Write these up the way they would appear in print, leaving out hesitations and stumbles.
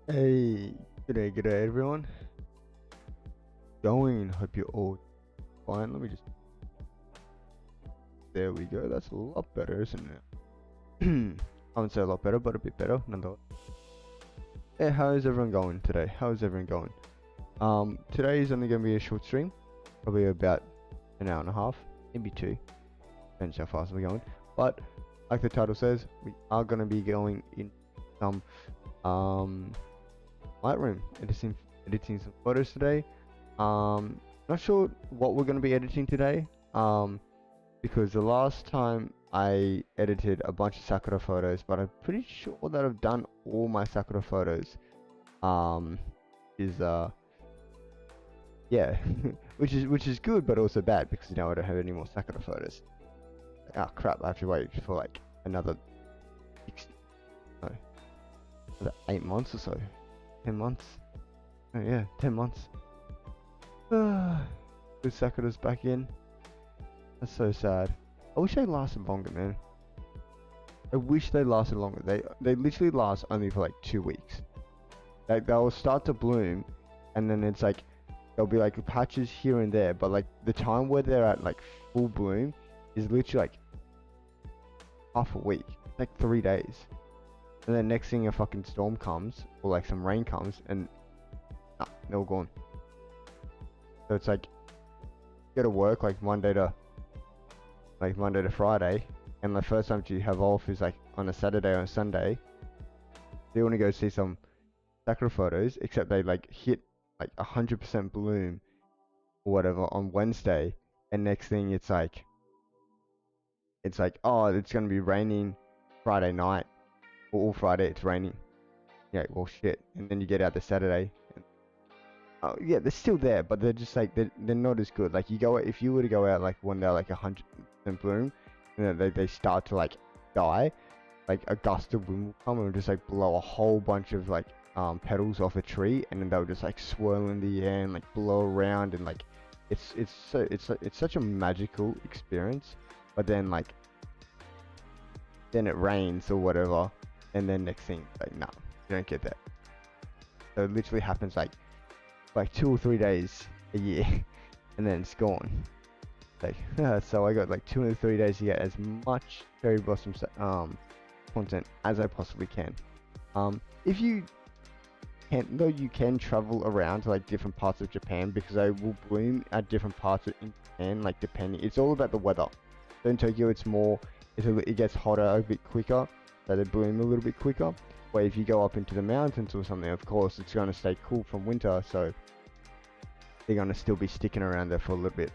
Hey, g'day everyone. Hope you're all fine. Let me just. There we go. That's a lot better, isn't it? I wouldn't say a lot better, but a bit better nonetheless. Hey, how is everyone going today? How is everyone going? Today is only going to be a short stream, probably about an hour and a half, maybe two. Depends how fast we're going. But like the title says, we are going to be going in some Lightroom editing some photos today. Not sure what we're going to be editing today. Because the last time I edited a bunch of Sakura photos, but I'm pretty sure that I've done all my Sakura photos. Um, is yeah, which is good, but also bad because now I don't have any more Sakura photos. Ah, crap! I have to wait for like another, no, another 8 months or so, 10 months. Oh yeah, 10 months. Good Sakura's back in. That's so sad. I wish they lasted longer, man. I wish they lasted longer. They literally last only for like 2 weeks. Like they'll start to bloom, and then it's like there'll be like patches here and there, but like the time where they're at like full bloom is literally like half a week, like 3 days, and then next thing a fucking storm comes or like some rain comes, and nah, they're all gone. So it's like you go to work like Monday to Friday, and the first time you have off is like on a Saturday or a Sunday. So you want to go see some Sakura photos, except they like hit like 100% bloom or whatever on Wednesday, and next thing it's like oh, it's gonna be raining Friday night, or all Friday it's raining. Yeah, well shit, and then you get out the Saturday. And, oh yeah, they're still there, but they're just like they're not as good. Like you go if you were to go out like when they're like 100% bloom, and then they start to like die. Like a gust of wind will come and just like blow a whole bunch of like petals off a tree, and then they'll just like swirl in the air and like blow around, and like it's such a magical experience. But then it rains or whatever, and then next thing like no, you don't get that. So it literally happens like 2 or 3 days a year, and then it's gone. Like so I got like 2 or 3 days to get as much cherry blossom content as I possibly can. If you can, though, you can travel around to like different parts of Japan because they will bloom at different parts in Japan, like depending. It's all about the weather. So in Tokyo, it gets hotter a bit quicker, so they bloom a little bit quicker. Where if you go up into the mountains or something, of course, it's going to stay cool from winter, so they're going to still be sticking around there for a little bit.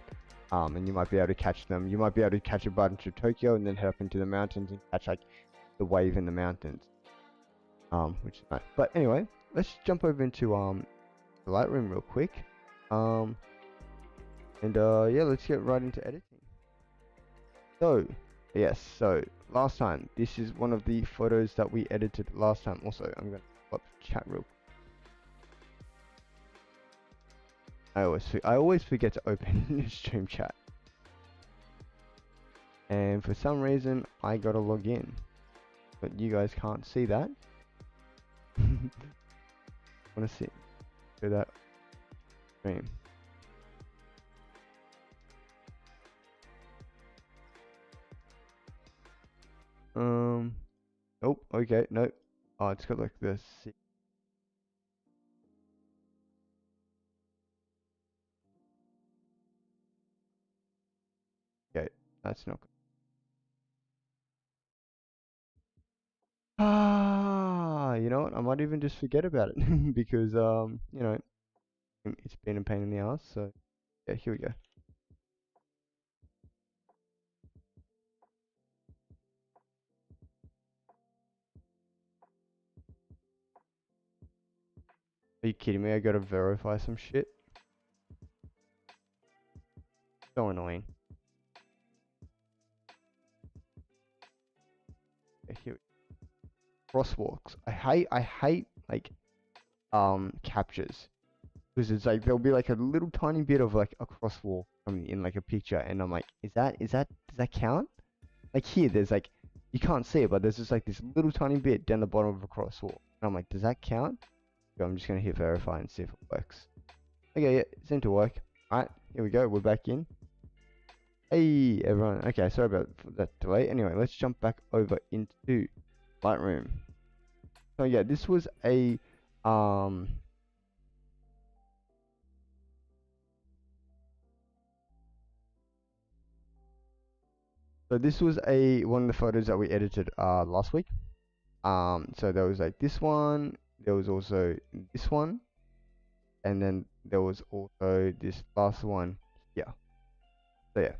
And you might be able to catch them. You might be able to catch a bunch of Tokyo and then head up into the mountains and catch like the wave in the mountains. Which is nice. But anyway, let's jump over into the Lightroom real quick. Yeah, let's get right into editing. So, yes, so last time, this is one of the photos that we edited last time. Also, I'm gonna pull up chat real quick. I always forget to open stream chat. And for some reason, I gotta log in. But you guys can't see that. Wanna see that stream. Nope, okay, nope. Oh, it's got like this. Okay, that's not good. Ah, you know what? I might even just forget about it because you know, it's been a pain in the ass. So yeah, here we go. Are you kidding me? I gotta verify some shit. So annoying. Okay, here. Crosswalks. I hate like captures because it's like there'll be like a little tiny bit of like a crosswalk in like a picture, and I'm like, does that count? Like here, there's like you can't see it, but there's just like this little tiny bit down the bottom of a crosswalk, and I'm like, does that count? So I'm just gonna hit verify and see if it works. Okay, yeah, it seemed to work. Alright, here we go, we're back in. Hey everyone, okay, sorry about that delay. Anyway, let's jump back over into Lightroom. So yeah, this was a so this was one of the photos that we edited last week. So there was like this one, there was also this one, and then there was also this last one here. So yeah,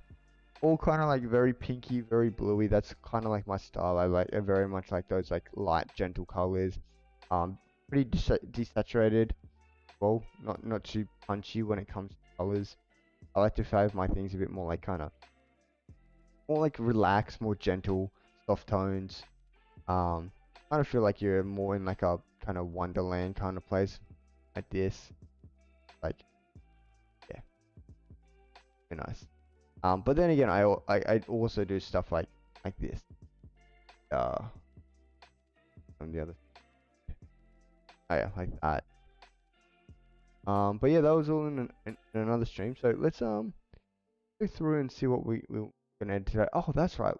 all kind of like very pinky, very bluey. That's kind of like my style. I very much like those like light, gentle colors. Pretty desaturated. Well, not too punchy when it comes to colors. I like to fave my things a bit more like kind of more like relaxed, more gentle, soft tones. Kind of feel like you're more in like a kind of wonderland kind of place, like this. Like, yeah, very nice. But then again, I also do stuff like this. On the other, oh yeah, like that. But yeah, that was all in another stream. So let's go through and see what we're gonna edit today. Oh, that's right.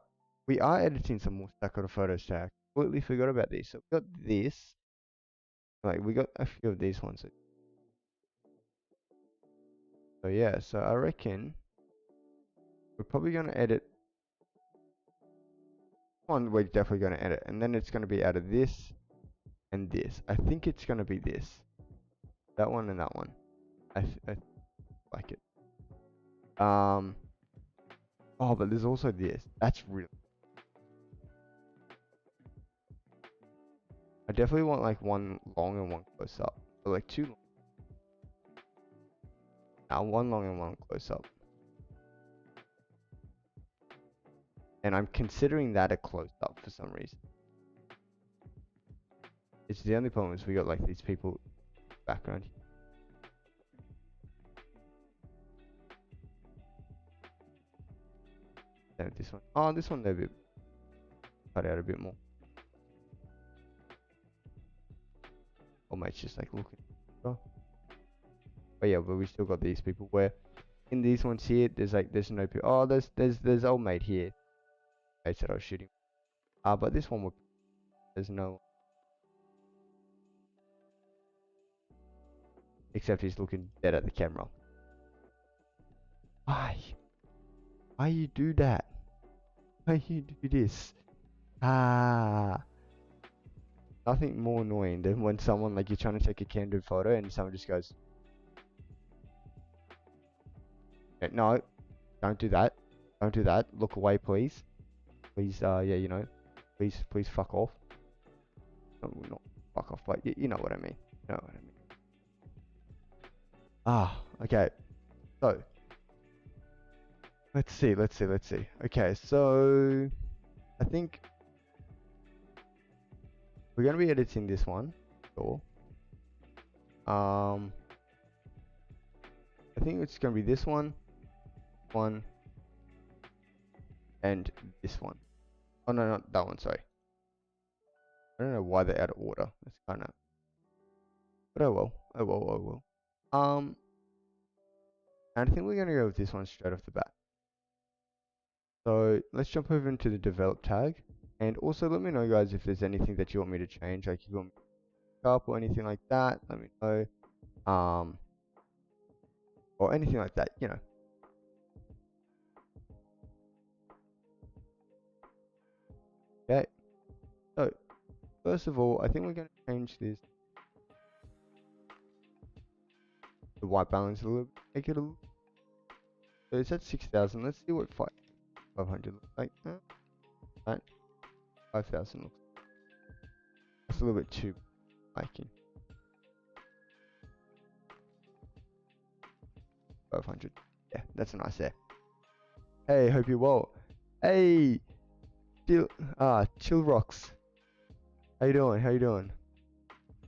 We are editing some more Sakura photos today. I completely forgot about these. So we got this. Like we got a few of these ones. So yeah, so I reckon we're probably gonna edit one. We're definitely gonna edit, and then it's gonna be out of this and this. I think it's gonna be this, that one and that one. I like it. Oh, but there's also this. That's really. I definitely want like one long and one close up. Or like two long. Now one long and one close up. And I'm considering that a close up for some reason. It's the only problem is we got like these people background here. Then this one. Oh, this one maybe cut out a bit more. Or mate's just like looking. Oh. But yeah, but we still got these people where in these ones here, there's no people. Oh, there's old mate here. Mates that I was shooting. But this one there's no. Except he's looking dead at the camera. Why? Why you do that? Why you do this? Ah. Nothing more annoying than when someone like you're trying to take a candid photo and someone just goes, no, don't do that. Don't do that. Look away, please. Please, yeah, you know, please fuck off. No, not fuck off, but you know what I mean. You know what I mean. Okay. So, let's see. Okay, so I think we're gonna be editing this one. Sure. I think it's gonna be this one, and this one. Oh no, not that one. Sorry. I don't know why they're out of order. It's kind of, but oh well, oh well. And I think we're gonna go with this one straight off the bat. So let's jump over into the develop tag, and also let me know, guys, if there's anything that you want me to change, like if you want me to pick up or anything like that. Let me know. Or anything like that, you know. Okay. So first of all, I think we're gonna change this the white balance a little bit, make it a little. So it's at 6,000. Let's see what 500 looks like. Right, 5,000 looks. That's a little bit too liking. 500. Yeah, that's a nice there. Hey, hope you're well. Hey, chill rocks. How you doing? How you doing?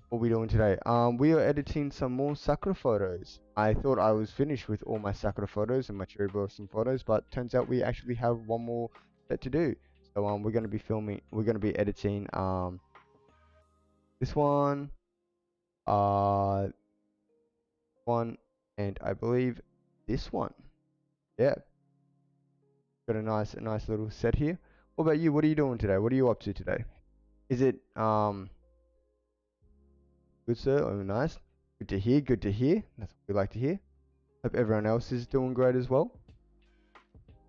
What we doing today? We are editing some more Sakura photos. I thought I was finished with all my Sakura photos and my cherry blossom photos, but turns out we actually have one more set to do. So we're gonna be editing this one, one, and I believe this one. Yeah, got a nice little set here. What about you? What are you doing today? What are you up to today? Is it good, sir? Oh, nice. Good to hear. Good to hear. That's what we like to hear. Hope everyone else is doing great as well.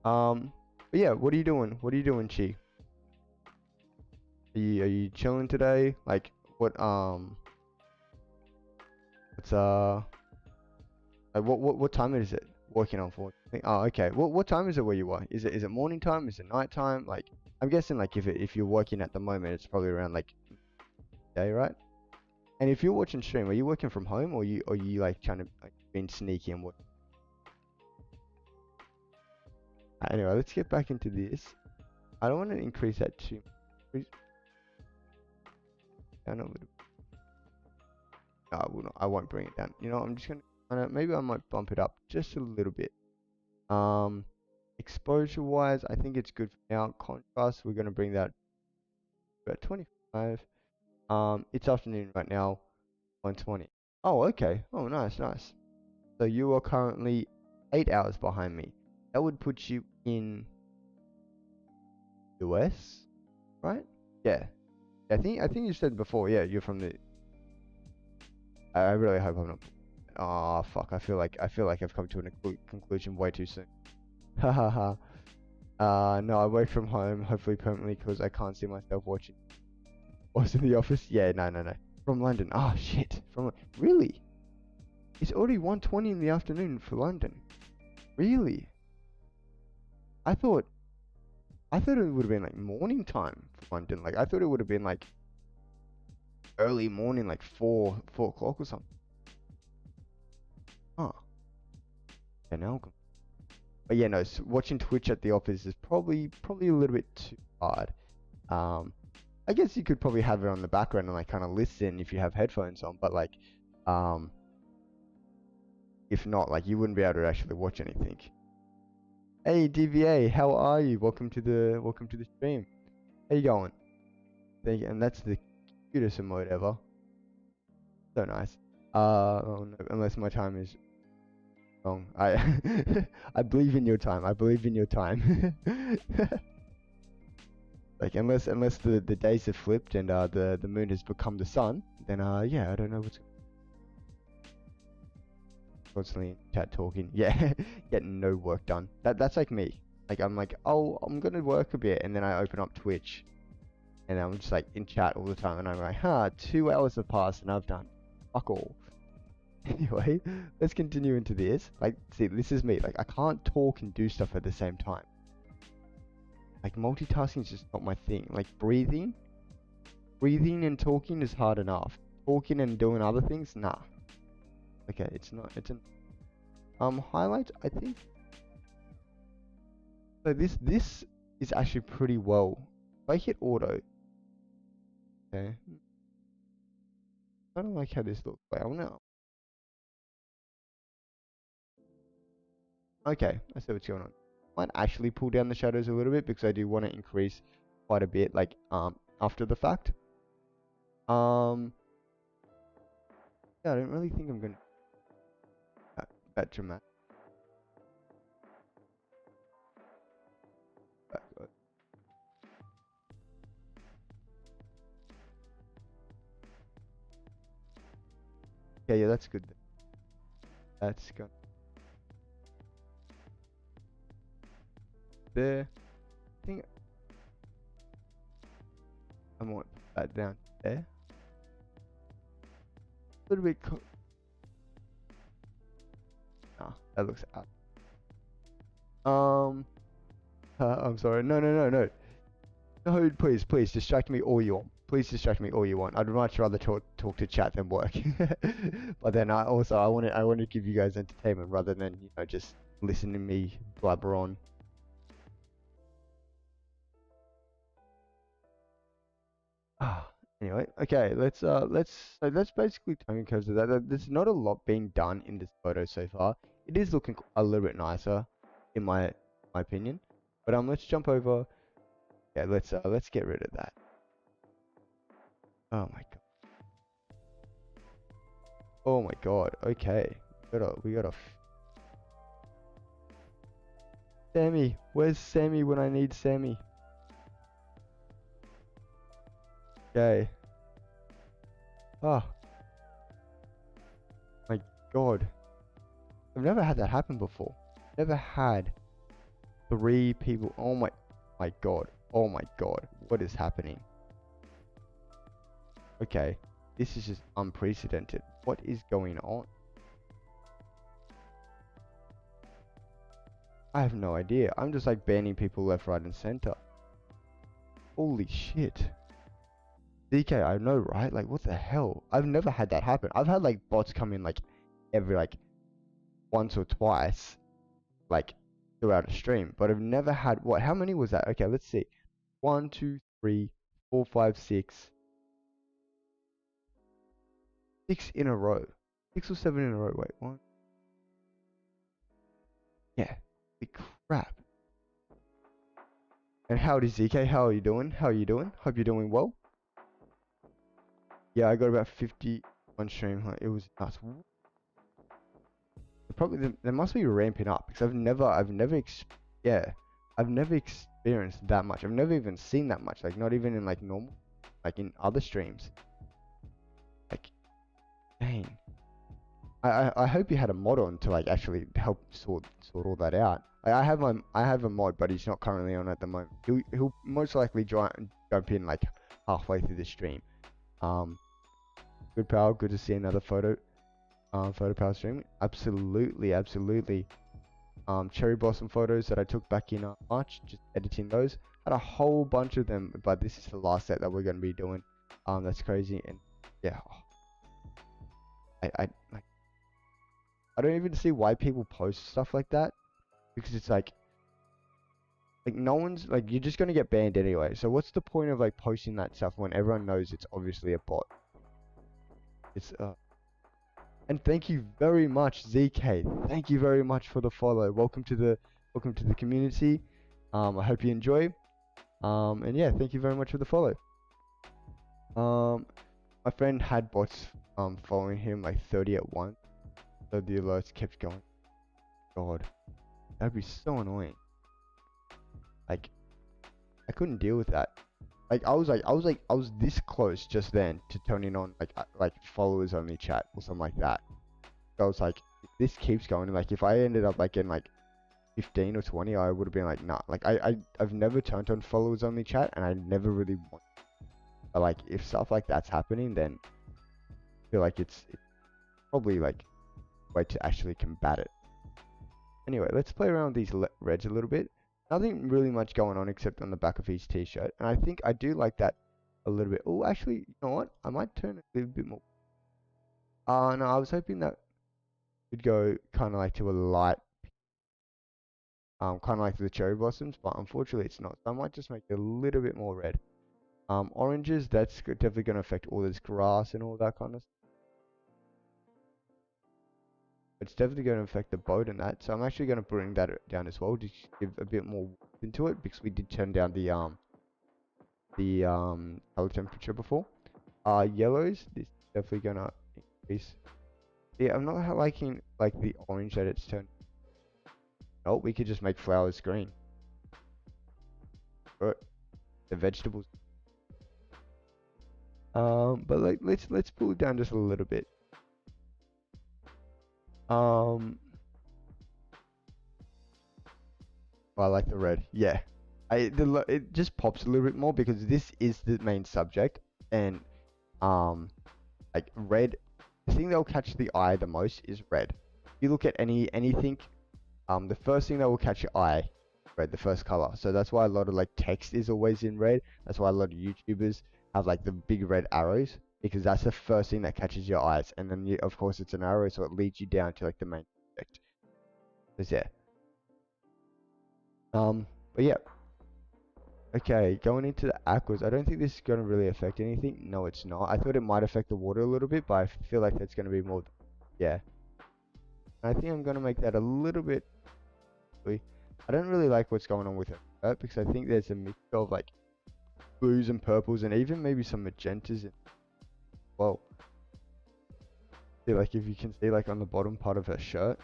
But yeah, what are you doing? What are you doing, Chi? Are you chilling today? Like, what's like, what time is it? Working on for? Oh, okay. What time is it where you are? Is it morning time? Is it night time? Like, I'm guessing like if you're working at the moment, it's probably around like day, right? And if you're watching stream, are you working from home or you like trying to like being sneaky and what? Anyway, let's get back into this. I don't want to increase that too much. Down a little. No, I will not. I won't bring it down. You know, I'm just gonna maybe I might bump it up just a little bit. Um, exposure wise, I think it's good for now. Contrast, we're gonna bring that about 25. It's afternoon right now, 1:20. Oh, okay. Oh, nice, nice. So you are currently 8 hours behind me. That would put you in US, right? Yeah. I think you said before. Yeah, you're from the. I really hope I'm not. Oh fuck! I feel like I've come to a conclusion way too soon. Ha ha ha. No, I work from home, hopefully permanently, because I can't see myself watching. Was in the office? Yeah, no, no, no. From London. Oh shit. Really? It's already 1:20 in the afternoon for London. Really? I thought I thought it would have been like morning time for London. Like I thought it would have been like early morning, like four o'clock or something. Huh. Yeah, now. But yeah, no. Watching Twitch at the office is probably a little bit too hard. Um, I guess you could probably have it on the background and like kind of listen if you have headphones on. But like, um, if not, like you wouldn't be able to actually watch anything. Hey DVA, how are you? Welcome to the stream. How you going? Thank you. And that's the cutest emote ever. So nice. Oh no, unless my time is wrong. I believe in your time. I believe in your time. Like unless the days have flipped and the moon has become the sun, then yeah, I don't know what's constantly in chat talking. Yeah, getting no work done. That's like me. Like I'm like, oh, I'm gonna work a bit, and then I open up Twitch, and I'm just like in chat all the time, and I'm like, 2 hours have passed, and I've done fuck all. Anyway, let's continue into this. Like, see, this is me. Like, I can't talk and do stuff at the same time. Like, multitasking is just not my thing. Like, breathing and talking is hard enough. Talking and doing other things, nah. Okay, it's not. It's an highlights. I think. So this is actually pretty well. If I hit auto, okay. I don't like how this looks. Wait, I wanna. Okay, I see what's going on. Might actually pull down the shadows a little bit because I do want to increase quite a bit, like after the fact. Yeah, I don't really think I'm gonna that dramatic. Yeah, that's good. That's good. There. I think I might put that down there. A little bit. Nah, that looks out. I'm sorry. No, no, no, no. No, please distract me all you want. Please distract me all you want. I'd much rather talk to chat than work. But then I want to give you guys entertainment rather than just listen to me blabber on. Anyway, okay, so that's basically tone curves of that. There's not a lot being done in this photo so far. It is looking a little bit nicer, in my opinion. But let's jump over. Yeah, let's get rid of that. Oh my god. Oh my god. Okay. We gotta. Sammy. Where's Sammy when I need Sammy? Okay. Oh my god. I've never had that happen before. Never had 3 people. Oh my god. Oh my god. What is happening? Okay. This is just unprecedented. What is going on? I have no idea. I'm just like banning people left, right, and center. Holy shit. DK, I know, right? Like, what the hell? I've never had that happen. I've had like bots come in like every like once or twice, like throughout a stream, but I've never had what? How many was that? Okay, let's see. 1, 2, 3, 4, 5, 6, 6 in a row. 6 or 7 in a row. Wait, one. Yeah. Holy crap. And howdy ZK, how are you doing? How are you doing? Hope you're doing well. Yeah, I got about 50 on stream. It was nuts. Probably they must be ramping up because yeah, I've never experienced that much. I've never even seen that much. Like not even in like normal, like in other streams. Like, dang. I hope you had a mod on to like actually help sort all that out. Like, I have a mod, but he's not currently on at the moment. He'll most likely jump in like halfway through the stream. Good pal, good to see another photo power stream. Absolutely, absolutely. Cherry blossom photos that I took back in March, just editing those. Had a whole bunch of them, but this is the last set that we're going to be doing. That's crazy, and yeah, like, I don't even see why people post stuff like that, because it's like no one's like, you're just gonna get banned anyway. So what's the point of like posting that stuff when everyone knows it's obviously a bot? It's And thank you very much, ZK. Thank you very much for the follow. Welcome to the community. I hope you enjoy. And yeah, thank you very much for the follow. My friend had bots following him like 30 at once, so the alerts kept going. God, that'd be so annoying. Like, I couldn't deal with that. Like, I was this close just then to turning on like followers only chat or something like that. I was like, if this keeps going, like if I ended up like getting like 15 or 20, I would have been like, nah. Like I've never turned on followers only chat, and I never really want. But like if stuff like that's happening, then I feel like it's probably like a way to actually combat it. Anyway, let's play around with these reds a little bit. Nothing really much going on except on the back of his t-shirt, and I think I do like that a little bit. Oh, actually, you know what? I might turn it a little bit more. No, I was hoping that would go kind of like to a light, kind of like the cherry blossoms, but unfortunately it's not. So I might just make it a little bit more red. Oranges, that's definitely going to affect all this grass and all that kind of stuff. It's definitely going to affect the boat and that. So I'm actually going to bring that down as well to give a bit more warmth into it, because we did turn down the color temperature before. Yellows, this is definitely going to increase. Yeah, I'm not liking like the orange that it's turned. Oh, we could just make flowers green. But the vegetables. But like let's pull it down just a little bit. I like the red. Yeah, it just pops a little bit more because this is the main subject, and like red. The thing that will catch the eye the most is red. You look at anything, the first thing that will catch your eye, red, the first color. So that's why a lot of like text is always in red. That's why a lot of YouTubers have like the big red arrows, because that's the first thing that catches your eyes. And then of course it's an arrow, so it leads you down to like the main subject. So yeah. But yeah. Okay, going into the aquas, I don't think this is going to really affect anything. No, it's not. I thought it might affect the water a little bit, but I feel like that's going to be more, yeah. I think I'm going to make that a little bit, I don't really like what's going on with it, right? Because I think there's a mix of like blues and purples and even maybe some magentas. Well, See, like if you can see like on the bottom part of her shirt.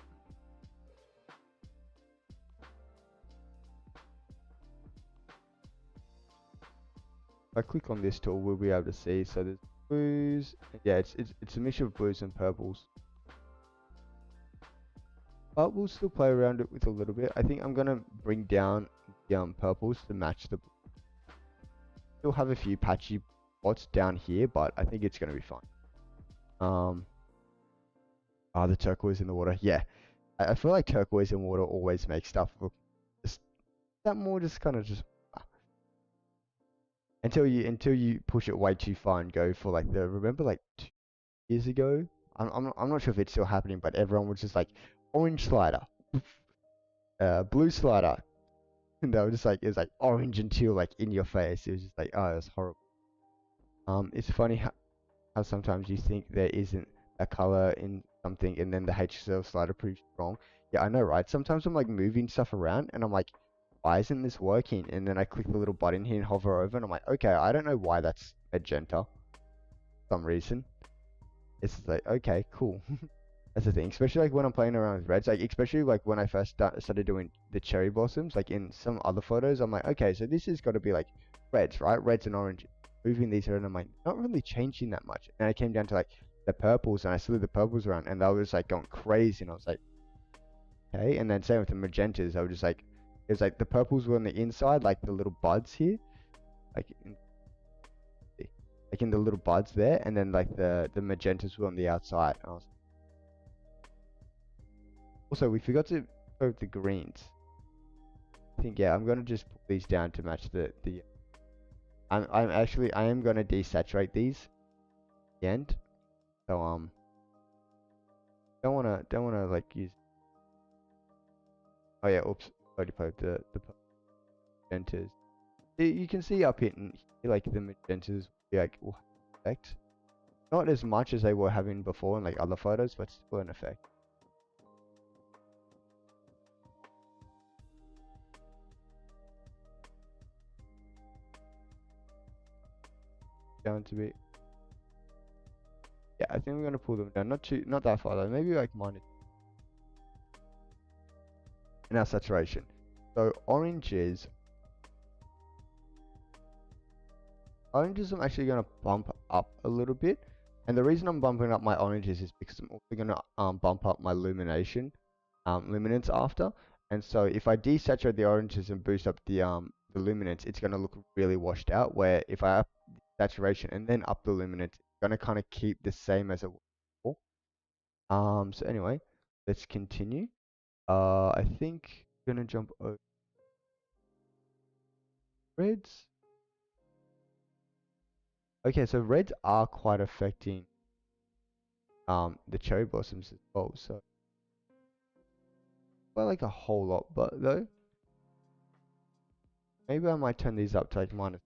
If I click on this tool, we'll be able to see. So there's blues. Yeah, it's a mixture of blues and purples. But we'll still play around it with a little bit. I think I'm gonna bring down the purples to match the. Still have a few patchy spots down here, but I think it's gonna be fine. The turquoise in the water. Yeah, I feel like turquoise in water always makes stuff look just that more just kind of just until you push it way too far and go for like the remember like 2 years ago. I'm not sure if it's still happening, but everyone was just like orange slider, blue slider, and they were just like it was like orange until like in your face. It was just like oh, it's horrible. It's funny how sometimes you think there isn't a color in something and then the HSL slider proves wrong. Yeah, I know, right? Sometimes I'm like moving stuff around and I'm like, why isn't this working? And then I click the little button here and hover over and I'm like, okay, I don't know why that's magenta for some reason. It's like, okay, cool. That's the thing, especially like when I'm playing around with reds, like especially like when I first started doing the cherry blossoms, like in some other photos, I'm like, okay, so this has got to be like reds, right? Reds and oranges. Moving these around, I'm like, not really changing that much. And I came down to like the purples and I slid the purples around and they was like going crazy and I was like, okay. And then same with the magentas, I was just like, it was like the purples were on the inside, like the little buds here, like in the little buds there, and then like the magentas were on the outside. And I was also, we forgot to go with the greens. I think, yeah, I'm gonna just put these down to match the I am gonna desaturate these at the end. So don't wanna like use. Oh yeah, oops, already played the magentas. You can see up here, like the magentas like will have effect. Not as much as they were having before in like other photos, but still an effect. Down to be. Yeah, I think we're gonna pull them down. Not that far though. Maybe like minus in our saturation. So oranges I'm actually gonna bump up a little bit. And the reason I'm bumping up my oranges is because I'm also gonna bump up my luminance after. And so if I desaturate the oranges and boost up the luminance, it's gonna look really washed out. Where if I up saturation and then up the luminance, it's gonna kind of keep the same as it was before. So anyway, let's continue. I think I'm gonna jump over reds. Okay, so reds are quite affecting the cherry blossoms as well. So well, like a whole lot, but though maybe I might turn these up to like minus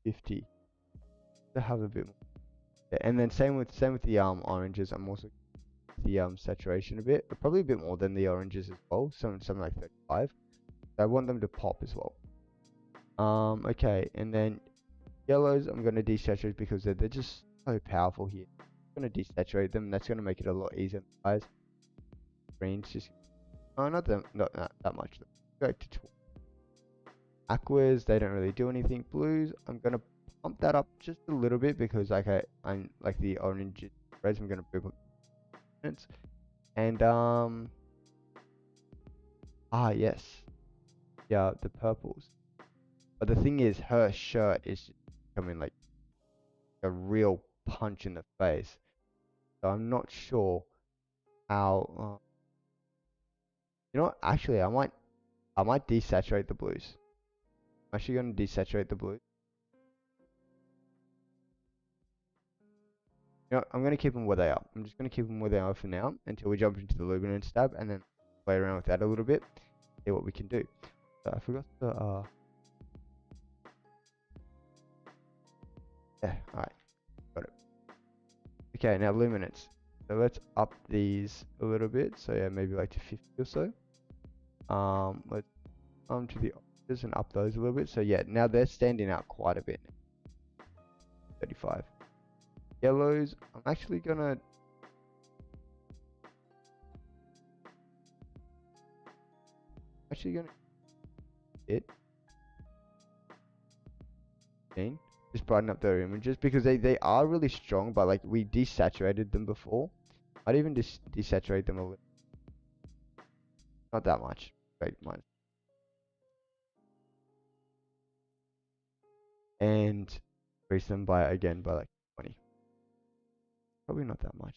50 to have a bit more. Yeah, and then same with the oranges. I'm also the saturation a bit, but probably a bit more than the oranges as well. Something like 35. So I want them to pop as well. Okay, and then yellows I'm gonna desaturate because they're just so powerful here. I'm gonna desaturate them. That's gonna make it a lot easier. Guys, greens just not that much. Go to 12. Aquas, they don't really do anything. Blues, I'm gonna pump that up just a little bit because like I'm like the orange reds, I'm gonna boost up. And yes, yeah, the purples. But the thing is, her shirt is becoming like a real punch in the face. So I'm not sure how. You know what? Actually, I might desaturate the blues. I'm actually gonna desaturate the blues. You know, I'm going to keep them where they are. I'm just going to keep them where they are for now until we jump into the luminance tab and then play around with that a little bit, see what we can do. So I forgot the, yeah, alright, got it. Okay, now luminance. So let's up these a little bit. So yeah, maybe like to 50 or so. Let's come to the oranges and up those a little bit. So yeah, now they're standing out quite a bit. 35. Yellows, I'm actually gonna actually gonna hit just brighten up their images because they are really strong, but like we desaturated them before. I'd even just desaturate them a little, not that much. Right, mine. And increase them by again by like 20. Probably not that much.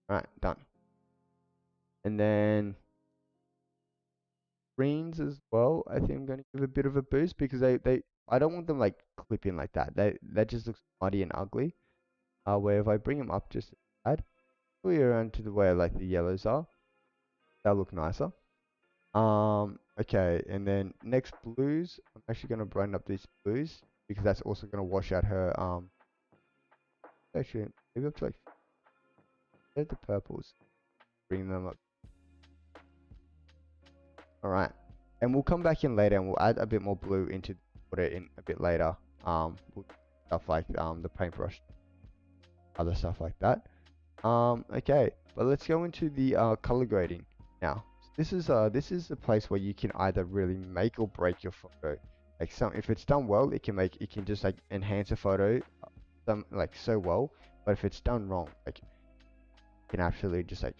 Alright, done. And then greens as well, I think I'm going to give a bit of a boost because I don't want them like clipping like that. That just looks muddy and ugly. Where if I bring them up just a tad, probably around to the way like the yellows are, they'll look nicer. Okay, and then next blues, I'm actually going to brighten up these blues because that's also going to wash out her, actually, maybe up to like, there's the purples, bring them up. Alright, and we'll come back in later and we'll add a bit more blue into the water in a bit later, stuff like, the paintbrush, other stuff like that. Okay, but let's go into the, color grading now. This is a place where you can either really make or break your photo. Like if it's done well, it can just like enhance a photo, like so well. But if it's done wrong, like it can absolutely just like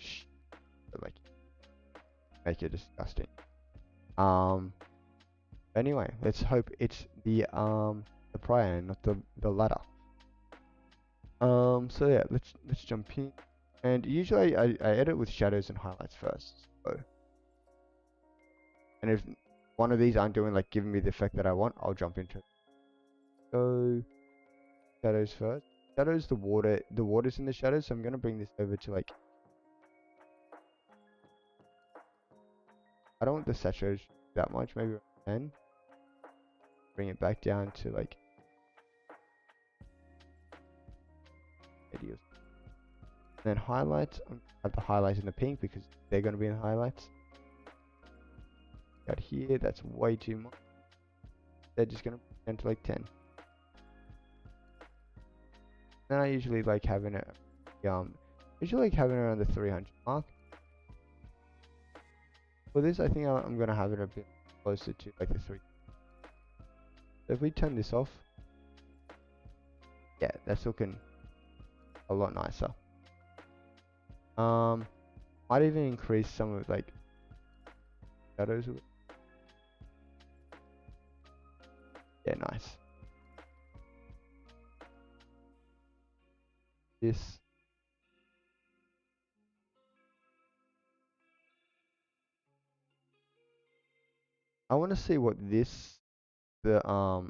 make it disgusting. Anyway, let's hope it's the prior and not the latter. So yeah, let's jump in. And usually I edit with shadows and highlights first. So. And if one of these aren't doing like giving me the effect that I want, I'll jump into it. So shadows first. Shadows, the water's in the shadows, so I'm gonna bring this over to like, I don't want the saturation that much, maybe 10. Bring it back down to like 80 or so. Then highlights, I'm gonna have the highlights in the pink because they're gonna be in the highlights. Out here, that's way too much. They're just gonna turn to like 10. Then I usually like having it, usually like having it around the 300 mark. For this, I think I'm gonna have it a bit closer to like the 3. So if we turn this off, yeah, that's looking a lot nicer. Might even increase some of like shadows. Yeah, nice. This. I want to see what this looks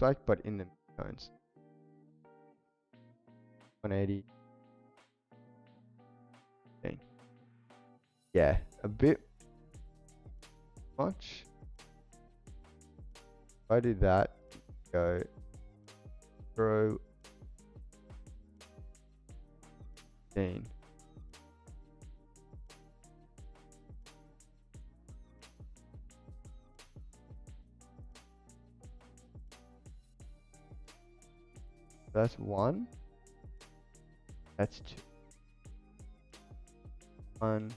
like, but in the tones. 180. Dang. Yeah, a bit much. If I do that, go throw 15. That's 1. That's 2. 1.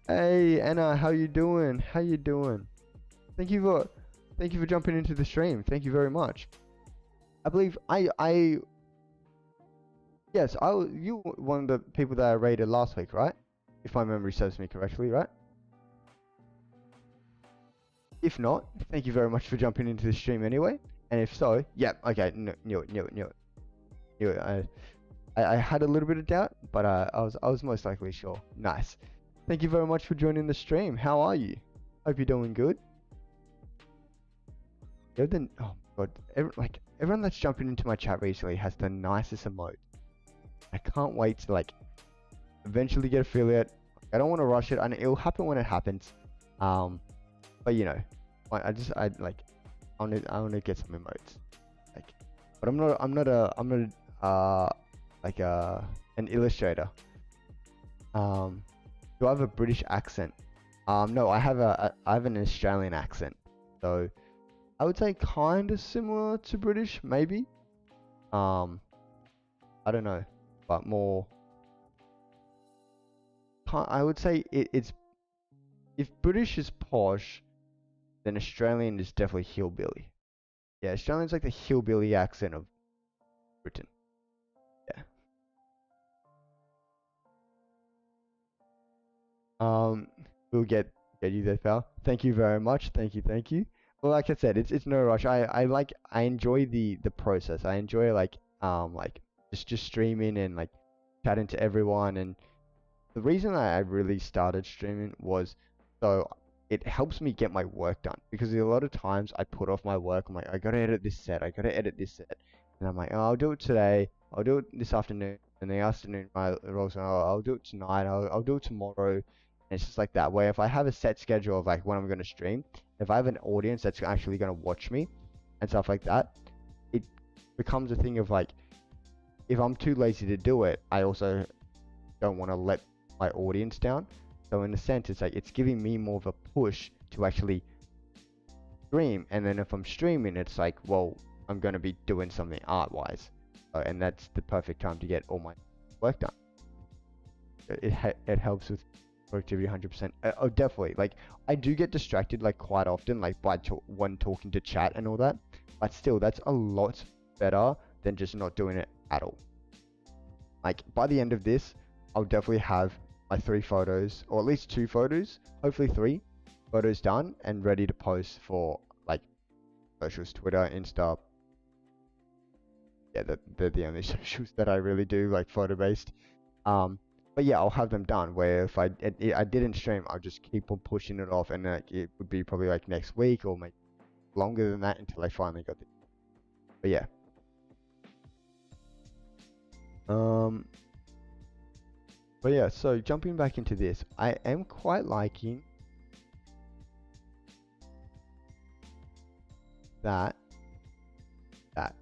Hey Anna, how you doing? How you doing? Thank you for jumping into the stream. Thank you very much. I believe yes, you were one of the people that I rated last week, right? If my memory serves me correctly, right? If not, thank you very much for jumping into the stream anyway. And if so, yeah, okay, knew it. I had a little bit of doubt, but I was most likely sure. Nice. Thank you very much for joining the stream. How are you? Hope you're doing good. Oh god, everyone that's jumping into my chat recently has the nicest emote. I can't wait to like eventually get affiliate. I don't want to rush it, and it'll happen when it happens. But you know, I want to get some emotes. Like, but I'm not like an illustrator. Do I have a British accent? No, I have an Australian accent. So I would say kind of similar to British, maybe. Um, I don't know, but more. I would say it's if British is posh, then Australian is definitely hillbilly. Yeah, Australian's like the hillbilly accent of Britain. Yeah. Um, we'll get you there, pal. Thank you very much. Thank you. Well, like I said, it's no rush. I enjoy the process. I enjoy like just streaming and like chatting to everyone. And the reason I really started streaming was so it helps me get my work done, because a lot of times I put off my work. I'm like, I gotta edit this set. I gotta edit this set, and I'm like, oh, I'll do it today. I'll do it this afternoon. And the afternoon, my rolls. Oh, I'll do it tonight. I'll do it tomorrow. And it's just like that. Where if I have a set schedule of like when I'm gonna stream, if I have an audience that's actually gonna watch me and stuff like that, it becomes a thing of like, if I'm too lazy to do it, I also don't want to let my audience down. So in a sense, it's like it's giving me more of a push to actually stream. And then if I'm streaming, it's like, well, I'm going to be doing something art-wise, and that's the perfect time to get all my work done. It helps with productivity 100%. Oh, definitely. Like I do get distracted like quite often, like by when talking to chat and all that. But still, that's a lot better than just not doing it at all. Like by the end of this, I'll definitely have my 3 photos, or at least 2 photos, hopefully 3 photos done and ready to post for like socials, Twitter, Insta. Yeah, they're the only socials that I really do like photo based. But yeah, I'll have them done. Where if I didn't stream, I'll just keep on pushing it off, and it would be probably like next week or maybe longer than that until I finally got it. But yeah. But yeah, so jumping back into this, I am quite liking that, that,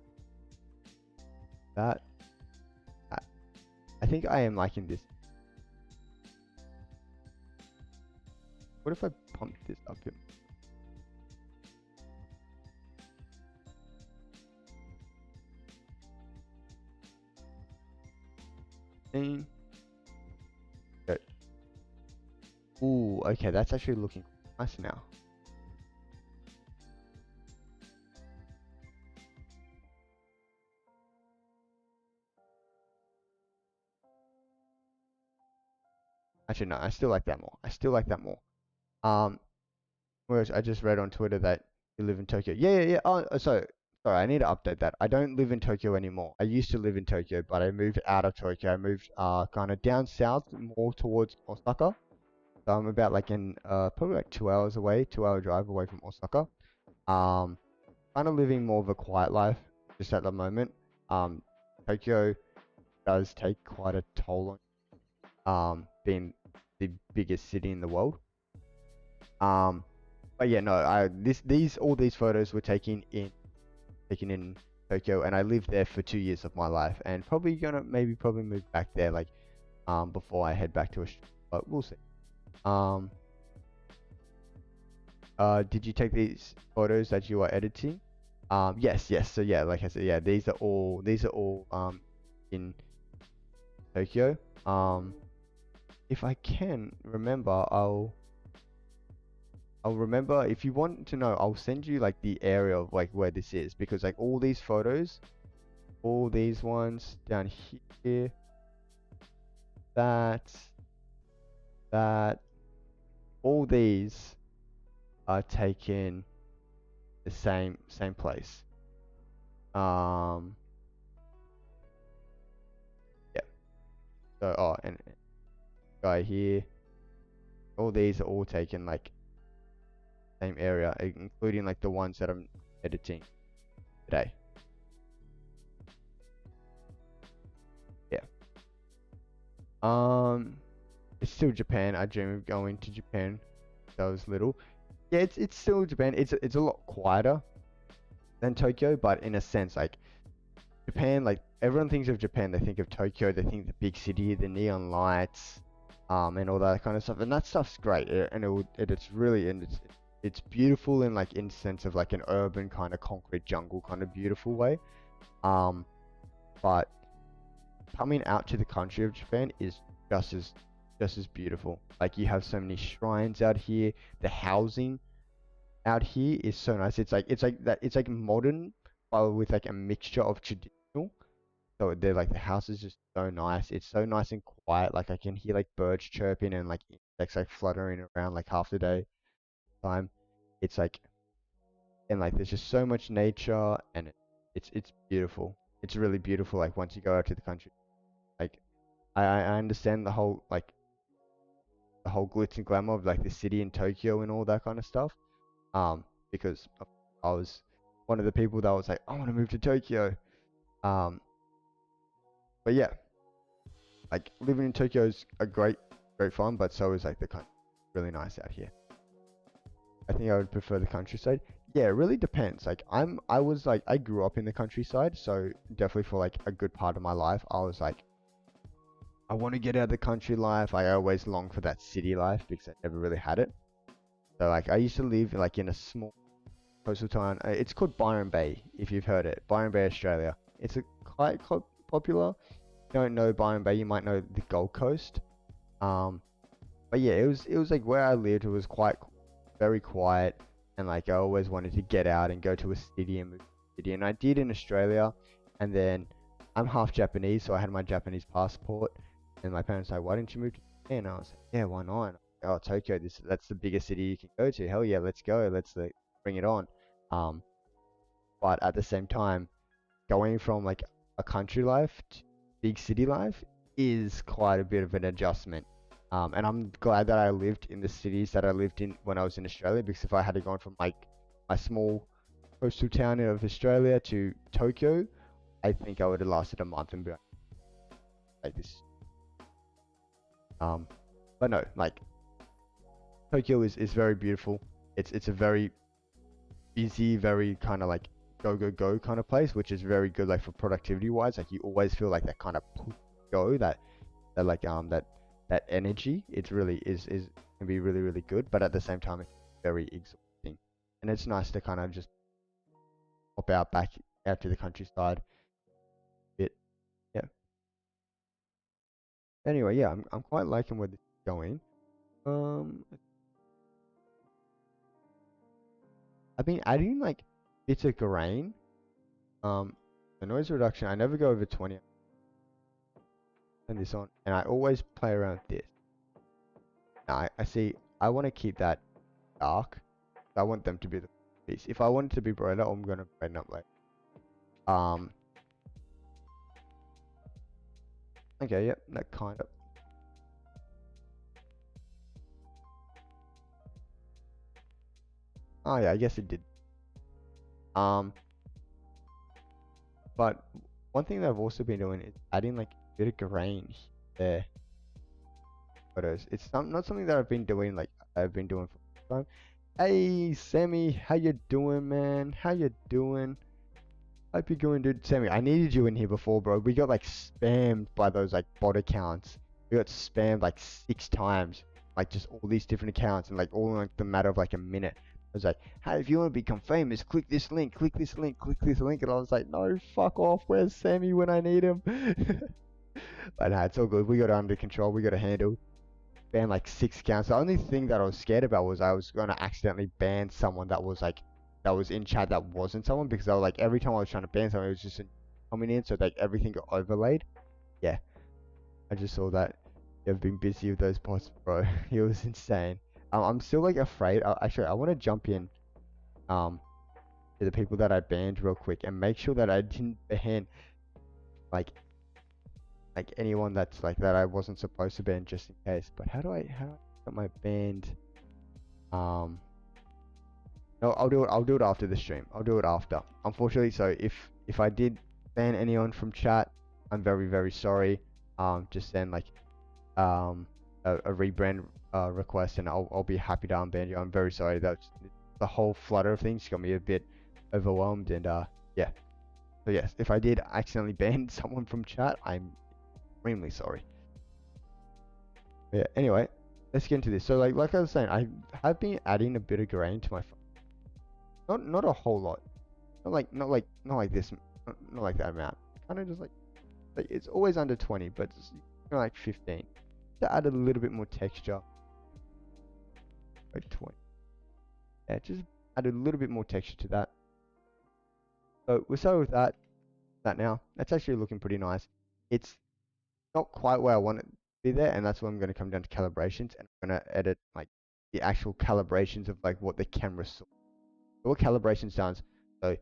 that. I think I am liking this. What if I pump this up here? Okay. Ooh, okay, that's actually looking nice now. Actually, no, I still like that more. I still like that more. Whereas I just read on Twitter that you live in Tokyo. Yeah. Oh, sorry, I need to update that. I don't live in Tokyo anymore. I used to live in Tokyo, but I moved out of Tokyo. I moved kind of down south, more towards Osaka. So I'm about like in probably like 2 hours away, 2 hour drive away from Osaka. Kind of living more of a quiet life just at the moment. Tokyo does take quite a toll on being the biggest city in the world. But yeah, no, all these photos were taken in Tokyo, and I lived there for 2 years of my life, and probably gonna probably move back there like before I head back to Australia, but we'll see. Did you take these photos that you are editing? Yes. So yeah, like I said, yeah, these are all in Tokyo. If I can remember, I'll remember. If you want to know, I'll send you like the area of like where this is, because like all these photos, all these ones down here, that, all these are taken the same place. Yeah. So and guy here, all these are all taken like same area, including like the ones that I'm editing today. Yeah. It's still Japan. I dream of going to Japan when I was little. Yeah, it's still Japan. It's a lot quieter than Tokyo, but in a sense, like Japan, like everyone thinks of Japan, they think of Tokyo, they think the big city, the neon lights, and all that kind of stuff, and that stuff's great, and it's really, and it's beautiful in like in sense of like an urban kind of concrete jungle kind of beautiful way. Um, but coming out to the country of Japan is just as just as beautiful. Like you have so many shrines out here. The housing out here is so nice. It's like modern, but with like a mixture of traditional. So they're like the house is just so nice. It's so nice and quiet. Like I can hear like birds chirping and like insects like fluttering around like half the day time. It's like and like there's just so much nature and it's beautiful. It's really beautiful. Like once you go out to the country, like I understand the whole glitz and glamour of like the city in Tokyo and all that kind of stuff. Because I was one of the people that was like, I want to move to Tokyo. Um, but yeah, like living in Tokyo is a great fun, but so is like the country. Really nice out here. I think I would prefer the countryside. Yeah, it really depends. Like I was like I grew up in the countryside, so definitely for like a good part of my life, I was like I want to get out of the country life. I always long for that city life because I never really had it. So like I used to live like in a small coastal town. It's called Byron Bay, if you've heard it. Byron Bay, Australia. It's a quite popular. If you don't know Byron Bay, you might know the Gold Coast. Um, but yeah, it was like where I lived. It was quite very quiet, and like I always wanted to get out and go to a city and move to a city, and I did in Australia. And then I'm half Japanese, so I had my Japanese passport, and my parents were like, "Why didn't you move to Japan?" And I was like, "Yeah, why not?" And I was like, oh, Tokyo, that's the biggest city you can go to. Hell yeah, let's go. Let's like, bring it on. Um, but at the same time, going from like a country life to big city life is quite a bit of an adjustment. And I'm glad that I lived in the cities that I lived in when I was in Australia, because if I had gone from like my small coastal town of Australia to Tokyo, I think I would have lasted a month and be like this. Um, but no, like Tokyo is very beautiful. It's a very busy, very kind of like go kind of place, which is very good like for productivity wise. Like you always feel like that kind of go that like that energy. It's really is can be really good, but at the same time it's very exhausting. And it's nice to kind of just pop out back out to the countryside a bit. Yeah. Anyway, yeah, I'm quite liking where this is going. Um, I've been adding like bits of grain. The noise reduction, I never go over 20. Turn this on, and I always play around with this. Now, I see, I want to keep that dark. I want them to be the piece. If I want it to be brighter, I'm gonna brighten up like. Um. Okay, yep, that kind of. Oh yeah, I guess it did. Um. But one thing that I've also been doing is adding like a bit of grain there. Photos. It's not something that I've been doing like I've been doing for a long time. Hey Sammy, how you doing, man? How you doing? Hope you're going, dude. Sammy, I needed you in here before, bro. We got like spammed by those like bot accounts. We got spammed like 6 times, like just all these different accounts, and like all in like the matter of like a minute. I was like, hey, if you want to become famous, click this link, click this link, click this link, and I was like, no, fuck off. Where's Sammy when I need him? But nah, it's all good. We got it under control. We got it handled. Banned like 6 accounts. The only thing that I was scared about was I was gonna accidentally ban someone that was like that was in chat that wasn't someone, because I was like every time I was trying to ban someone it was just coming in, so like everything got overlaid. Yeah, I just saw that. You've been busy with those bots, bro. It was insane. I'm still like afraid. Actually, I want to jump in um to the people that I banned real quick and make sure that I didn't ban like anyone that's like that I wasn't supposed to ban, just in case. But how do I get my banned? Um, no, I'll do it after the stream. I'll do it after. Unfortunately, so if I did ban anyone from chat, I'm very sorry. Just send like a rebrand request, and I'll be happy to unban you. I'm very sorry. That's the whole flutter of things got me a bit overwhelmed, and yeah. So yes, if I did accidentally ban someone from chat, I'm extremely sorry. Yeah. Anyway, let's get into this. So like I was saying, I have been adding a bit of grain to my phone. Not a whole lot. Not like this. Not like that amount. Kind of just like it's always under 20, but it's like 15. To add a little bit more texture. Like 20. Yeah, just add a little bit more texture to that. So we'll start with that now. That's actually looking pretty nice. It's not quite where I want it to be there, and that's why I'm going to come down to calibrations, and I'm going to edit like the actual calibrations of like what the camera saw. So what calibrations does, so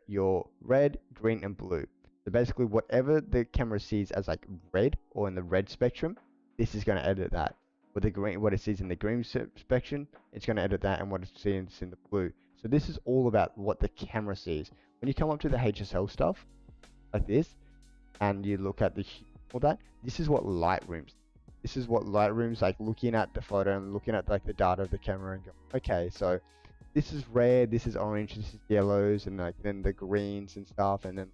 your red, green, and blue. So basically whatever the camera sees as like red or in the red spectrum, this is going to edit that. With the green, what it sees in the green spectrum, it's going to edit that, and what it sees in the blue. So this is all about what the camera sees. When you come up to the HSL stuff, like this, and you look at all that, this is what Lightroom's like looking at the photo and looking at like the data of the camera and go, okay, so this is red, this is orange, this is yellows, and like then the greens and stuff, and then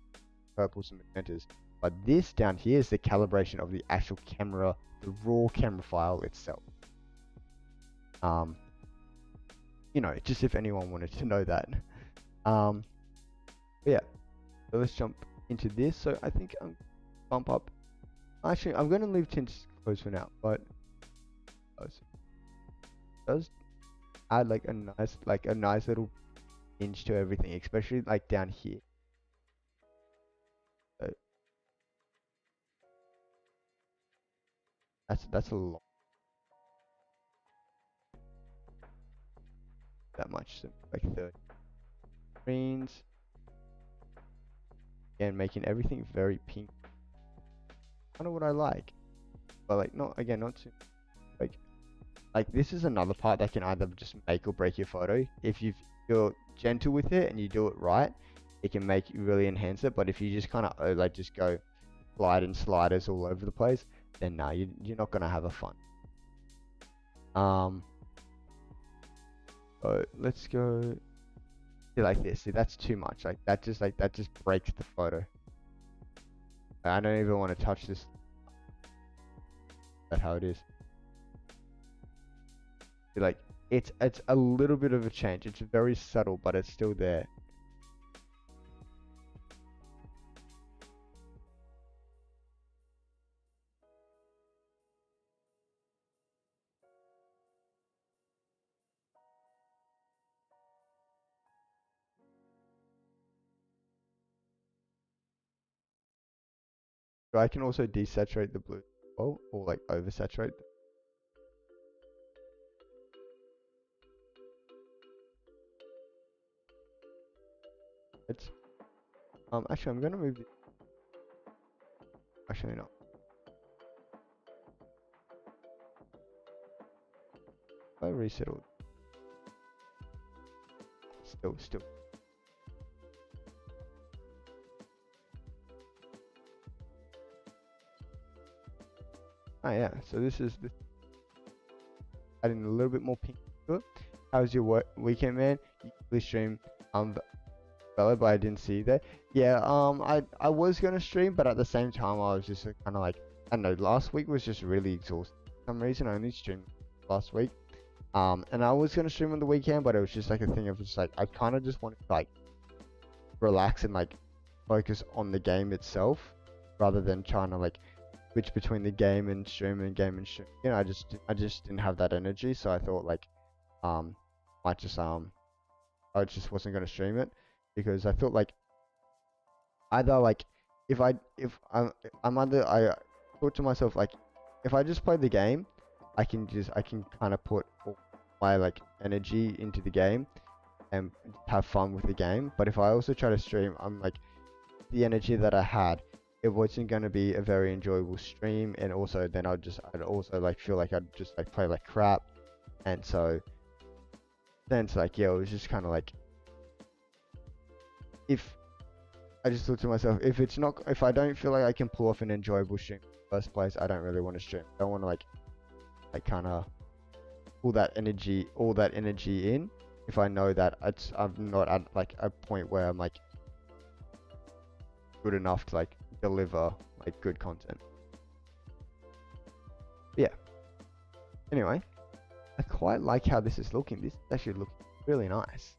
purples and magentas. But this down here is the calibration of the actual camera, the raw camera file itself. You know, just if anyone wanted to know that. Yeah. So let's jump into this. So I think I'm bump up. Actually, I'm going to leave tints closed for now, but it does add like a nice little inch to everything, especially like down here. So that's a lot. That much, so like 30 greens, and making everything very pink. Kind of what I like, but like not too like this is another part that can either just make or break your photo. If you're gentle with it and you do it right, it can make you really enhance it. But if you just kind of like just go sliders all over the place, then no, you're not gonna have a fun. So let's go like this. See, that's too much. Like that just breaks the photo. I don't even want to touch this. That's how it is. See, like it's a little bit of a change. It's very subtle, but it's still there. So I can also desaturate the blue, or like oversaturate. It's actually I'm gonna move the, actually not. I resettled. Still. Oh yeah, so this is adding a little bit more pink to it. How's your weekend, man? You usually stream Bella, but I didn't see that. Yeah, I was gonna stream, but at the same time I was just kind of like, I don't know, last week was just really exhausting. For some reason I only streamed last week. And I was gonna stream on the weekend, but it was just like a thing of just like I kind of just wanted to like relax and like focus on the game itself, rather than trying to like switch between the game and stream and game and stream. You know, I just didn't have that energy, so I thought like I just wasn't gonna stream it because I felt like either like if I'm either I thought to myself like if I just play the game, I can kind of put all my like energy into the game and have fun with the game. But if I also try to stream, I'm like the energy that I had, it wasn't going to be a very enjoyable stream, and also then I'd also like feel like I'd just like play like crap, and so then it's like yeah, it was just kind of like if I just thought to myself, if I don't feel like I can pull off an enjoyable stream in the first place, I don't really want to stream. I don't want to like kind of pull all that energy in if I know that I'm not at like a point where I'm like good enough to like deliver like good content. Yeah. Anyway, I quite like how this is looking. This is actually looking really nice.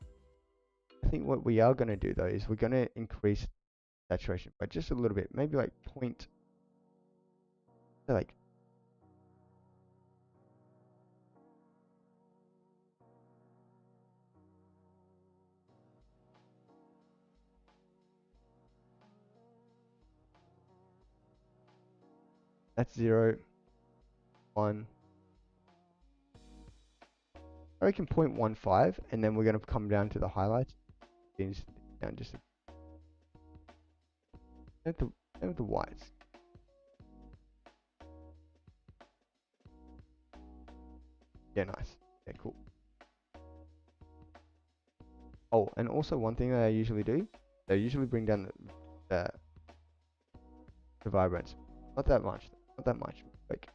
I think what we are going to do though is we're going to increase saturation by just a little bit, maybe like point, like that's 0, 1. I reckon 0.15, and then we're going to come down to the highlights. Down just at the whites. Yeah, nice. Yeah, cool. Oh, and also one thing that I usually do, I usually bring down the vibrance. Not that much. Not that much. Like,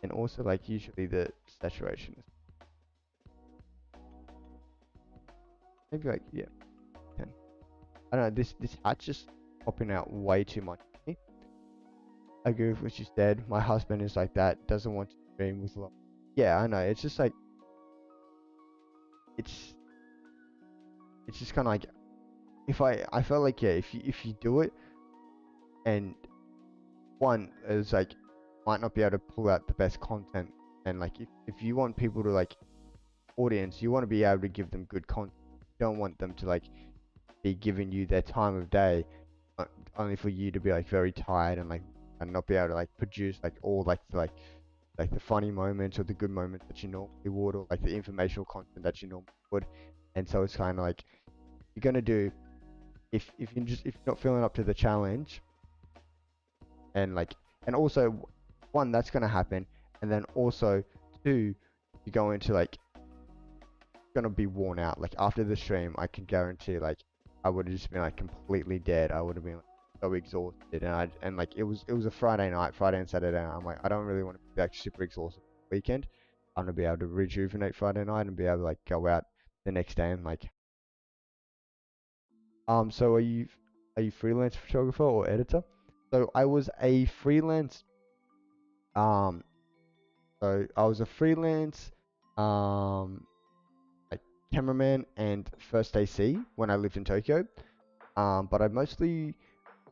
and also like usually the saturation. Maybe like, yeah, 10. I don't know. This hat's just popping out way too much. I agree with what you said. My husband is like that. Doesn't want to stream with love. Yeah, I know. It's just like it's just kind of like if I felt like, yeah, if you do it, and one is like might not be able to pull out the best content, and like if you want people to like audience, you want to be able to give them good content. You don't want them to like be giving you their time of day only for you to be like very tired and like and not be able to like produce like all like the funny moments or the good moments that you normally would, or like the informational content that you normally would. And so it's kind of like you're gonna do, if you're not feeling up to the challenge, and like, and also one, that's gonna happen, and then also two, you go into like gonna be worn out. Like after the stream, I can guarantee like I would have just been like completely dead. I would have been like, so exhausted, and like it was a Friday night, Friday and Saturday night. I'm like, I don't really want to be like super exhausted weekend. I'm gonna be able to rejuvenate Friday night and be able to like go out the next day and like. So are you freelance photographer or editor? So I was a freelance. Um, so I was a freelance. Um, like cameraman and first AC when I lived in Tokyo. But I mostly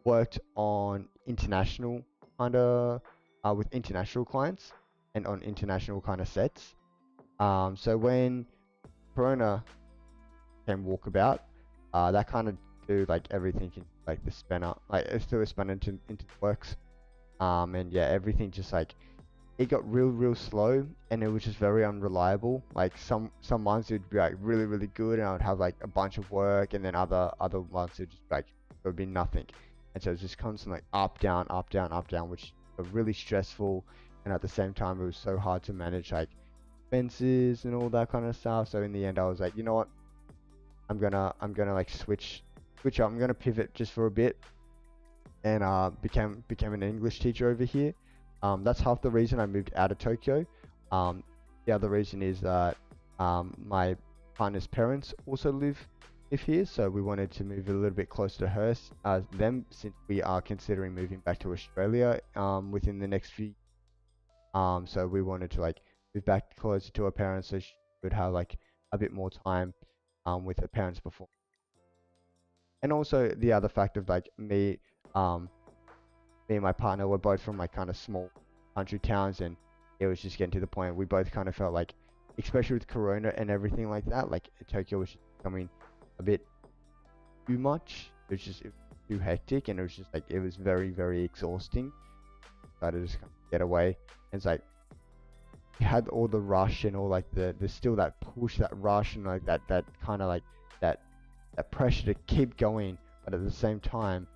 worked on international kind of with international clients and on international kind of sets. So when Corona came walkabout, that kind of do like everything in like the spanner, like it threw a spanner into the works. And yeah, everything just like it got real slow, and it was just very unreliable. Like some months it would be like really good, and I would have like a bunch of work, and then other months it would just like there would be nothing. And so it was just constantly up down up down up down, which was really stressful. And at the same time it was so hard to manage like expenses and all that kind of stuff. So in the end I was like, you know what, I'm gonna like switch up. I'm gonna pivot just for a bit, and became an English teacher over here. That's half the reason I moved out of Tokyo. The other reason is that my partner's parents also live here, so we wanted to move a little bit closer to them, since we are considering moving back to Australia within the next few. So we wanted to like move back closer to her parents, so she would have like a bit more time with her parents before. And also the other fact of like me and my partner were both from like kind of small country towns, and it was just getting to the point we both kind of felt like, especially with Corona and everything like that, like Tokyo was just becoming a bit too much. It was too hectic, and it was just like it was very exhausting. So I had to just kind of get away. And it's like you had all the rush and all like there's still that push, that rush, and like that kind of like that pressure to keep going, but at the same time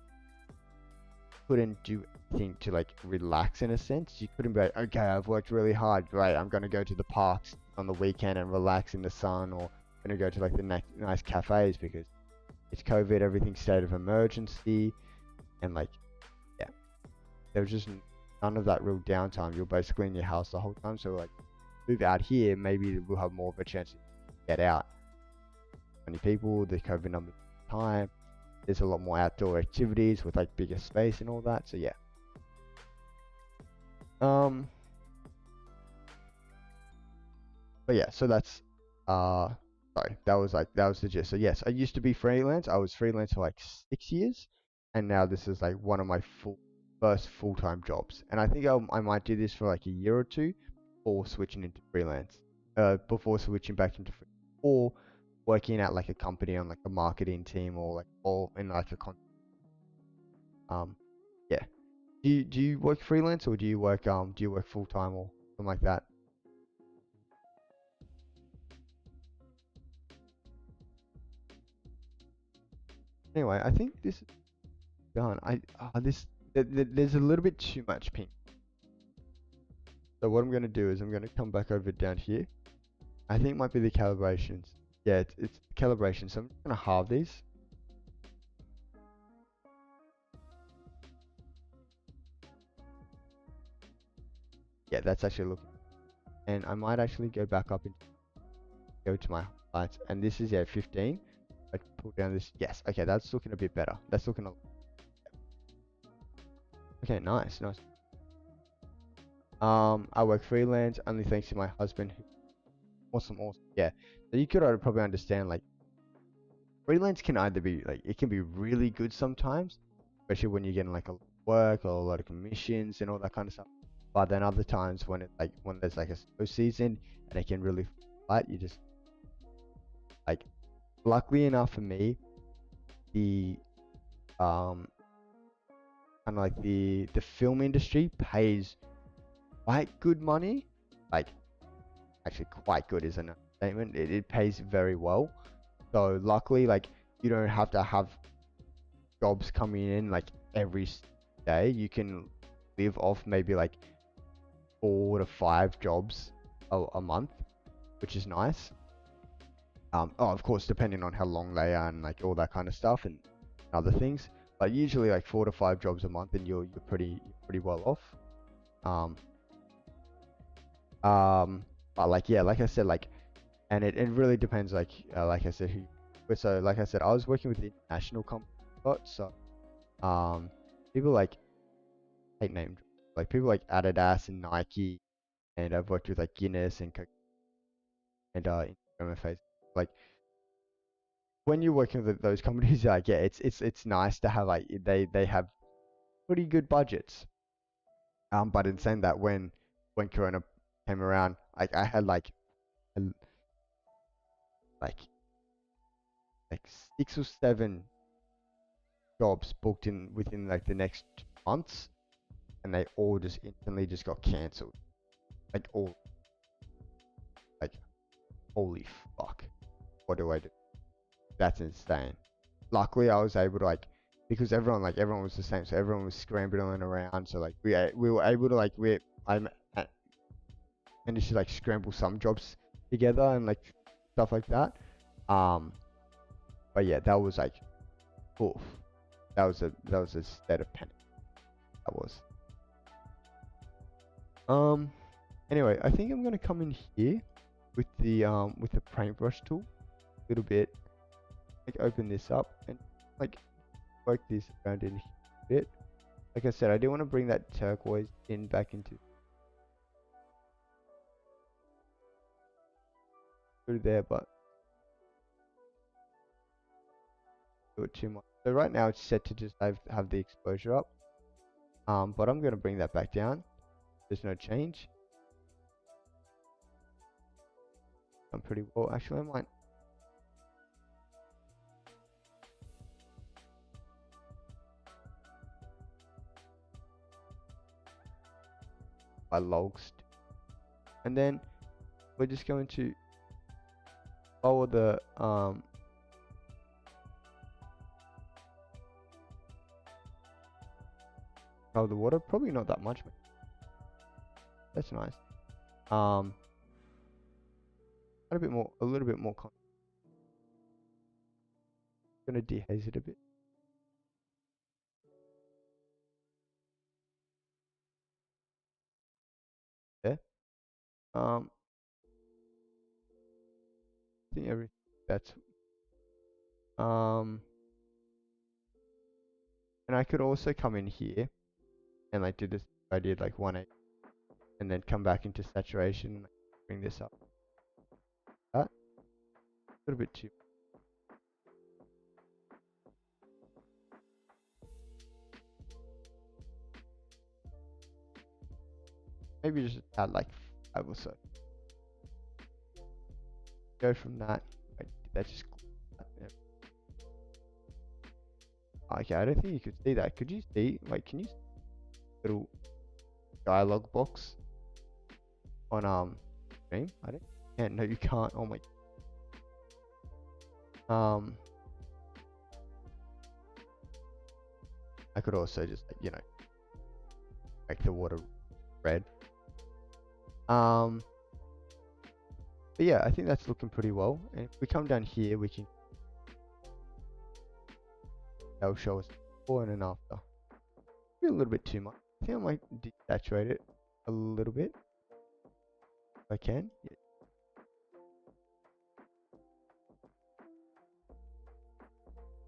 couldn't do anything to like relax in a sense. You couldn't be like, okay, I've worked really hard, great, I'm gonna go to the parks on the weekend and relax in the sun, or gonna go to like the nice cafes, because it's COVID, everything's state of emergency, and like, yeah, there was just none of that real downtime. You're basically in your house the whole time. So like, move out here, maybe we'll have more of a chance to get out. Many people, the COVID numbers time. There's a lot more outdoor activities with like bigger space and all that. So yeah. Um, but yeah, so that's sorry, that was the gist. So yes, I used to be freelance. I was freelance for like 6 years, and now this is like one of my first full-time jobs. And I think I might do this for like a year or two before switching into freelance. Before switching back into or working at like a company on like a marketing team or like or in like a um yeah. Do you work freelance or do you work full time or something like that? Anyway, I think this is done. There's a little bit too much pink. So what I'm gonna do is I'm gonna come back over down here. I think it might be the calibrations. Yeah, it's calibration. So I'm just gonna halve these. Yeah, that's actually looking. And I might actually go back up and go to my highlights. And this is 15. I pull down this. Yes, okay, that's looking a bit better. That's looking a okay, nice, nice. I work freelance only thanks to my husband. Awesome, awesome. Yeah. So you could probably understand like freelance can either be like it can be really good sometimes, especially when you're getting like a lot of work or a lot of commissions and all that kind of stuff. But then other times when it's like when there's like a slow season and it can really flat, you just like luckily enough for me, the um kind of like the film industry pays quite good money. Like actually quite good is an understatement. It pays very well. So luckily like you don't have to have jobs coming in like every day. You can live off maybe like 4 to 5 jobs a month, which is nice. Oh, of course, depending on how long they are and like all that kind of stuff and other things. But usually like 4 to 5 jobs a month, and you're pretty well off. Um, but like yeah, like I said, like and it really depends. Like I said, so like I said, I was working with the international company, so people like hate name like people like Adidas and Nike, and I've worked with like Guinness and Coke and Instagram and Facebook. Like when you're working with those companies, like yeah, it's nice to have like they have pretty good budgets. But in saying that, when Corona came around, like I had a, like like 6 or 7 jobs booked in within like the next months, and they all just instantly just got cancelled. Like all like holy fuck, what do I do? That's insane. Luckily, I was able to like because everyone was the same, so everyone was scrambling around. So like we were able to like I managed to like scramble some jobs together and like stuff like that. Um, but yeah, that was like oof. That was a state of panic. That was. Um. Anyway, I think I'm gonna come in here with the paintbrush tool a little bit. Like open this up and like work this around in here a bit. Like I said, I do want to bring that turquoise in back into through there, but do it too much. So right now it's set to just have the exposure up. But I'm gonna bring that back down. There's no change. I'm pretty well. Actually, I might. I logs, and then we're just going to lower the of the water. Probably not that much. But that's nice. Um, a little bit more. Gonna dehaze it a bit. There. I think everything that's um, and I could also come in here and like do this. I did like 180. and then come back into saturation. Bring this up. That a little bit too. Maybe just add like 5 or so. Go from that. Wait, did that just? Yeah. Okay, I don't think you could see that. Could you see? Like, can you see little dialogue box on stream? I don't. Yeah, no, you can't. Oh my. I could also just like, make the water red. But yeah, I think that's looking pretty well. And if we come down here, we can. That'll show us before and an after. Maybe a little bit too much. I think I might desaturate it a little bit. If I can. Yeah.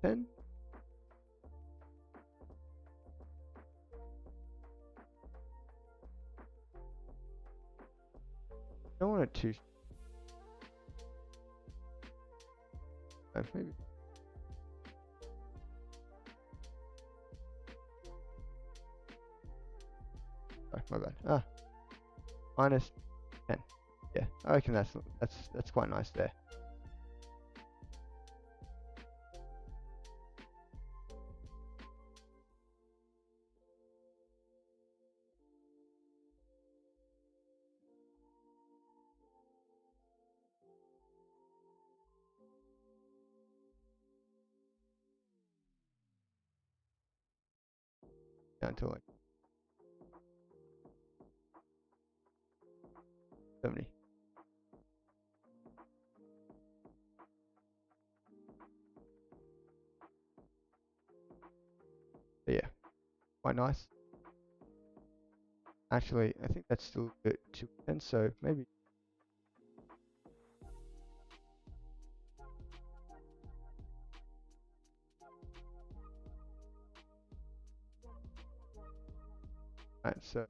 10. I don't want it too. Maybe. Oh, my bad. Minus 10. Yeah, I reckon that's quite nice there. Down to like 70. But yeah, quite nice. Actually, I think that's still a bit too intense, so maybe. Right, so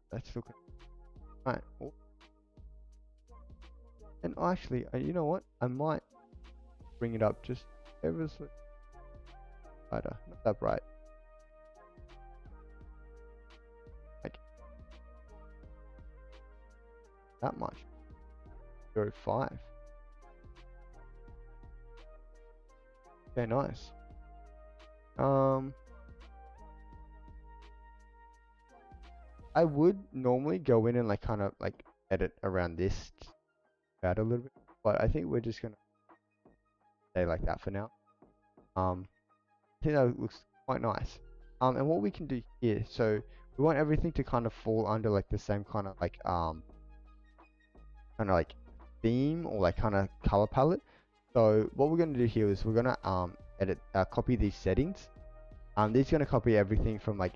that's looking right. Oh. And actually, you know what? I might bring it up just ever so brighter, not that bright. Like that much. 0.5. Okay, nice. I would normally go in and like kind of like edit around this out a little bit, but I think we're just gonna stay like that for now. I think that looks quite nice. And what we can do here, so we want everything to kind of fall under like the same kind of like theme or like kind of color palette. So what we're gonna do here is we're gonna copy these settings. These are gonna copy everything from like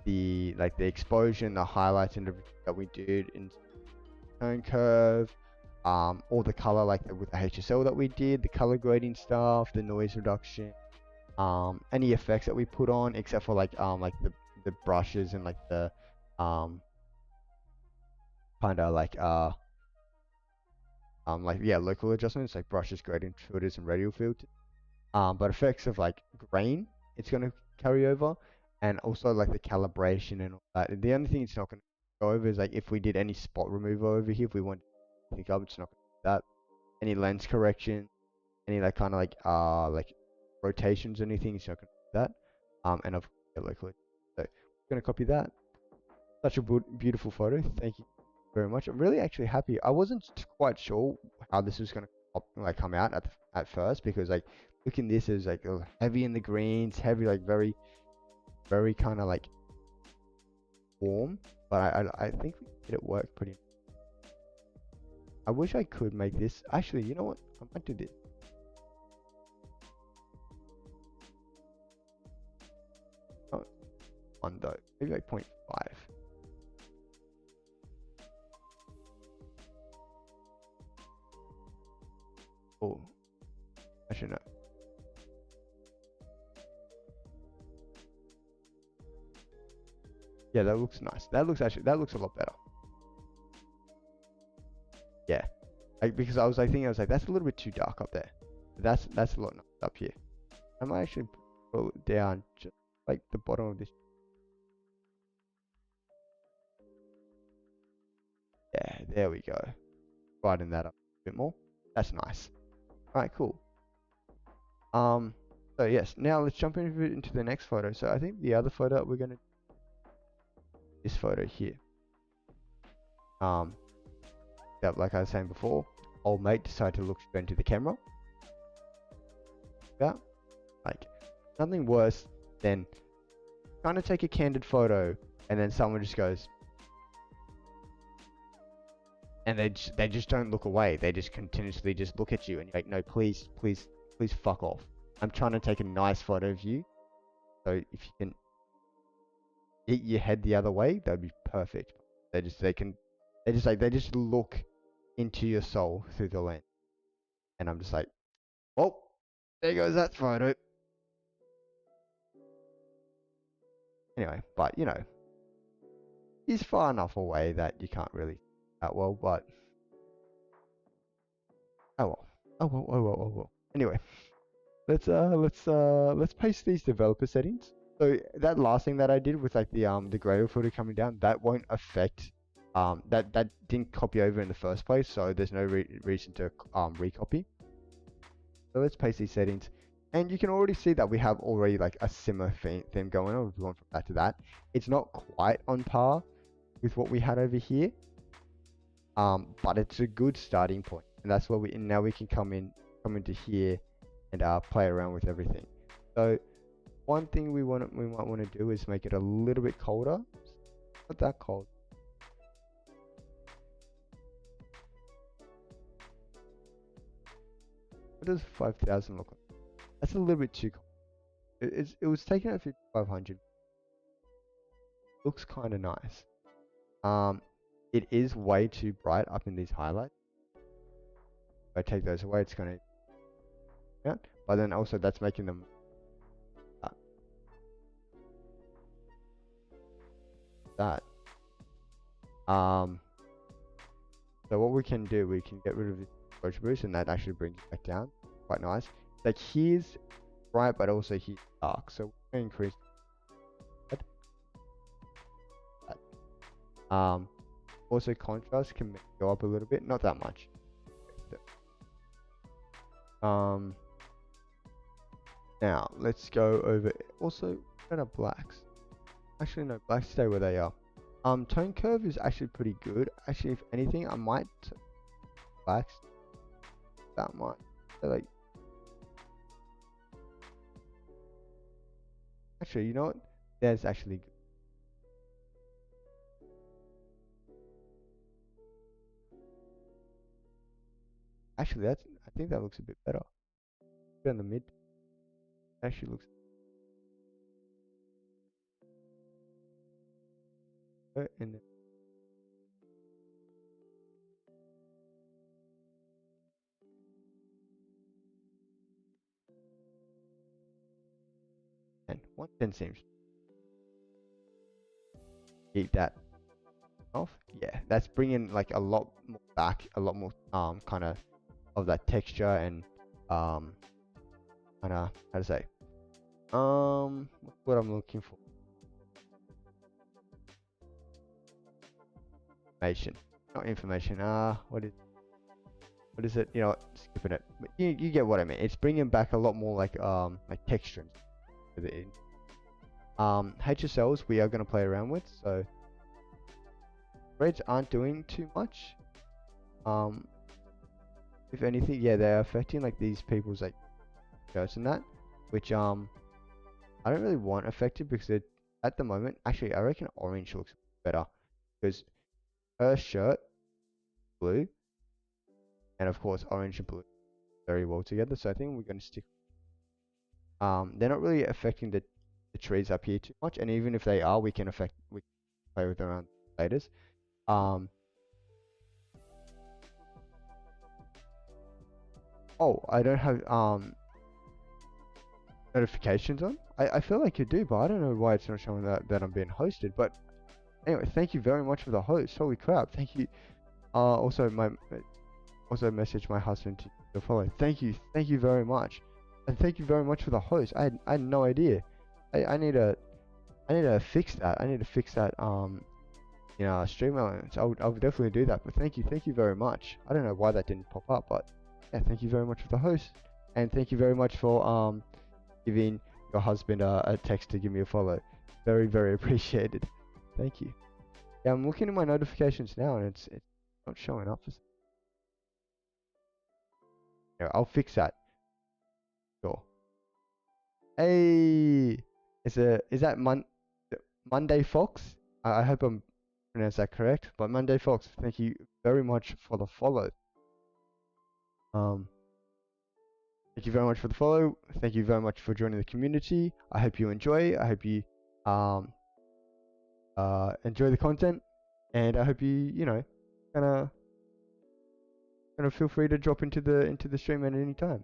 the exposure and the highlights and everything that we did in tone curve, all the color with the HSL that we did, the color grading stuff, the noise reduction, any effects that we put on except for the brushes and like the kind of yeah, local adjustments like brushes, gradient filters, and radial filters. But effects of like grain, it's gonna carry over, and also like the calibration and all that. The only thing it's not gonna go over is like if we did any spot removal over here, if we want to pick up, it's not gonna do that. Any lens correction, any like kind of like rotations or anything, it's not gonna do that. And I've locally, so I'm gonna copy that. Such a beautiful photo. Thank you very much. I'm really actually happy. I wasn't quite sure how this was gonna like come out at first, because like looking this is like heavy in the greens, heavy like very kind of like warm, but I think we did it work pretty. I wish I could make this. Actually, you know what? I might do this. Not one though. Maybe like 0.5. Oh, actually no. Yeah, that looks nice. That looks a lot better. Yeah, because I was like thinking, I was like, that's a little bit too dark up there. That's a lot nice up here. I might actually pull it down just like the bottom of this. Yeah, there we go. Brighten that up a bit more. That's nice. All right, cool. So yes, now let's jump into the next photo. So I think the other photo we're gonna, this photo here. That, like I was saying before, old mate decided to look straight into the camera. Yeah, like nothing worse than trying to take a candid photo and then someone just goes, and they just don't look away. They just continuously just look at you, and you're like, no, please, please, please, fuck off. I'm trying to take a nice photo of you. So if you can get your head the other way, that'd be perfect. They just look into your soul through the lens, and I'm just like, well, there goes that photo. Anyway, but you know, he's far enough away that you can't really that well, but oh well. Oh well, oh well, oh well. Anyway, let's paste these developer settings. So that last thing that I did with like the grader filter coming down, that won't affect that didn't copy over in the first place, so there's no reason to recopy. So let's paste these settings, and you can already see that we have already like a similar theme going on. We've gone from that to that. It's not quite on par with what we had over here, but it's a good starting point, and that's where now we can come into here and play around with everything. So one thing we might want to do is make it a little bit colder. Not that cold. What does 5,000 look like? That's a little bit too cold. It was taken at 5,500. Looks kind of nice. It is way too bright up in these highlights. If I take those away, it's gonna, yeah. But then also that's making them that. So what we can do, we can get rid of the exposure boost, and that actually brings it back down. Quite nice. Like here's bright, but also here's dark. So we're gonna increase that. Also contrast can go up a little bit, not that much. Now let's go over also kind of blacks. Actually no, blacks stay where they are. Tone curve is actually pretty good. Actually, if anything, I might blacks that much. So like, actually, you know what? That's actually good. Actually, I think that looks a bit better. In the mid, actually looks. And then 110 seems. Keep that off. Yeah, that's bringing like a lot more back, a lot more kind of that texture and kind of how to say what I'm looking for. Information, not information. What is it? You know, skipping it. But you get what I mean. It's bringing back a lot more like texture. HSLs we are going to play around with, so reds aren't doing too much. If anything, yeah, they're affecting like these people's like shirts and that, which I don't really want affected because it, at the moment, actually I reckon orange looks better because her shirt blue, and of course orange and blue very well together. So I think we're going to stick. They're not really affecting the trees up here too much, and even if they are, we can play with them around later. Oh, I don't have notifications on. I feel like you do, but I don't know why it's not showing that I'm being hosted. But Anyway, thank you very much for the host. Holy crap! Thank you. Also message my husband to follow. Thank you very much, and thank you very much for the host. I had no idea. I need to fix that. I need to fix that. Stream elements. I'll definitely do that. But thank you very much. I don't know why that didn't pop up, but yeah, thank you very much for the host, and thank you very much for giving your husband a text to give me a follow. Very appreciated. Thank you. Yeah, I'm looking at my notifications now, and it's not showing up. Yeah, I'll fix that. Sure. Hey, is that Monday Fox? I hope I'm pronounced that correct. But Monday Fox, thank you very much for the follow. Thank you very much for the follow. Thank you very much for joining the community. I hope you enjoy. I hope you enjoy the content, and I hope you kind of feel free to drop into the stream at any time.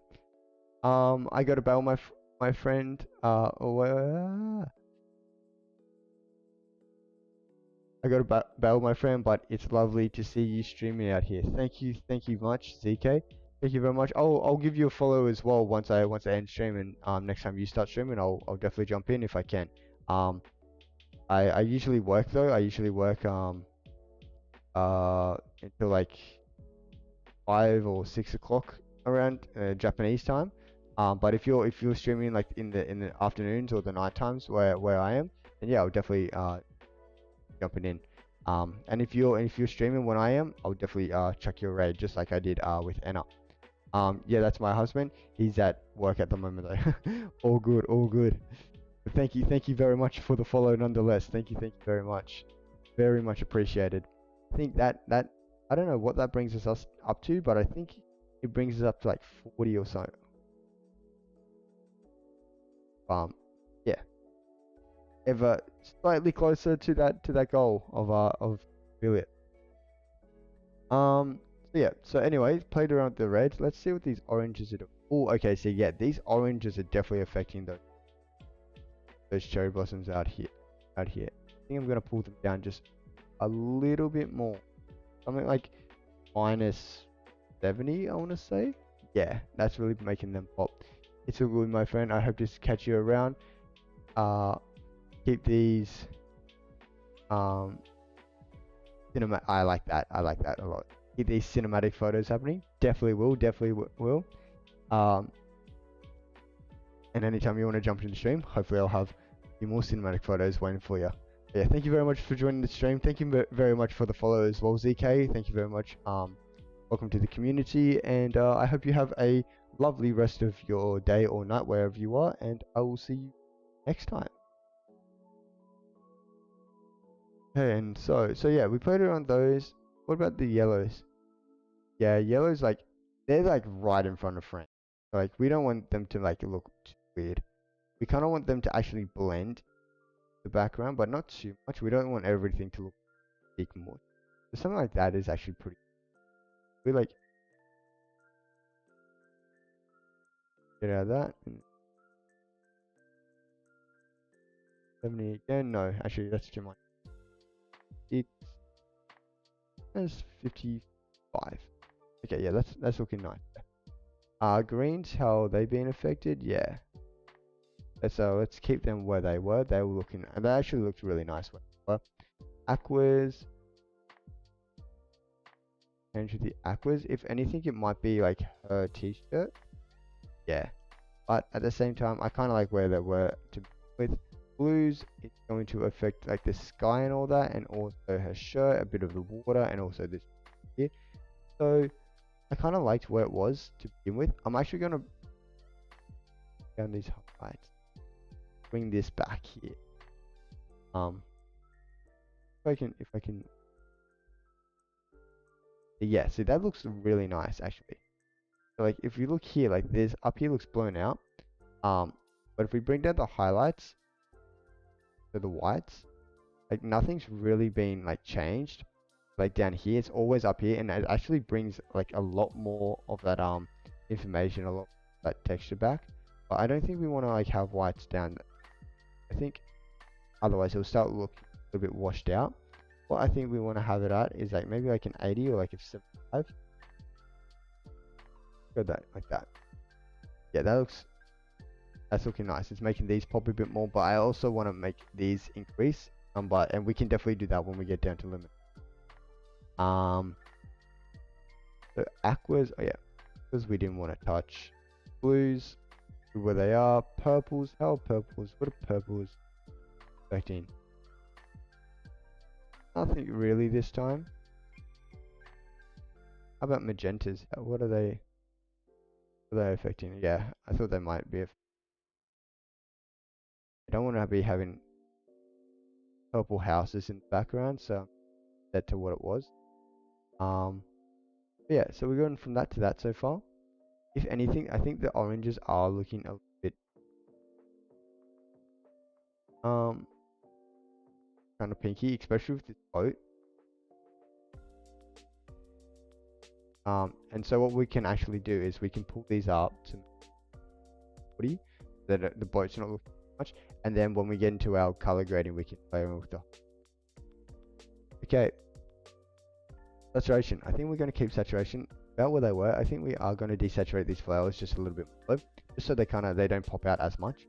I got to bail my friend. I got to bail my friend, but it's lovely to see you streaming out here. Thank you much, ZK. Thank you very much. I'll give you a follow as well once I end streaming. Next time you start streaming, I'll definitely jump in if I can. I usually work though. I usually work until like 5 or 6 o'clock around Japanese time. But if you're streaming like in the afternoons or the night times where I am, then yeah, I'll definitely jumping in. And if you're streaming when I am, I'll definitely chuck your raid just like I did with Anna. Yeah, that's my husband. He's at work at the moment though. All good, all good. But thank you very much for the follow nonetheless. Thank you very much. Very much appreciated. I think that I don't know what that brings us up to, but I think it brings us up to like 40 or so. Yeah. Ever slightly closer to that goal of affiliate. So yeah. So anyway, played around with the reds. Let's see what these oranges are doing. Oh, okay. So yeah, these oranges are definitely affecting those cherry blossoms out here. I think I'm gonna pull them down just a little bit more. Something like minus 70, I want to say. Yeah, that's really making them pop. It's all good, my friend. I hope to catch you around. Keep these I like that a lot. Keep these cinematic photos happening. Definitely will. And anytime you want to jump into the stream, hopefully I'll have a few more cinematic photos waiting for you. Yeah, thank you very much for joining the stream. Thank you very much for the follow as well, ZK. Thank you very much. Welcome to the community, and I hope you have a lovely rest of your day or night wherever you are, and I will see you next time. Okay, and so yeah, we played around those. What about the yellows? Yeah, yellows they're like right in front of frame. Like we don't want them to like look too weird. We kind of want them to actually blend the background, but not too much. We don't want everything to look big more. So something like that is actually pretty. We like get out of that. And 70 again. No, actually that's too much. It's 55. Okay, yeah, that's looking nice. Greens, how are they being affected? Yeah. Let's keep them where they were. They were looking, and they actually looked really nice when they were. Aquas. Change the aquas. If anything, it might be like her t-shirt. Yeah. But at the same time, I kind of like where they were to with blues. It's going to affect like the sky and all that, and also her shirt, a bit of the water, and also this here. So I kind of liked where it was to begin with. I'm actually going to down these highlights, bring this back here. If I can, yeah. See, that looks really nice actually. So like if you look here, like this up here looks blown out. But if we bring down the highlights, so the whites, like nothing's really been like changed. Like down here, it's always up here, and it actually brings like a lot more of that information, a lot of that texture back. But I don't think we want to like have whites down. I think otherwise it'll start looking a little bit washed out. what I think we want to have it at is like maybe like an 80 or like a 75. Go that like that. Yeah, that's looking nice. It's making these pop a bit more, but I also want to make these increase. And we can definitely do that when we get down to limit. The aquas, oh yeah, because we didn't want to touch. Blues, where they are. Purples, how are purples? What are purples? 13. Nothing really this time. How about magentas? What are they? Are they affecting? Yeah, I thought they might be. I don't want to be having purple houses in the background, so set to what it was. Yeah, so we're going from that to that so far. If anything, I think the oranges are looking a bit kind of pinky, especially with this boat. And so what we can actually do is we can pull these up to body so that the boat's not looking much, and then when we get into our color grading, we can play with the. Okay, saturation. I think we're going to keep saturation about where they were. I think we are going to desaturate these flowers just a little bit more, just so they don't pop out as much.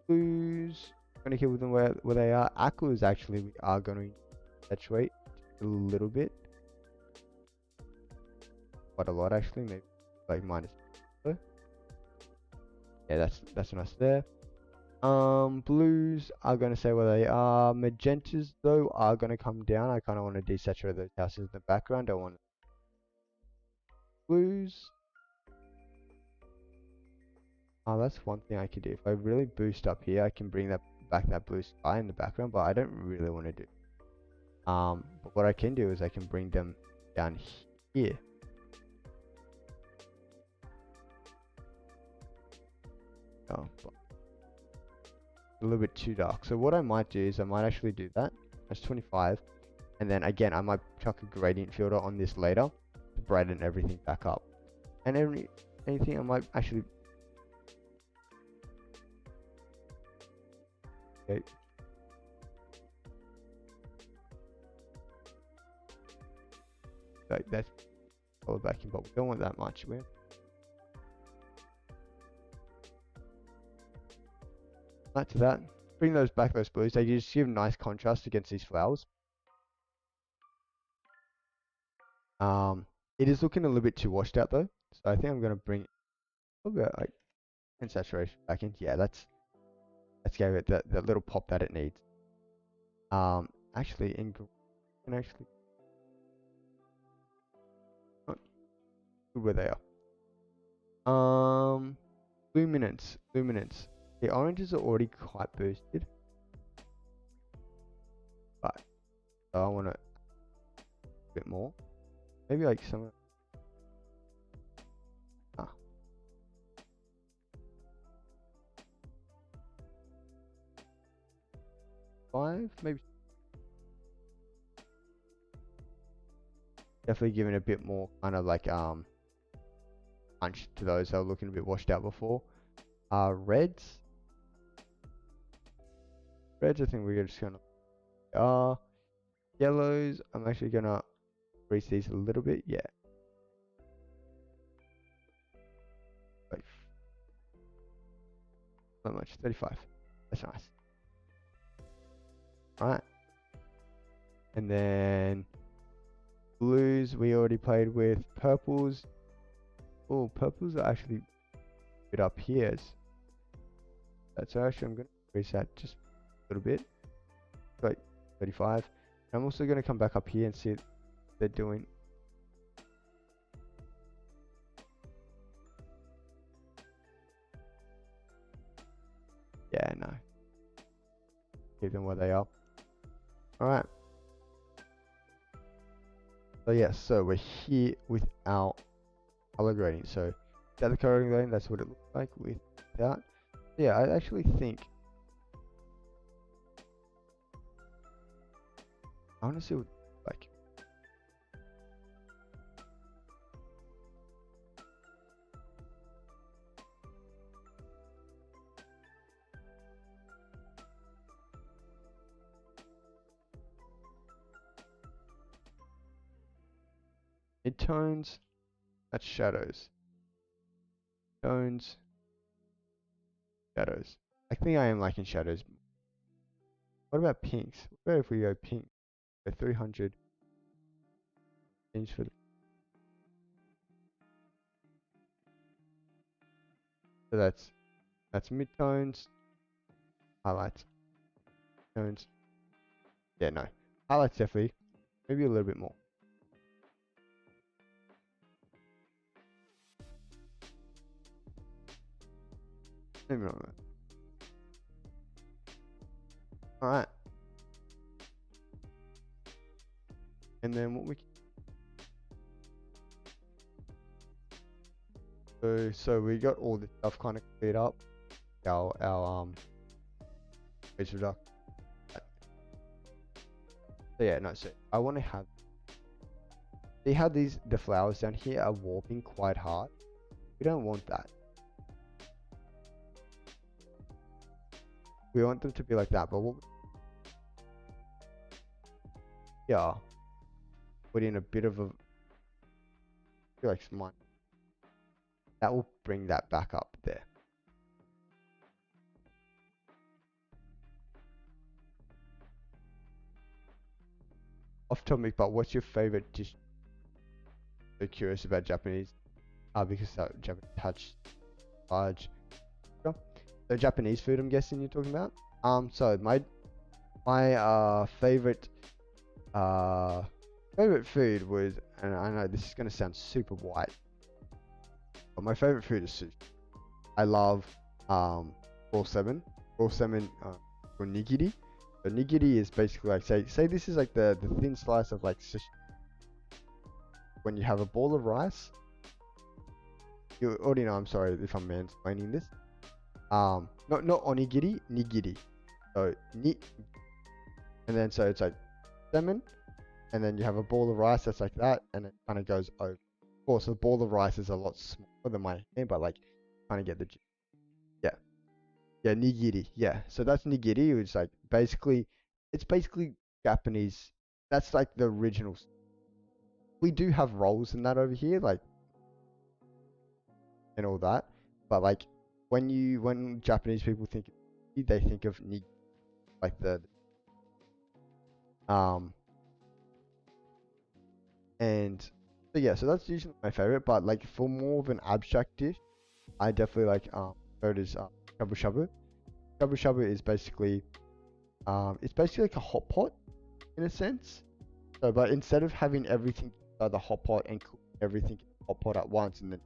Blues, going to keep them where they are. Aquas, actually, we are going to saturate a little bit, quite a lot actually, maybe like minus. Yeah, that's nice there. Blues are going to say where they are. Magentas though are going to come down. I kind of want to desaturate those houses in the background. I want blues. Oh, that's one thing I could do. If I really boost up here, I can bring that blue sky in the background, but I don't really want to do. But what I can do is I can bring them down here. Oh, a little bit too dark. So what I might do is I might actually do that. That's 25. And then again, I might chuck a gradient filter on this later to brighten everything back up. And anything I might actually. Okay. Like that's color backing, but we don't want that much. Back to that. Bring those blues. They just give nice contrast against these flowers. It is looking a little bit too washed out though, so I think I'm gonna bring a little bit like in saturation back in. Yeah, let's give it that little pop that it needs. Actually, can actually oh, where they are. Luminance. The oranges are already quite boosted, but I want a bit more. Maybe like some. 5, maybe. Definitely giving a bit more kind of like punch to those that were looking a bit washed out before. Reds. I think we're just gonna. Yellows. I'm actually gonna increase these a little bit. Yeah. Like, not much. 35. That's nice. Alright. And then blues we already played with. Purples. Oh, purples are actually a bit up here. That's actually I'm gonna increase that just a little bit. Like 35. I'm also gonna come back up here and see what they're doing. Yeah, no. Keep them where they are. Alright. So yeah, so we're here with our color grading. So that the color grading, that's what it looks like with that. Yeah, I actually think I want to see what like. Midtones, that's shadows. Tones, shadows. I think I am liking shadows. What about pinks? What about if we go pink? Go 300. Change for so that's midtones, highlights, tones. Yeah, no. Highlights definitely. Maybe a little bit more. Maybe not that. Alright. And then what we so we got all this stuff kind of cleared up. Our page reduction. So yeah, no, so I want to have see how the flowers down here are warping quite hard. We don't want that. We want them to be like that, but what yeah, put in a bit of a I feel like mine. That will bring that back up there. Off topic, but what's your favorite dish? So curious about Japanese. Because Japanese touch large. Sure. So Japanese food, I'm guessing you're talking about. So my favorite food was, and I know this is gonna sound super white, but my favorite food is sushi. I love raw salmon, or nigiri. So nigiri is basically like say this is like the thin slice of like sushi. When you have a ball of rice, you already know. I'm sorry if I'm mansplaining this. Not onigiri, nigiri. So and then so it's like salmon, and then you have a ball of rice that's like that, and it kind of goes over. Of course, the ball of rice is a lot smaller than my hand, but like kind of get the yeah, yeah, nigiri, yeah. So that's nigiri, which like it's basically Japanese. That's like the original. We do have rolls in that over here, like and all that, but like when Japanese people think they think of nigiri like the um and so yeah, so that's usually my favorite. But like for more of an abstract dish, I definitely like third is shabu shabu. Shabu shabu is basically it's basically like a hot pot in a sense. So but instead of having everything inside the hot pot and cook everything in the hot pot at once, and then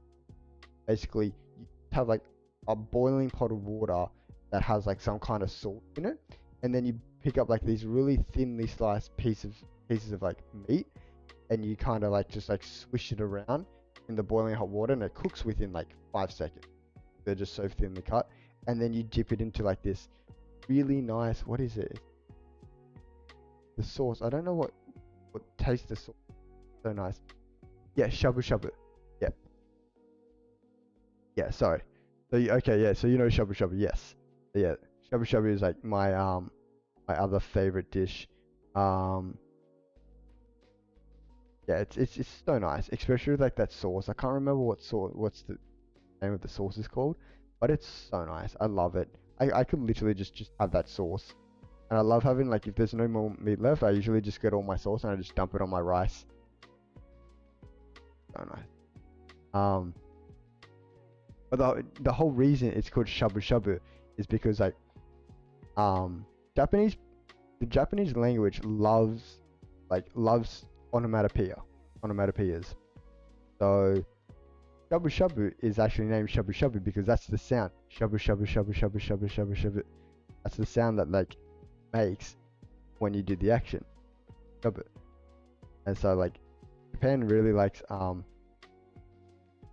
basically you have like a boiling pot of water that has like some kind of salt in it, and then you pick up like these really thinly sliced pieces of like meat, and you kind of like just like swish it around in the boiling hot water, and it cooks within like 5 seconds. They're just so thinly cut, and then you dip it into like this really nice, what is it, the sauce, I don't know what taste the sauce, so nice. Yeah, shabu shabu. Yeah, yeah, sorry. So okay, yeah, so you know shabu shabu, yes. So, yeah, shabu shabu is like my other favorite dish. um yeah, it's so nice, especially with like that sauce. I can't remember what's the name of the sauce is called, but it's so nice. I love it. I could literally just have that sauce. And I love having like if there's no more meat left, I usually just get all my sauce and I just dump it on my rice. So nice. Um but the whole reason it's called shabu shabu is because like Japanese the Japanese language loves onomatopoeias. So shabu shabu is actually named shabu shabu because that's the sound. Shabu shabu shabu shabu shabu shabu shabu. That's the sound that like makes when you do the action. Shabu. And so like Japan really likes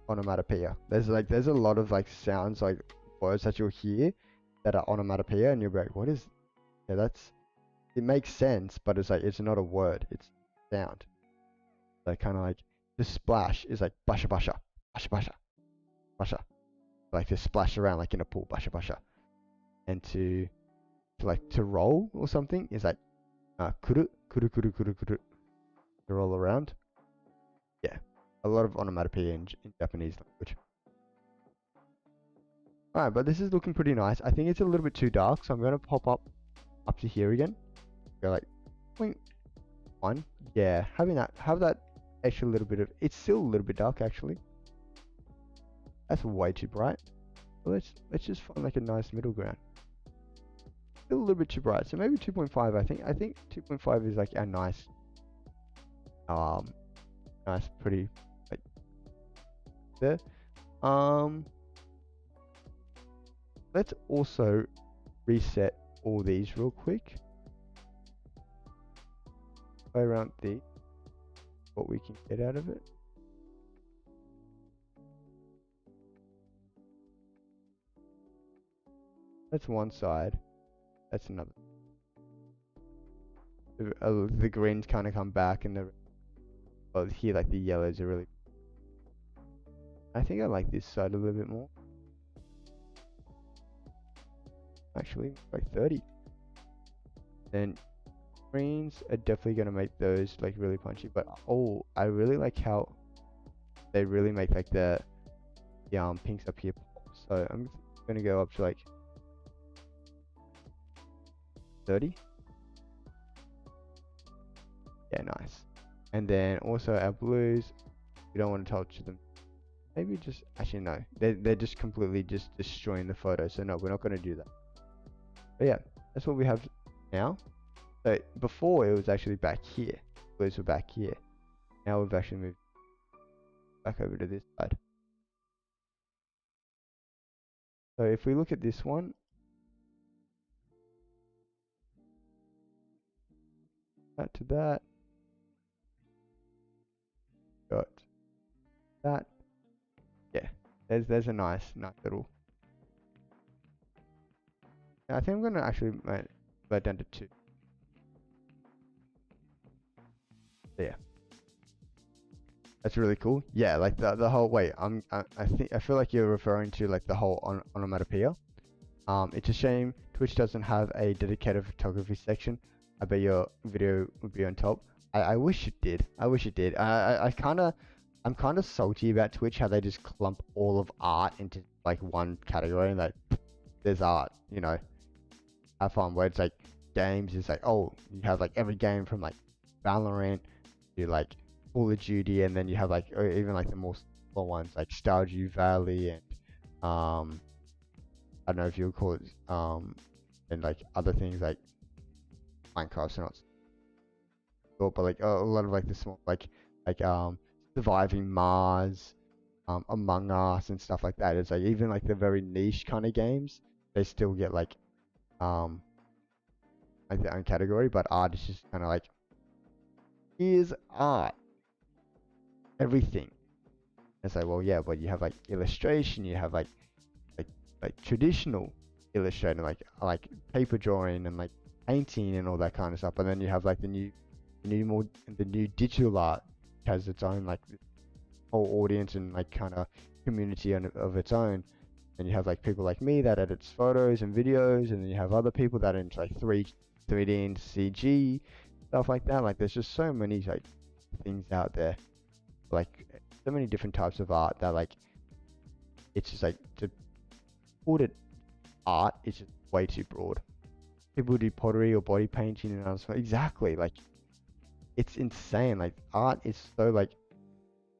onomatopoeia. There's a lot of like sounds like words that you'll hear that are onomatopoeia, and you'll be like, what is? Yeah, it makes sense, but it's like it's not a word. It's sound. Like kind of like the splash is like basha basha basha basha basha. Like to splash around like in a pool basha basha, and to roll or something is like kuru kuru kuru kuru kuru to roll around. Yeah. a lot of onomatopoeia in Japanese language. Alright, but this is looking pretty nice. I think it's a little bit too dark, so I'm going to pop up to here again. Go like 0.1. Yeah, have that extra little bit of, it's still a little bit dark actually. That's way too bright. Well, let's just find like a nice middle ground. Still a little bit too bright, so maybe 2.5. I think 2.5 is like a nice pretty like there. Let's also reset all these real quick. Play around what we can get out of it. That's one side. That's another. The greens kind of come back, and here like the yellows are really. I think I like this side a little bit more. Actually, like 30. Then greens are definitely gonna make those like really punchy. But oh, I really like how they really make like the pinks up here pop. So I'm gonna go up to like 30. Yeah, nice. And then also our blues, we don't want to touch them. Maybe just, actually no, they're just completely just destroying the photo. So no, we're not going to do that. But yeah, that's what we have now. So before it was actually back here. Blues were back here. Now we've actually moved back over to this side. So if we look at this one, that to that, got that. Yeah, there's a nice little. I think I'm gonna actually make that down to 2. Yeah, that's really cool. Yeah, like the whole wait. I feel like you're referring to like the whole onomatopoeia. It's a shame Twitch doesn't have a dedicated photography section. I bet your video would be on top. I wish it did. I wish it did. I'm kind of salty about Twitch, how they just clump all of art into like one category. Like, there's art, you know. Have fun. Where it's like games, it's like, oh, you have like every game from like Valorant to like Call of Duty, and then you have like even like the more simple ones like Stardew Valley and I don't know if you would call it and like other things like Minecraft's not sure, but like a lot of like the small like Surviving Mars, Among Us and stuff like that. It's like even like the very niche kind of games, they still get like their own category, but art is just kind of like, here's art, everything. It's like, well, yeah, but you have like illustration, you have like traditional illustrating, like paper drawing and like painting and all that kind of stuff. And then you have like the new digital art, which has its own like whole audience and like kind of community of its own. And you have like people like me that edits photos and videos, and then you have other people that are into like 3D and CG stuff like that. Like there's just so many like things out there, like so many different types of art that like it's just like to call it art is just way too broad. People do pottery or body painting and other stuff. Exactly, like it's insane. Like art is so like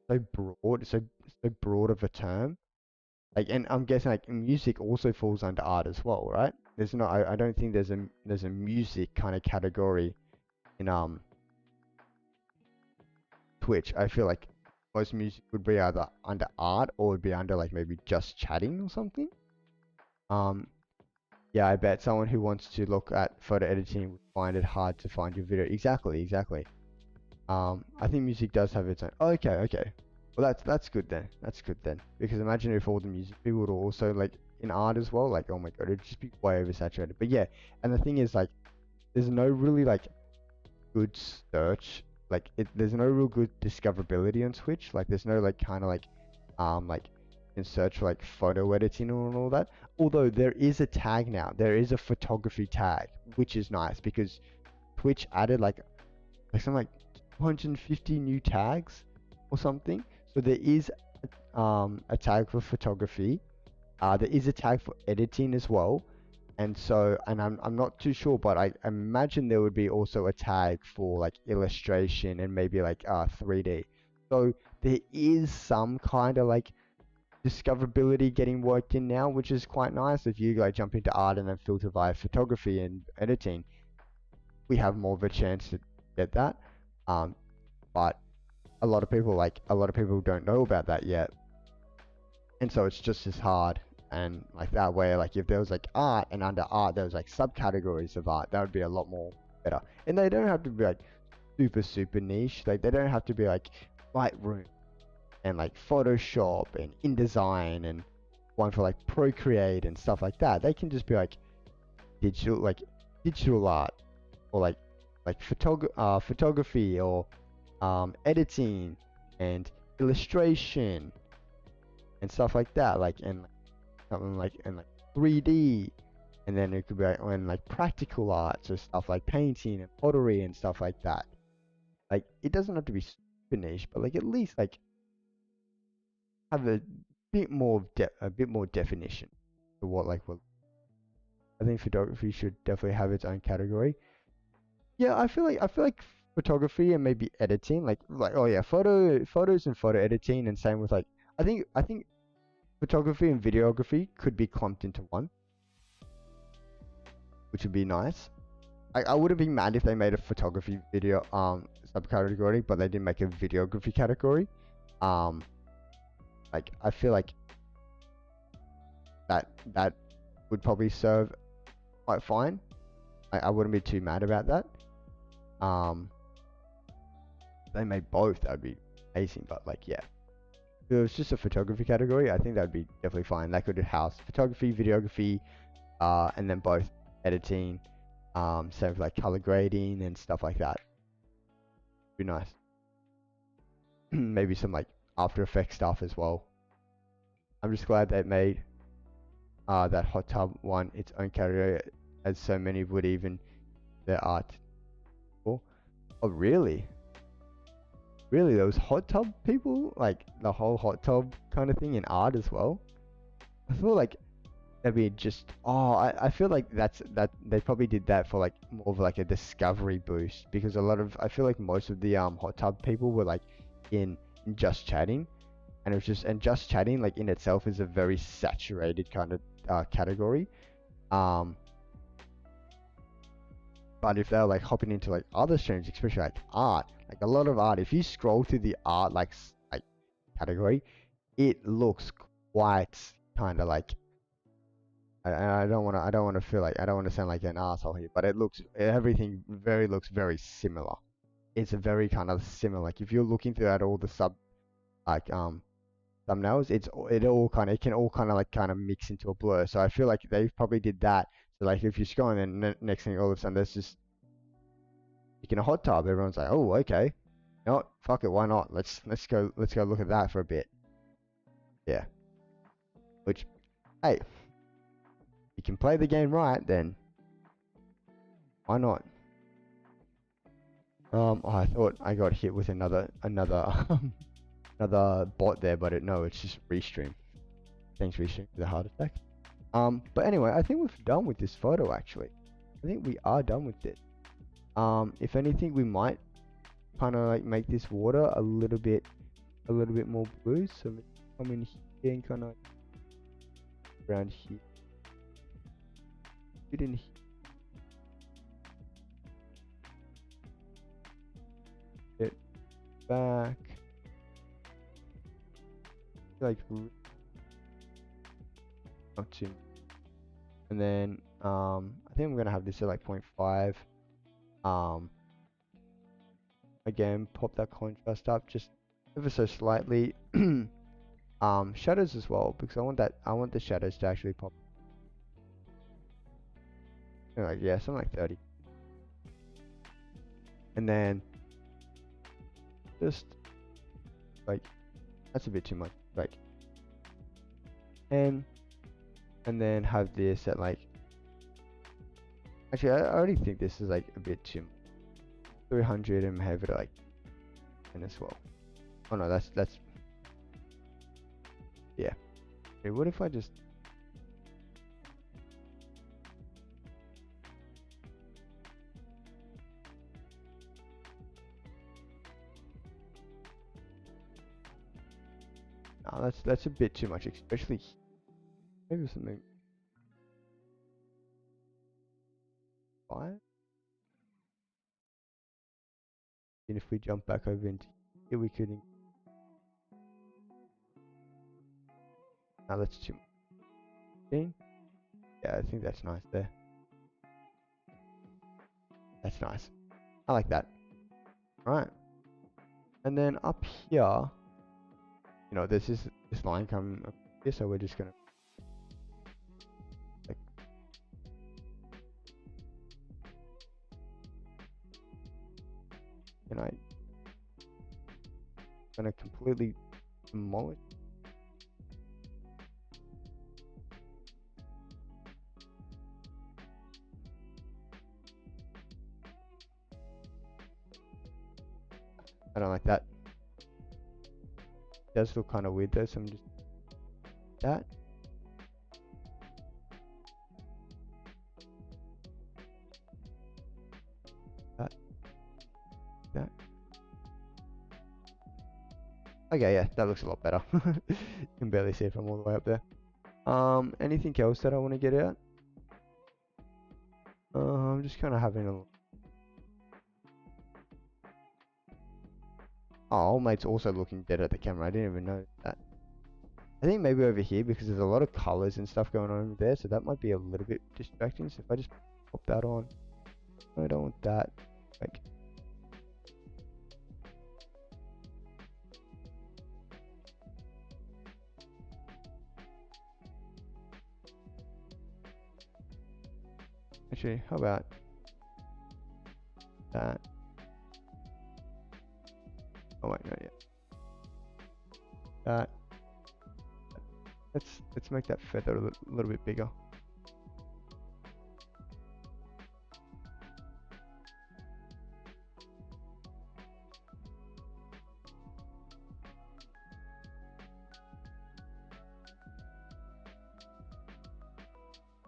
so broad, so broad of a term. Like, and I'm guessing like music also falls under art as well, right? There's not. I don't think there's a music kind of category in Twitch. I feel like most music would be either under art or would be under like maybe just chatting or something. Yeah, I bet someone who wants to look at photo editing would find it hard to find your video. Exactly. I think music does have its own. Oh, okay. Well, that's good then. That's good then. Because imagine if all the music people would also like in art as well. Like, oh my god, it'd just be way oversaturated. But yeah, and the thing is like, there's no really like good search. Like, there's no real good discoverability on Twitch. Like, there's no like kind of like in search for like photo editing and all that. Although there is a tag now. There is a photography tag, which is nice because Twitch added like something like 250 new tags or something. So there is a tag for photography. There is a tag for editing as well. And so, and I'm not too sure, but I imagine there would be also a tag for like illustration and maybe like 3D. So there is some kind of like discoverability getting worked in now, which is quite nice. If you like jump into art and then filter via photography and editing, we have more of a chance to get that. But a lot of people don't know about that yet, and so it's just as hard. And like that way, like if there was like art and under art there was like subcategories of art, that would be a lot more better. And they don't have to be like super niche. Like they don't have to be like Lightroom and like Photoshop and InDesign and one for like Procreate and stuff like that. They can just be like digital art, or like photography, or editing and illustration and stuff like that. Like and something like and like 3D, and then it could be like when like practical arts or stuff like painting and pottery and stuff like that. Like it doesn't have to be super niche, but like at least like have a bit more definition for what like what. I think photography should definitely have its own category. Yeah, I feel like photography and maybe editing, like oh yeah, photos and photo editing, and same with like I think photography and videography could be clumped into one, which would be nice. I wouldn't be mad if they made a photography video subcategory, but they didn't make a videography category. Um, like I feel like that would probably serve quite fine. I wouldn't be too mad about that. Um, if they made both, that would be amazing. But like yeah, if it was just a photography category, I think that would be definitely fine. That could house photography, videography, and then both editing, same with like color grading and stuff like that. Be nice. Maybe some like After Effects stuff as well. I'm just glad they made that hot tub one its own category, as so many would even their art. Oh, really? Really, those hot tub people, like the whole hot tub kind of thing in art as well. I feel like that'd be just I feel like that they probably did that for like more of like a discovery boost, because I feel like most of the hot tub people were like in just chatting, and it was just, and just chatting like in itself is a very saturated kind of category. um but if they're like hopping into like other streams, especially like art, like a lot of art, if you scroll through the art like category, it looks quite kind of like, I don't want to feel like, I don't want to sound like an asshole here, but everything looks very similar. It's a very kind of similar. Like if you're looking through at all the like thumbnails, it can all kind of like mix into a blur. So I feel like they probably did that. So like if you're scrolling and next thing all of a sudden there's just in a hot tub, everyone's like, oh okay, you know what? Fuck it, why not? Let's go look at that for a bit. Yeah. Which, hey, you can play the game right, then why not? Oh, I thought I got hit with another another bot there, but no, it's just Restream. Thanks Restream for the heart attack. But anyway, I think we're done with this photo actually. I think we are done with it. If anything, we might kind of like make this water a little bit more blue. So come in here and kind of around here. Get in here. Get back. Like not too. And then I think I'm gonna have this at like 0.5. Again, pop that contrast up just ever so slightly. Shadows as well, because I want the shadows to actually pop. Like yeah, something like 30. And then just like, that's a bit too much. Like, and then have this at like, actually I already think this is like a bit too much. 300 and have it at like 10 as well. Oh no, that's Yeah. Okay, what if I just... No, that's a bit too much, especially maybe something 5. And if we jump back over into here, we could... No, that's too much. Yeah, I think that's nice there. That's nice. I like that. Right. And then up here, you know, there's this line coming up here, so we're just gonna like, and I'm gonna completely demolish. I don't like that. It does look kind of weird though, so I'm just that. That. Okay, yeah, that looks a lot better. You can barely see it from all the way up there. Anything else that I want to get out? I'm just kind of having a... Oh, old mate's also looking dead at the camera. I didn't even know that. I think maybe over here, because there's a lot of colors and stuff going on over there, so that might be a little bit distracting. So if I just pop that on, I don't want that. Like, actually, how about that? Oh wait, no, yeah. That. Let's make that feather a little bit bigger.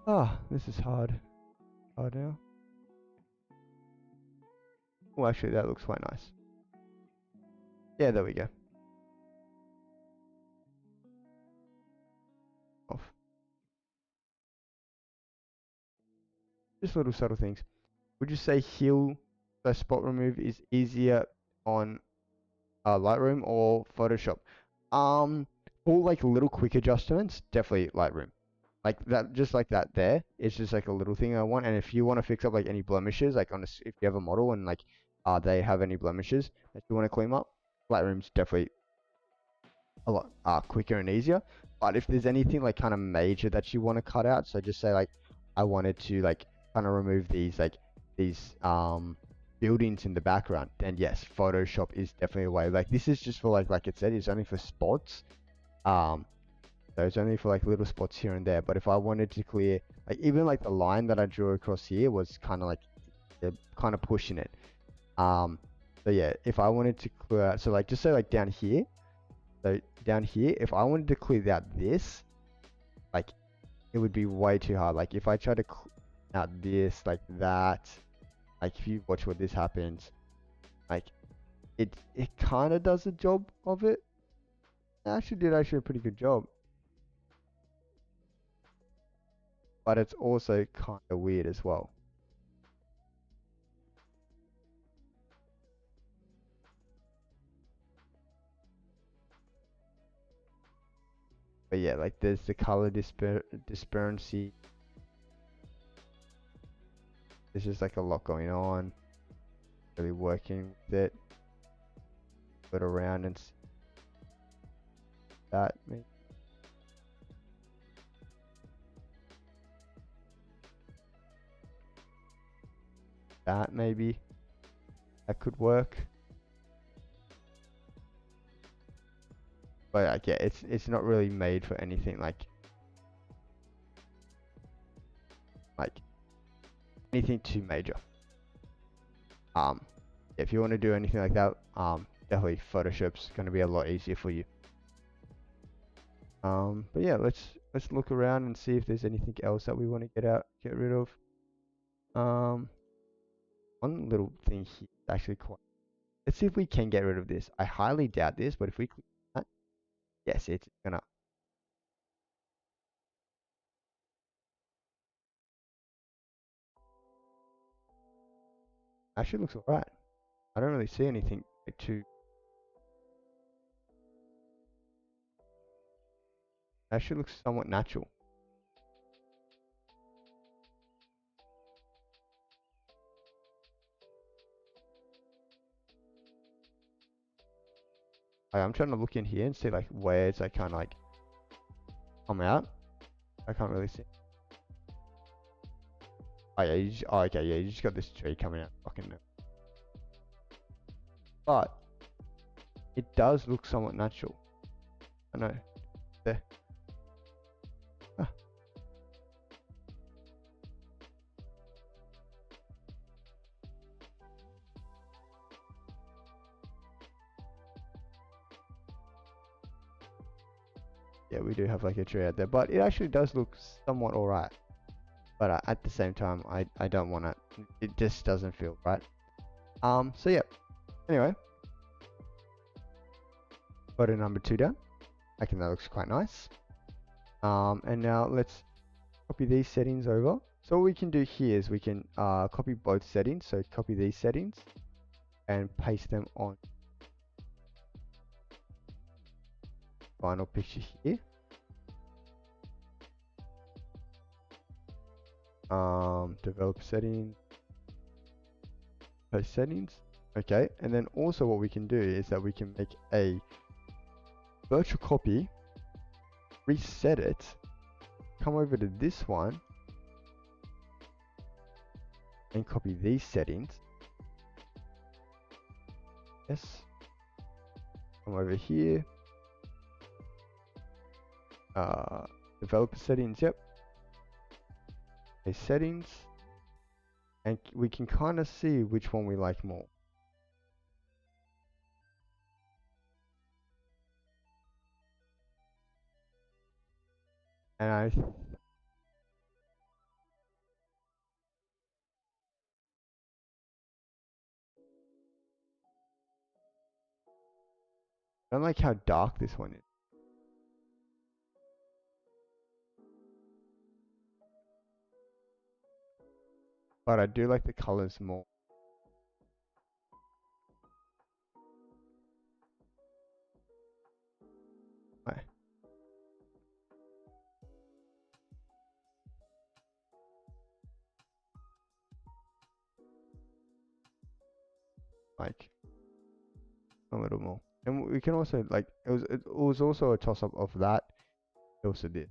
Ah, this is hard. Hard now. Oh, actually, that looks quite nice. Yeah, there we go. Off. Just little subtle things. Would you say heal the spot remove is easier on Lightroom or Photoshop? For like little quick adjustments, definitely Lightroom. Like that, just like that there, it's just like a little thing I want. And if you want to fix up like any blemishes, like on if you have a model and like they have any blemishes that you want to clean up, Lightroom's definitely a lot quicker and easier. But if there's anything like kind of major that you want to cut out, so just say like I wanted to like kind of remove these buildings in the background, then yes, Photoshop is definitely a way. Like this is just for like it said, it's only for spots. So it's only for like little spots here and there. But if I wanted to clear, like even like the line that I drew across here was kind of like they're kind of pushing it. So yeah, if I wanted to clear out, so like just say like down here, so down here, if I wanted to clear out this, like it would be way too hard. Like if I try to clear out this like that, like if you watch what this happens, like it kind of does the job of it. It actually did a pretty good job. But it's also kind of weird as well. But yeah, like there's the color disparity. There's just like a lot going on. Really working with it. Put around and that maybe. That maybe. That could work. But like, yeah, it's not really made for anything like anything too major. If you want to do anything like that, definitely Photoshop's going to be a lot easier for you. But yeah, let's look around and see if there's anything else that we want to get rid of. One little thing here is actually quite. Let's see if we can get rid of this. I highly doubt this, but if we click that, yes, it's gonna. Actually looks alright. I don't really see anything too. Actually looks somewhat natural. I'm trying to look in here and see like where it's like kind of like come out. I can't really see. Oh yeah, oh, okay, yeah, you just got this tree coming out. Fucking. But it does look somewhat natural. I know. There. Ah. Yeah, we do have like a tree out there, but it actually does look somewhat alright. But at the same time, I don't want it. It just doesn't feel right. So yeah. Anyway, photo number 2 down. I think that looks quite nice. And now let's copy these settings over. So what we can do here is we can copy both settings. So copy these settings and paste them on final picture here. Develop settings, post settings. Okay, and then also what we can do is that we can make a virtual copy, reset it, come over to this one and copy these settings. Yes. Come over here. Developer settings, yep. Okay, settings. And we can kind of see which one we like more. And I don't like how dark this one is. But I do like the colors more. Right. Like a little more. And we can also like it was also a toss up of that. It also did.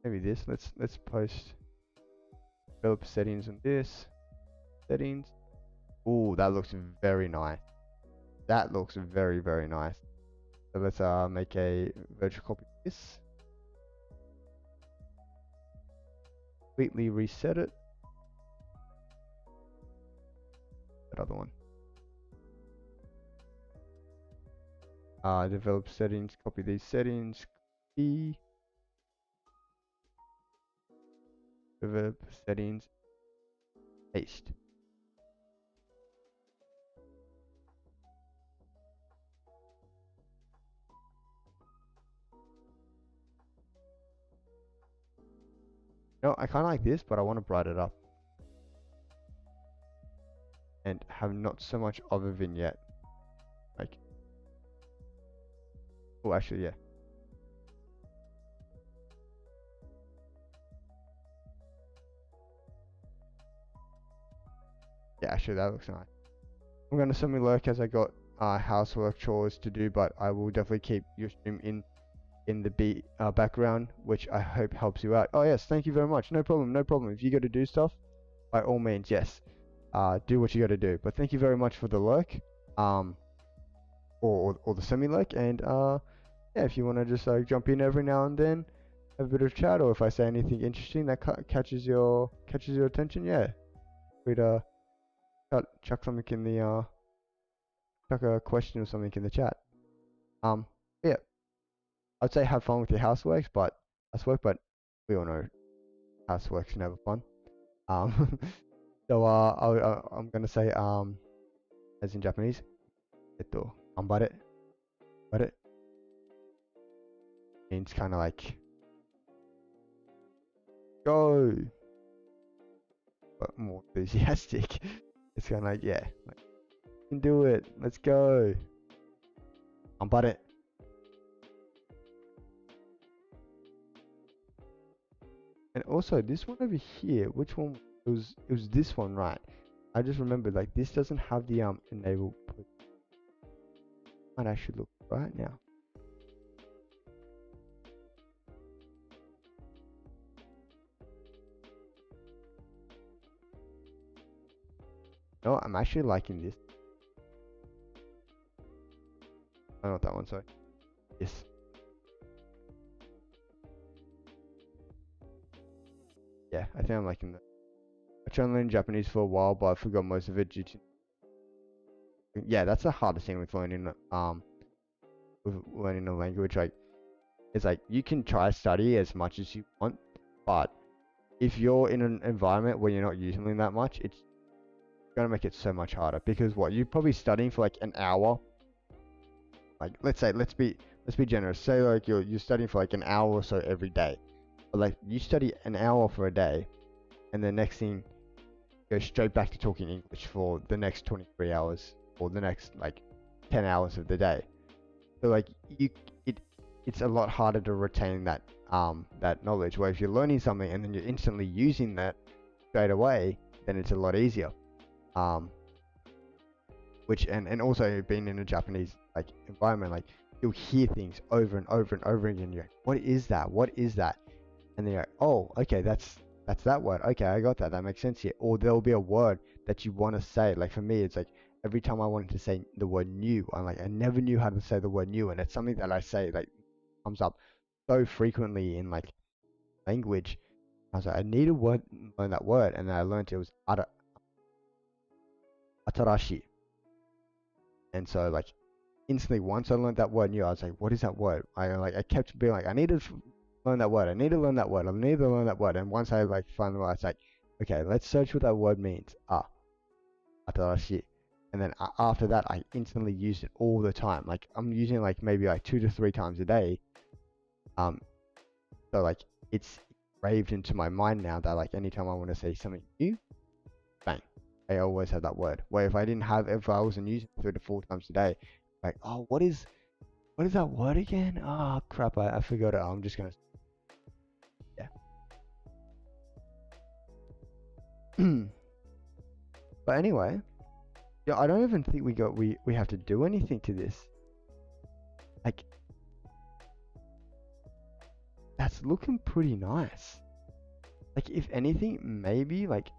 Maybe this. Let's post develop settings on this. Settings. Ooh, that looks very nice. That looks very, very nice. So let's make a virtual copy of this. Completely reset it. That other one. Develop settings, copy these settings, copy. Develop settings, paste. No, I kind of like this, but I want to brighten it up. And have not so much of a vignette. Like, oh, actually, yeah. Yeah, actually, that looks nice. I'm going to semi-lurk as I got housework chores to do, but I will definitely keep your stream in the background, which I hope helps you out. Oh, yes, thank you very much. No problem, no problem. If you got to do stuff, by all means, yes. Do what you got to do. But thank you very much for the lurk. Or the semi-lurk. And yeah, if you want to just jump in every now and then, have a bit of chat, or if I say anything interesting that catches your attention, yeah, we'd chuck something in the chuck a question or something in the chat. Yeah, I'd say have fun with your housework, but we all know housework's never fun. Um, so I'm gonna say as in Japanese, 頑張れ means kind of like go, but more enthusiastic. It's kind of like, yeah, like, you can do it. Let's go. 頑張れ. And also this one over here, which one? It was this one, right? I just remembered, like, this doesn't have the enable. Might actually look right now. No, I'm actually liking this. Oh, not that one, sorry. Yes. Yeah, I think I'm liking that. I tried learning Japanese for a while, but I forgot most of it due to. Yeah, that's the hardest thing with learning a language. Like, it's like you can try study as much as you want, but if you're in an environment where you're not using it that much, it's gonna make it so much harder. Because what, you're probably studying for like an hour. Like, let's be generous. Say like you're studying for like an hour or so every day. But like you study an hour for a day, and the next thing go straight back to talking English for the next 23 hours or the next like 10 hours of the day. So like it's a lot harder to retain that knowledge. Where if you're learning something and then you're instantly using that straight away, then it's a lot easier. Which and also being in a Japanese like environment, like you'll hear things over and over and over again. You're like, what is that? What is that? And then you're like, oh, okay, that's that word. Okay, I got that. That makes sense here. Or there'll be a word that you want to say. Like for me, it's like every time I wanted to say the word new, I'm like, I never knew how to say the word new, and it's something that I say like comes up so frequently in like language. I was like, I need to learn that word, and then I learned it was atarashi. And so like instantly, once I learned that word new, I was like, what is that word? I kept being like, I need to learn that word. I need to learn that word. I need to learn that word. And once I like finally realized, like, okay, let's search what that word means. Atarashi. And then after that, I instantly used it all the time. Like I'm using it like maybe like 2 to 3 times a day. So like it's engraved into my mind now that like anytime I want to say something new, bang, I always have that word. Where if I wasn't using it 3 to 4 times a day, like, oh, what is that word again? Oh crap, I forgot it. I'm just gonna, yeah. But anyway, yeah, I don't even think we have to do anything to this. Like, that's looking pretty nice. Like, if anything, maybe like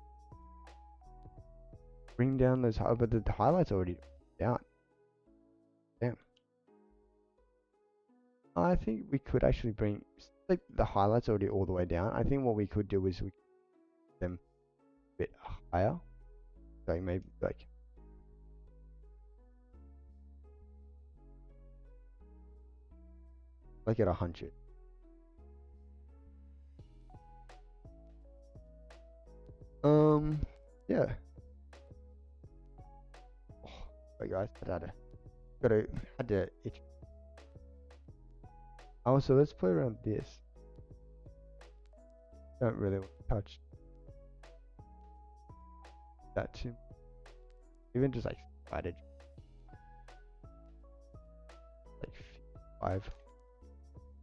bring down those, but the highlights already down. Damn. I think we could actually bring like the highlights already all the way down. I think what we could do is we could them a bit higher. So maybe like at 100. Yeah. Oh, sorry guys, had to itch. Oh, so let's play around this. Don't really want to touch that too. Even just like spider, like 5.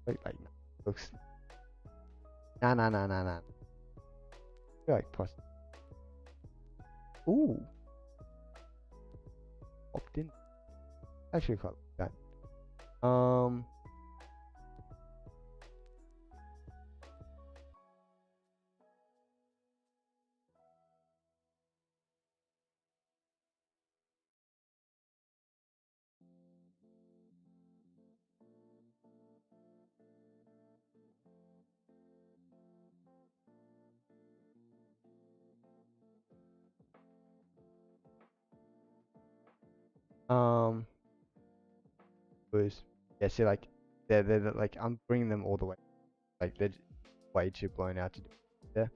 Like looks. Nah. Like plus. Ooh. Opt in. Actually, quite like that. Um, was yeah. See, like they're like I'm bringing them all the way. Like they're way too blown out to do there.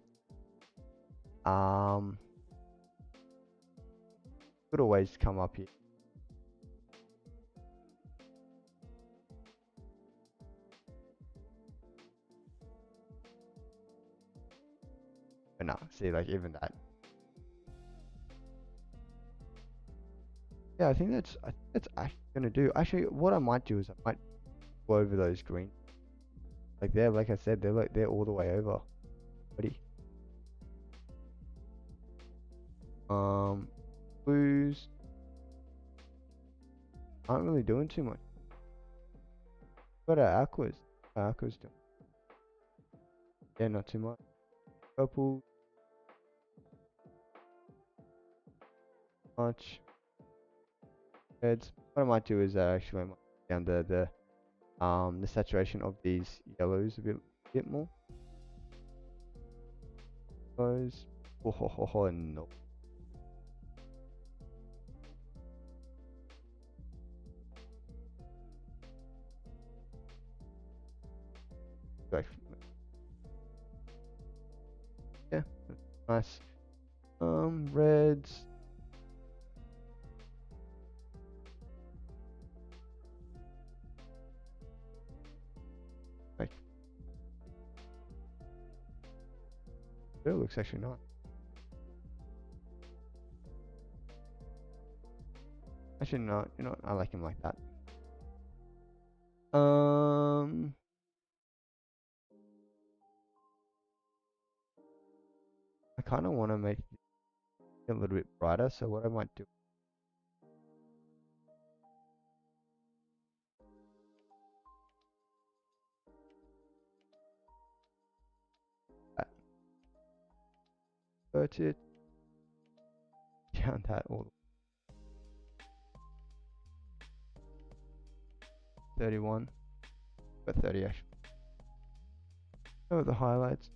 Could always come up here. But nah, see, like even that. Yeah, I think that's actually gonna do. Actually, what I might do is I might go over those greens. Like they're like I said, they're all the way over. Buddy. Um, blues aren't really doing too much. But our aquas, doing. Yeah, not too much. Purple, much. Reds. What I might do is actually I might down the saturation of these yellows a bit more. Those. Oh, ho, ho, ho, no. Like, yeah, nice. Reds. Like, it looks actually nice. Actually, not. You know, I like him like that. I kind of want to make it a little bit brighter. So what I might do. Convert it down that all 31, but 30 actually. Oh, the highlights.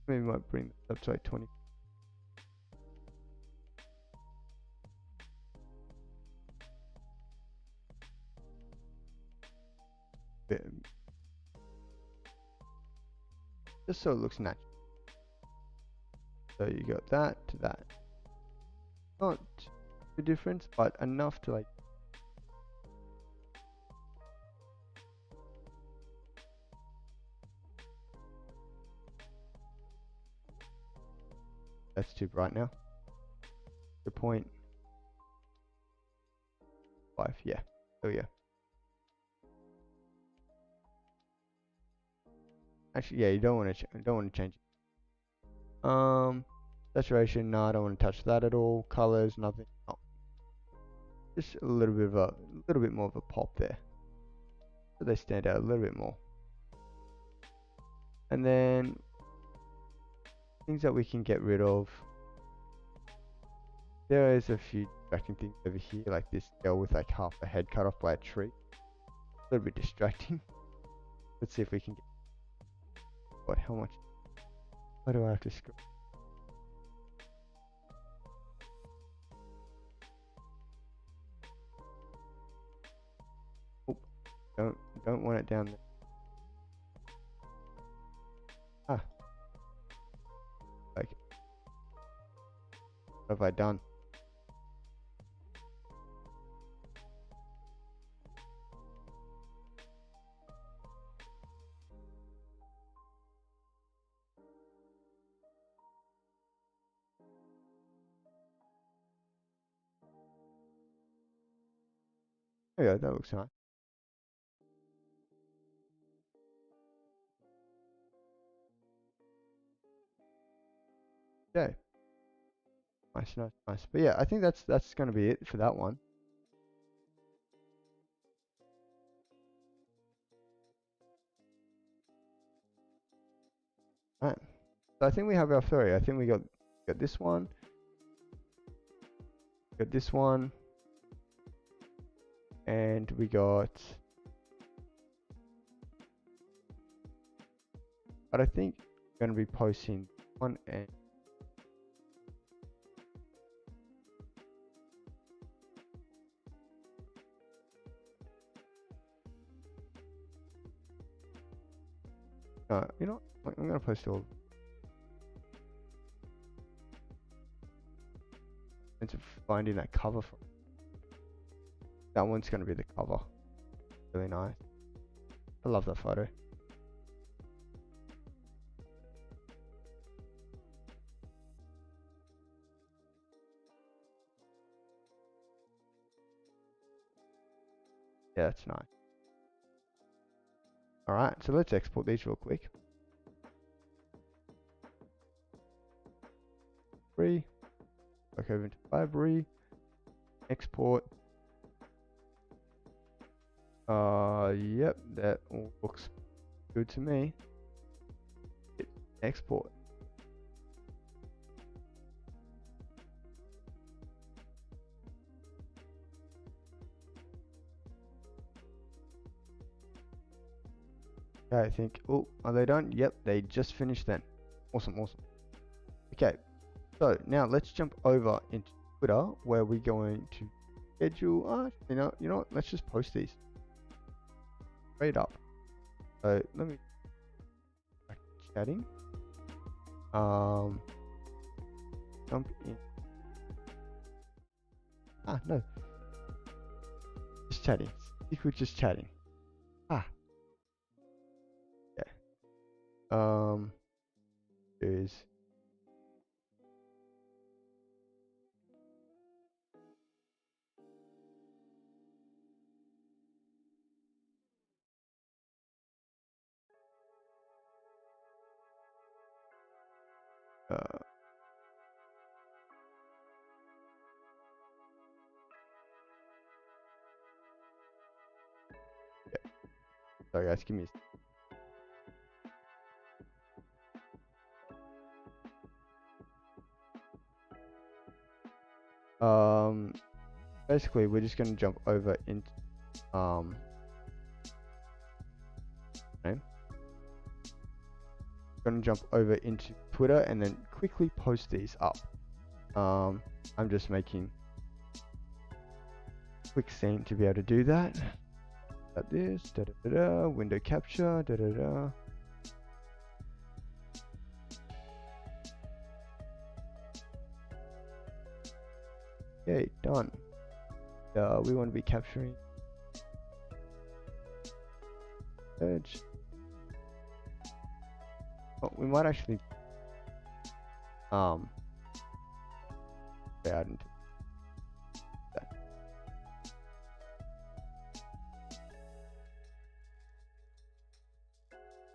Maybe might bring this up to like 20. Just so it looks natural. So you got that to that. Not too different, but enough to like. That's too bright now. The point 5, yeah. Oh yeah. Actually, yeah. You don't want to change it. Saturation. No, I don't want to touch that at all. Colors, nothing. Oh, just a little bit of a little bit more of a pop there, so they stand out a little bit more. And then things that we can get rid of. There is a few distracting things over here, like this girl with like half a head cut off by a tree. A little bit distracting. Let's see if we can get. What? How much? Why do I have to scroll? Oh, don't want it down there. Ah, like, what have I done? Oh yeah, that looks nice. Yeah, nice, nice, nice. But yeah, I think that's gonna be it for that one. Right. So I think we have our three. I think we got this one, and we got. But I think we're gonna be posting one and You know, I'm gonna post all. Into finding that cover from. That one's gonna be the cover. Really nice. I love that photo. Yeah, that's nice. Alright, so let's export these real quick. Free. Back over into library. Export. Yep, that all looks good to me. Hit export. Okay, I think. Oh, are they done? Yep, they just finished then. Awesome, awesome. Okay, so now let's jump over into Twitter where we're going to schedule. You know what? Let's just post these straight up. So let me back to chatting. Jump in. No. Just chatting. If we're just chatting. Yeah. Is yeah. Sorry guys, give me basically we're just gonna jump over into gonna jump over into Twitter and then quickly post these up. I'm just making a quick scene to be able to do that. Like this, window capture, Okay, done. We want to be capturing search. Oh, we might actually add into that.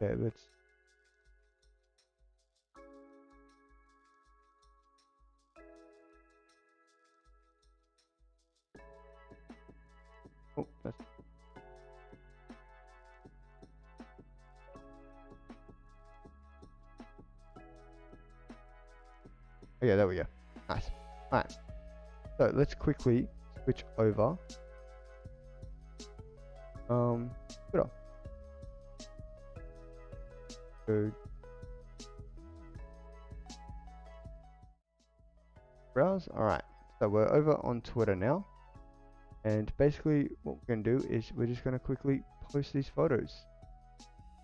Okay, let's that's yeah, there we go. Nice. Alright. So let's quickly switch over. Twitter. Go browse. Alright. So we're over on Twitter now. And basically what we're gonna do is we're just gonna quickly post these photos.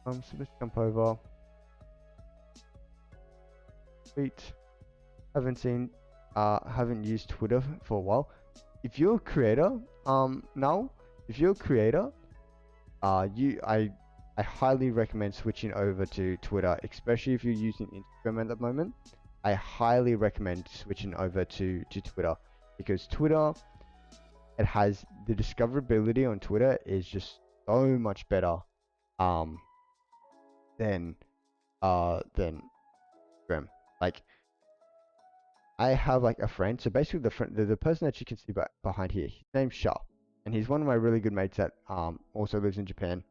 So let's jump over. Tweet. Haven't used Twitter for a while. If you're a creator, if you're a creator, I highly recommend switching over to Twitter, especially if you're using Instagram at the moment. I highly recommend switching over to Twitter, because Twitter, it has the discoverability on Twitter is just so much better than Instagram. Like, I have like a friend, so basically the person that you can see behind here, his name's Shah, and he's one of my really good mates that also lives in Japan,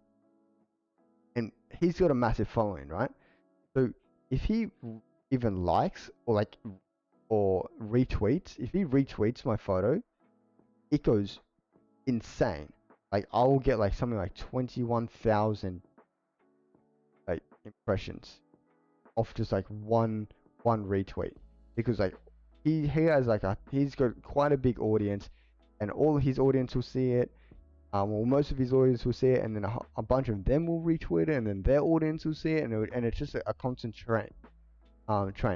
and he's got a massive following, right? So if he even likes or retweets, if he retweets my photo, it goes insane. Like, I will get like something like 21,000 like impressions off just like one retweet, because like he has like he's got quite a big audience, and all his audience will see it. Well, most of his audience will see it, and then a bunch of them will retweet it, and then their audience will see it, and it's just a constant train.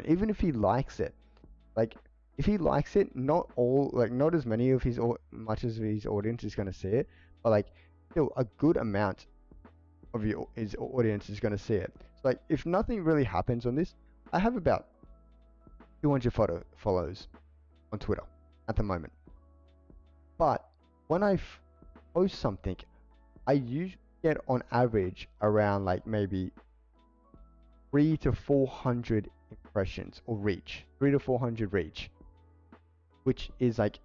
Even if he likes it, like if he likes it, not all, like not as many of his much as his audience is gonna see it, but like still a good amount of his audience is gonna see it. So like if nothing really happens on this, I have about 200 follows on Twitter at the moment. But when I post something, I usually get on average around like maybe 300 to 400 impressions or reach, 300 to 400 reach, which is like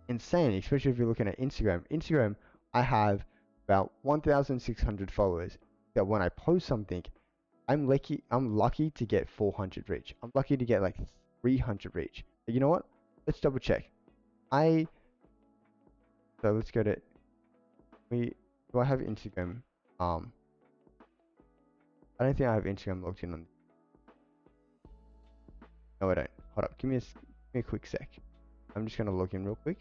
insane, especially if you're looking at Instagram. Instagram, I have about 1,600 followers. That when I post something, I'm lucky to get 400 reach. I'm lucky to get like 300 reach. But you know what? Let's double check. So let's go to do I have Instagram? I don't think I have Instagram logged in on. No, I don't. Hold up. Give me a quick sec. I'm just gonna log in real quick.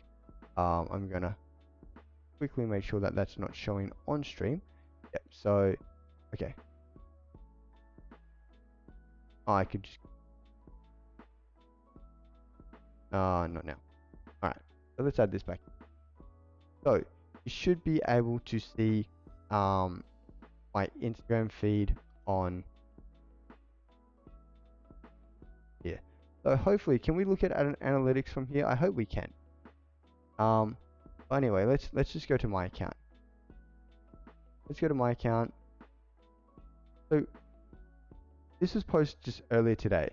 I'm gonna quickly make sure that that's not showing on stream. Yep. So, okay. Oh, I could just. Not now. All right. So let's add this back. So you should be able to see my Instagram feed on here. So hopefully, can we look at analytics from here? I hope we can. Anyway, let's just go to my account. Let's go to my account. So this was posted just earlier today.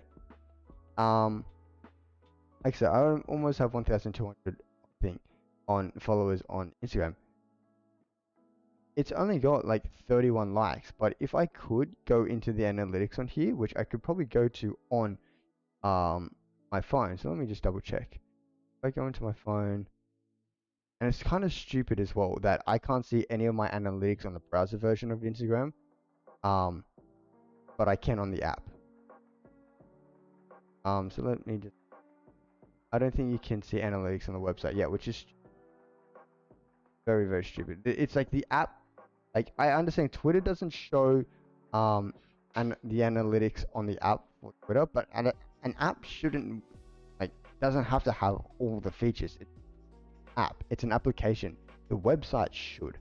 Like I said, I almost have 1,200 thing on followers on Instagram. It's only got like 31 likes, but if I could go into the analytics on here, which I could probably go to on my phone. So let me just double check. If I go into my phone, and it's kind of stupid as well that I can't see any of my analytics on the browser version of Instagram, but I can on the app. So let me just. I don't think you can see analytics on the website yet, which is very, very stupid. It's like the app. Like I understand Twitter doesn't show and the analytics on the app for Twitter, but an app shouldn't doesn't have to have all the features. It's an app. It's an application. The website should.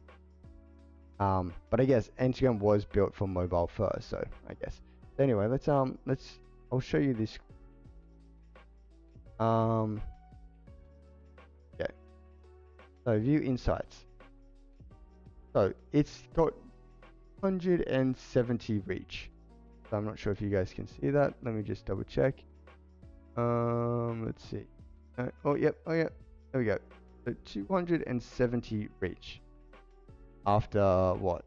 But I guess Instagram was built for mobile first, so I guess. Anyway, I'll show you this. Okay. So view insights. So it's got 170 reach. So I'm not sure if you guys can see that. Let me just double check. Let's see. Oh yep. There we go. So 270 reach. After what?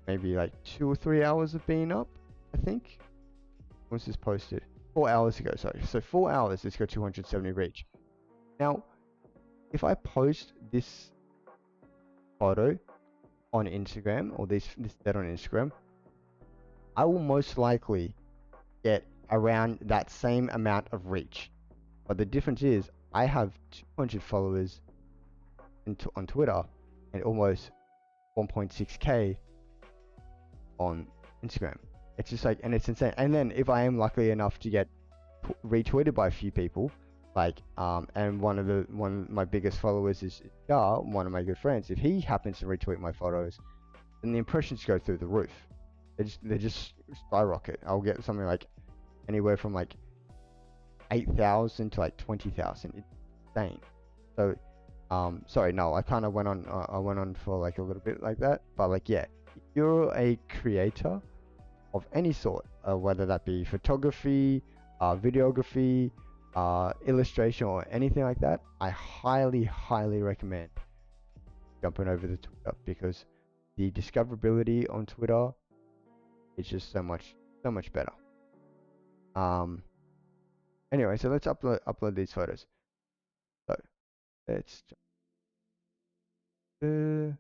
Maybe like 2 or 3 hours of being up, I think. When was this posted? 4 hours ago, sorry. So 4 hours, it's got 270 reach. Now, if I post this photo on Instagram, or this on Instagram, I will most likely get around that same amount of reach. But the difference is, I have 200 followers on Twitter and almost 1.6k on Instagram. It's just like, and it's insane. And then if I am lucky enough to get retweeted by a few people, like and one of my biggest followers is Gar, one of my good friends. If he happens to retweet my photos, then the impressions go through the roof. They just skyrocket. I'll get something like anywhere from like 8,000 to like 20,000. It's insane. So sorry, no, I kind of went on for like a little bit like that, but like yeah, if you're a creator of any sort, whether that be photography, videography, illustration, or anything like that, I highly recommend jumping over to Twitter, because the discoverability on Twitter is just so much better. Anyway, so let's upload these photos. So let's where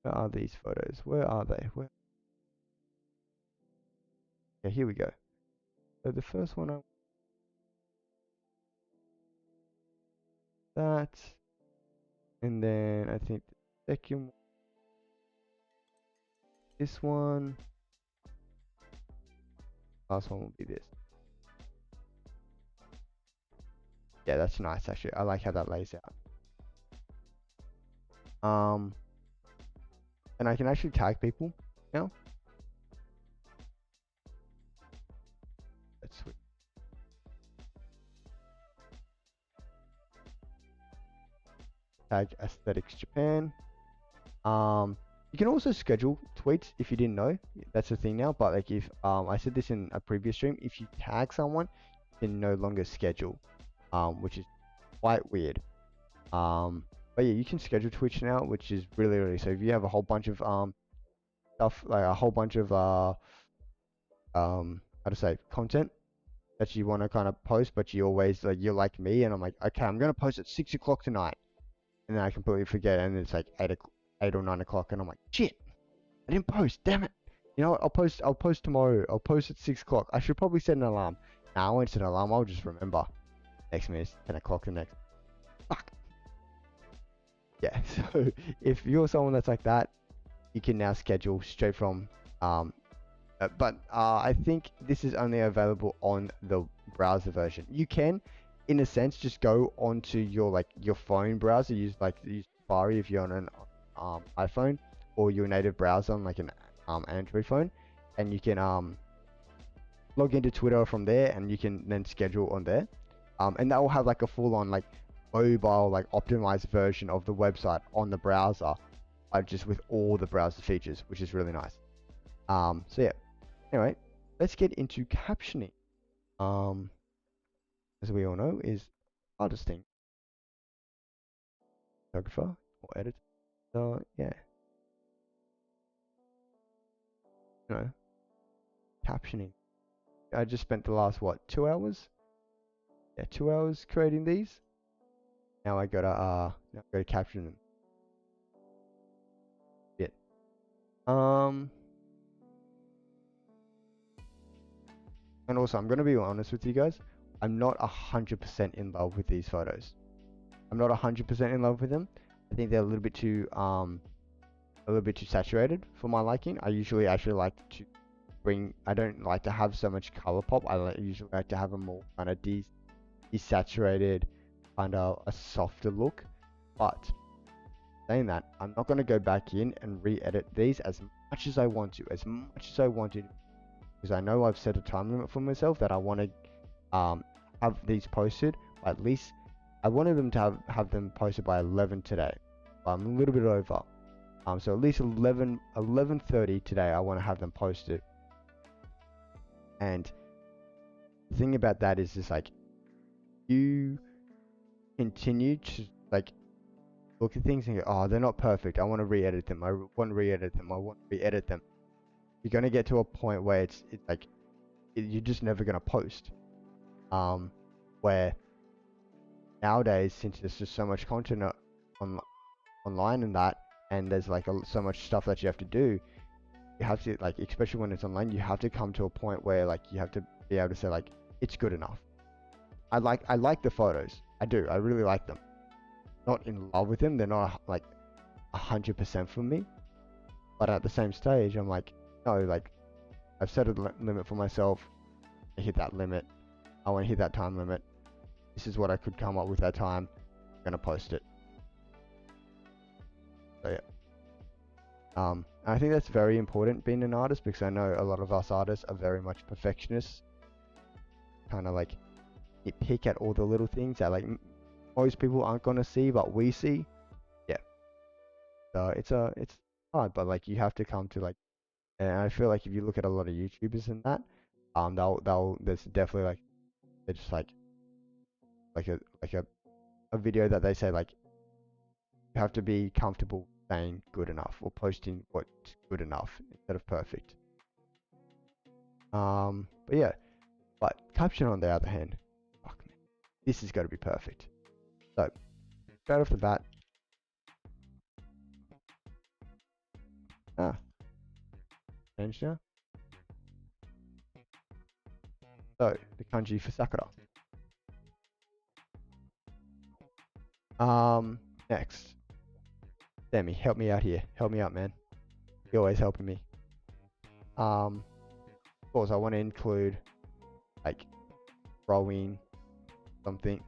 are these photos? Where are they? Okay, here we go. So the first one, that And then I think the second, this one, last one will be this. Yeah, that's nice actually. I like how that lays out. And I can actually tag people now. That's sweet. Tag Aesthetics Japan. You can also schedule tweets if you didn't know. That's the thing now. But like if I said this in a previous stream, if you tag someone, you can no longer schedule, which is quite weird. But yeah, you can schedule Twitch now, which is really. So if you have a whole bunch of stuff, like a whole bunch of how to say, content that you want to kind of post, but you always like, you're like me, and I'm like, okay, I'm gonna post at 6 o'clock tonight, and then I completely forget, and it's like 8 or 9 o'clock, and I'm like, shit, I didn't post, damn it. You know what? I'll post tomorrow. I'll post at 6 o'clock. I should probably set an alarm. Nah, I won't set an alarm. I'll just remember. Next minute, 10 o'clock the next. Fuck. Yeah. So if you're someone that's like that, you can now schedule straight from but I think this is only available on the browser version. You can, in a sense, just go onto your phone browser. Use Safari if you're on an iPhone, or your native browser on like an Android phone, and you can log into Twitter from there, and you can then schedule on there. And that will have like a full-on like mobile like optimized version of the website on the browser, just with all the browser features, which is really nice. So yeah. Anyway, let's get into captioning. As we all know, is hardest thing. Photographer or editor. So yeah, you know, captioning. I just spent the last 2 hours? Yeah, 2 hours creating these. Now I gotta caption them. Bit. And also I'm gonna be honest with you guys. I'm not 100% in love with these photos. I'm not 100% in love with them. I think they're a little bit too saturated for my liking. I usually actually like to I don't like to have so much color pop. Usually like to have a more kind of desaturated, kind of a softer look. But saying that, I'm not going to go back in and re-edit these as much as I want to, because I know I've set a time limit for myself that I want to have these posted. At least I wanted them to have them posted by 11 today. I'm a little bit over. So at least 11:30 today, I want to have them posted. And the thing about that is just like, you continue to like look at things and go, oh, they're not perfect. I want to re-edit them. I want to re-edit them. I want to re-edit them. You're gonna get to a point where it's like you're just never gonna post. Where nowadays, since there's just so much content online and that, and there's like so much stuff that you have to do, you have to like, especially when it's online, you have to come to a point where like you have to be able to say like, it's good enough. I like the photos. I do. I really like them. Not in love with them. They're not like 100% for me. But at the same stage, I'm like, no, like I've set a limit for myself. I hit that limit. I want to hit that time limit. This is what I could come up with that time. I'm gonna post it. So yeah. I think that's very important being an artist, because I know a lot of us artists are very much perfectionists. Kind of like pick at all the little things that like most people aren't gonna see, but we see. Yeah. So it's hard, but like you have to come to like, and I feel like if you look at a lot of YouTubers and that, there's definitely like, they're just like a video that they say like, you have to be comfortable saying good enough or posting what's good enough instead of perfect. But yeah, but caption on the other hand, fuck me, this is going to be perfect. So straight off the bat, change now. So the kanji for Sakura. Next, Sammy, help me out here. Help me out, man. You're always helping me. Of course, I want to include like throwing something.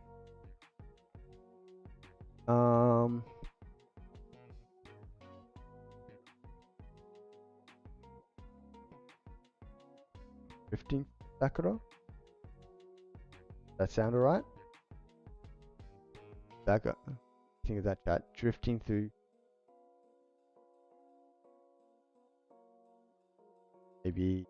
15 Sakura. That sound alright? Sakura. Think of that chat. Drifting through. Maybe.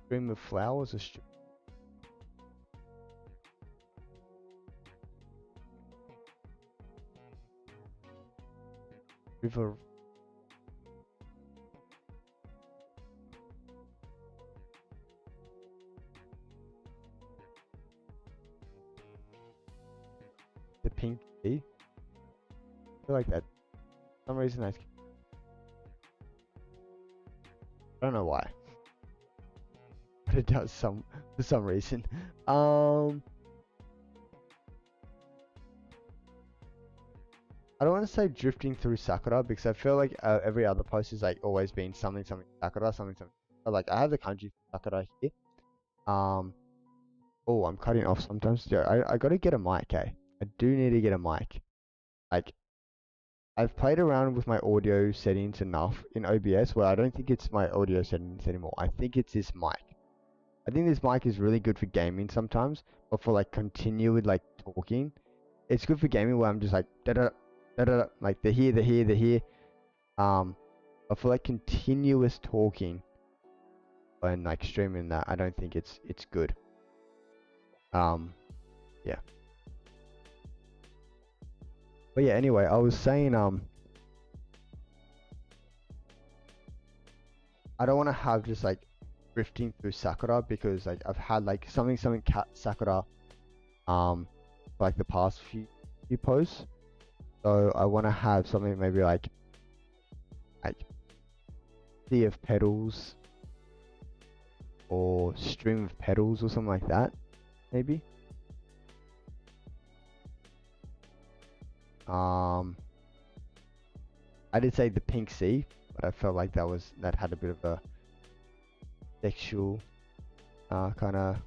Stream of flowers or river. The pink tea. I feel like that. For some reason I don't know why. But it does for some reason. I don't want to say drifting through Sakura because I feel like every other post is like always been something Sakura, something. But like I have the kanji Sakura here. Oh, I'm cutting off sometimes. Yeah, I gotta get a mic, eh? I do need to get a mic. Like, I've played around with my audio settings enough in OBS where I don't think it's my audio settings anymore. I think it's this mic. I think this mic is really good for gaming sometimes, but for like continued like talking, it's good for gaming where I'm just like da da da da, like the here. But for like continuous talking and like streaming that, I don't think it's good. Yeah. But yeah, anyway, I was saying I don't want to have just like drifting through Sakura because like I've had like something cat Sakura for like the past few posts. So I want to have something maybe like sea of petals or stream of petals or something like that, maybe. I did say the pink sea, but I felt like that had a bit of a sexual kind of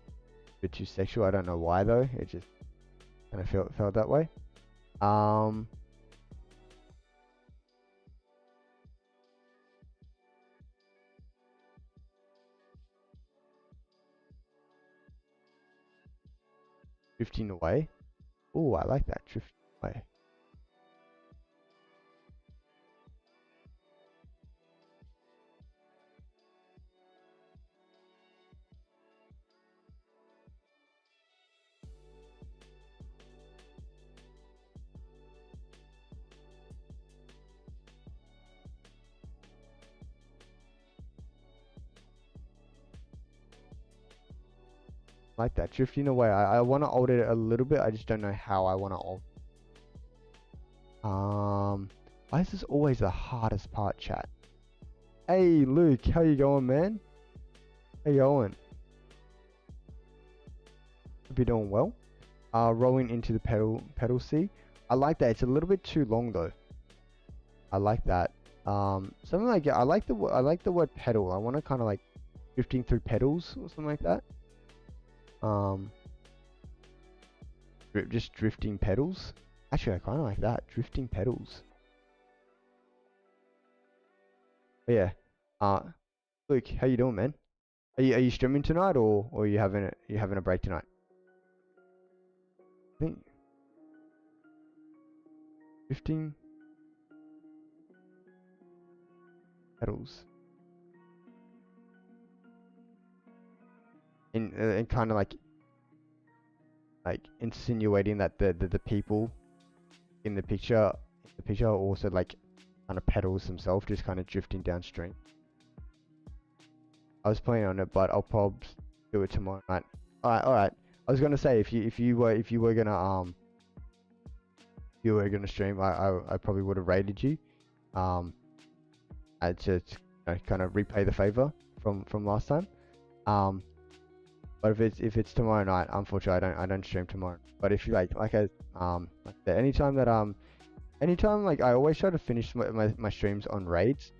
bit too sexual. I don't know why though. It just kind of felt that way. 15 away. Oh, I like that. Drifting away. Like that. Drifting away. I want to alter it a little bit. I just don't know how I want to alter. Why is this always the hardest part, chat? Hey, Luke. How you going, man? How you going? Hope you're doing well. Rolling into the pedal C. I like that. It's a little bit too long though. I like that. Something like I like the word pedal. I want to kind of like drifting through pedals or something like that. Just drifting pedals. Actually, I kind of like that. Drifting pedals. But yeah. Luke, how you doing, man? Are you streaming tonight or are you having a break tonight? I think drifting pedals. And kind of like insinuating that the people in the picture are also like kind of pedals themselves, just kind of drifting downstream. I was playing on it, but I'll probably do it tomorrow night. All right. I was gonna say if you were gonna you were gonna stream, I probably would have raided you. I just kind of repay the favor from last time. But if it's tomorrow night, unfortunately I don't stream tomorrow. But if you like I said, anytime like I always try to finish my streams on raids,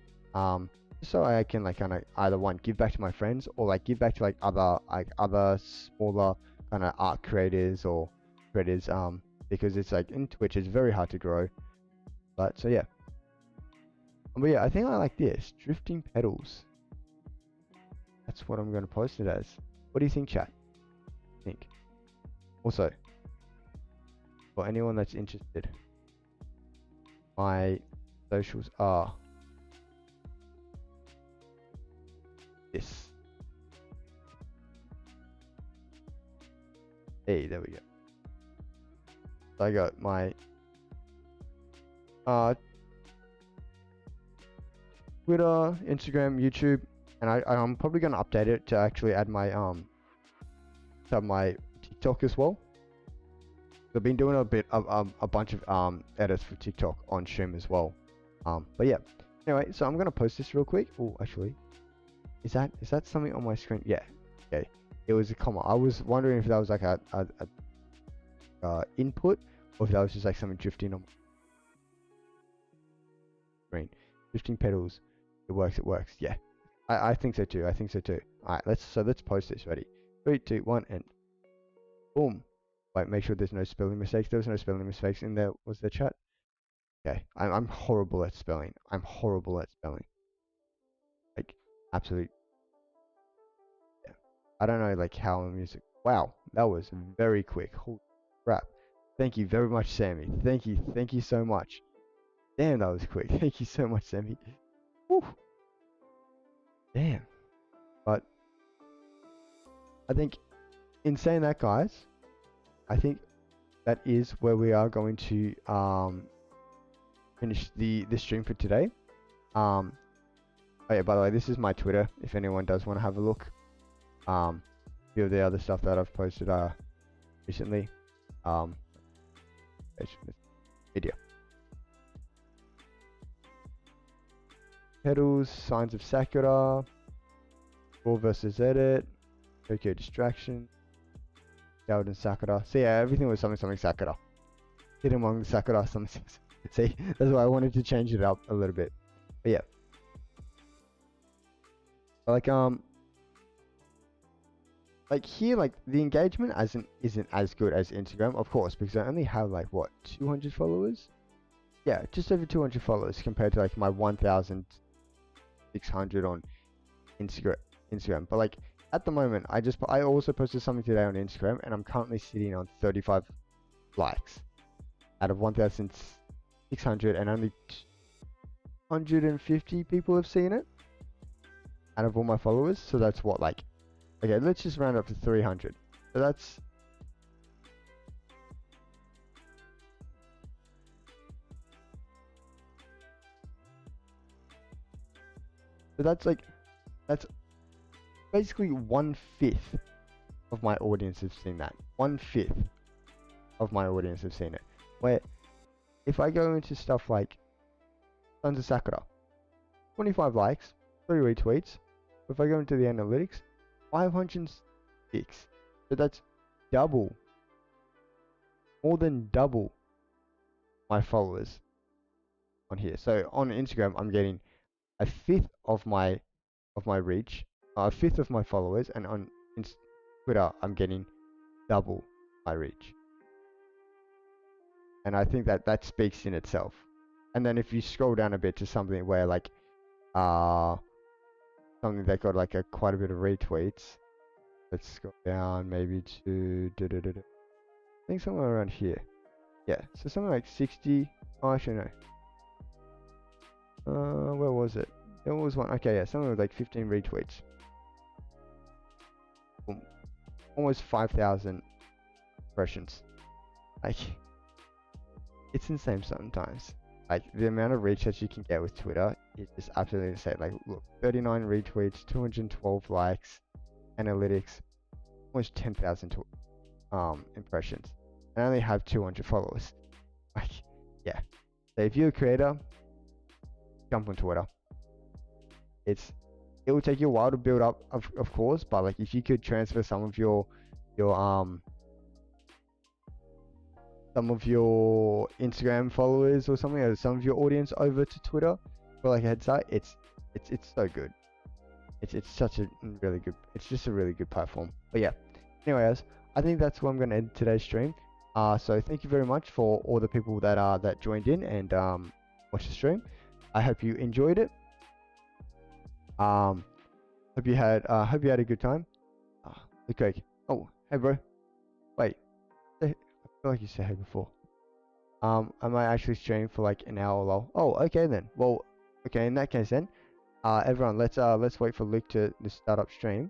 so I can like kind of either one give back to my friends or like give back to like other smaller kind of art creators or creators because it's like in Twitch it's very hard to grow. But so yeah. But yeah, I think I like this drifting pedals. That's what I'm gonna post it as. What do you think, chat? Think. Also, for anyone that's interested, my socials are this. Hey, there we go. So I got my Twitter, Instagram, YouTube, and I'm probably gonna update it to actually add my my TikTok as well. I've been doing a bunch of edits for TikTok on stream as well. But yeah. Anyway, so I'm gonna post this real quick. Oh, actually, is that something on my screen? Yeah. Okay. It was a comma. I was wondering if that was like a input or if that was just like something drifting on my screen. Drifting pedals. It works. Yeah. I think so too. Alright, let's post this. Ready? 3, 2, 1, and boom. Wait, make sure there's no spelling mistakes. There was no spelling mistakes in there. Was there, chat? Okay. I'm horrible at spelling. Like absolute. Yeah. I don't know like how music. Wow, that was very quick. Holy crap. Thank you very much, Sammy. Thank you so much. Damn, that was quick. Thank you so much, Sammy. Whew. Damn. But I think in saying that, guys, I think that is where we are going to finish the stream for today. Oh yeah, by the way, this is my Twitter if anyone does want to have a look. A few of the other stuff that I've posted recently. Video. Pedals, Signs of Sakura, Raw versus Edit, Tokyo Distraction, Sheldon Sakura. So yeah, everything was something Sakura. Hidden among Sakura, something. See, that's why I wanted to change it up a little bit. But yeah, like here, like the engagement isn't as good as Instagram, of course, because I only have like what 200 followers. Yeah, just over 200 followers compared to like my 1,600 on Instagram. But like at the moment, I also posted something today on Instagram, and I'm currently sitting on 35 likes out of 1,600, and only 150 people have seen it out of all my followers. So that's what, like, okay, let's just round up to 300. So that's basically 1/5 of my audience have seen that. 1/5 of my audience have seen it. Where if I go into stuff like Sons of Sakura, 25 likes, 3 retweets. If I go into the analytics, 506. So that's double, more than double my followers on here. So on Instagram, I'm getting 1/5 of my reach, 1/5 of my followers, and on Twitter, I'm getting double my reach. And I think that speaks in itself. And then if you scroll down a bit to something where like something that got like quite a bit of retweets. Let's go down maybe to I think somewhere around here. Yeah, so something like 60. Oh, actually no. Where was it? There was one. Okay, yeah, something with like 15 retweets. Almost 5,000 impressions. Like, it's insane sometimes. Like, the amount of reach that you can get with Twitter is just absolutely insane. Like, look, 39 retweets, 212 likes, analytics, almost 10,000 impressions. And I only have 200 followers. Like, yeah. So if you're a creator, jump on Twitter. It will take you a while to build up, of course, but like if you could transfer some of your some of your Instagram followers or something, or some of your audience over to Twitter for like a head start, it's so good. It's such a really good. It's just a really good platform. But yeah. Anyways, I think that's where I'm gonna end today's stream. So thank you very much for all the people that joined in and watched the stream. I hope you enjoyed it. Hope you had a good time. Okay. Oh, hey bro. Wait. I feel like you said hey before. I might actually stream for like an hour long. Oh, okay then. Well, okay, in that case then, everyone, let's wait for Luke to start up stream.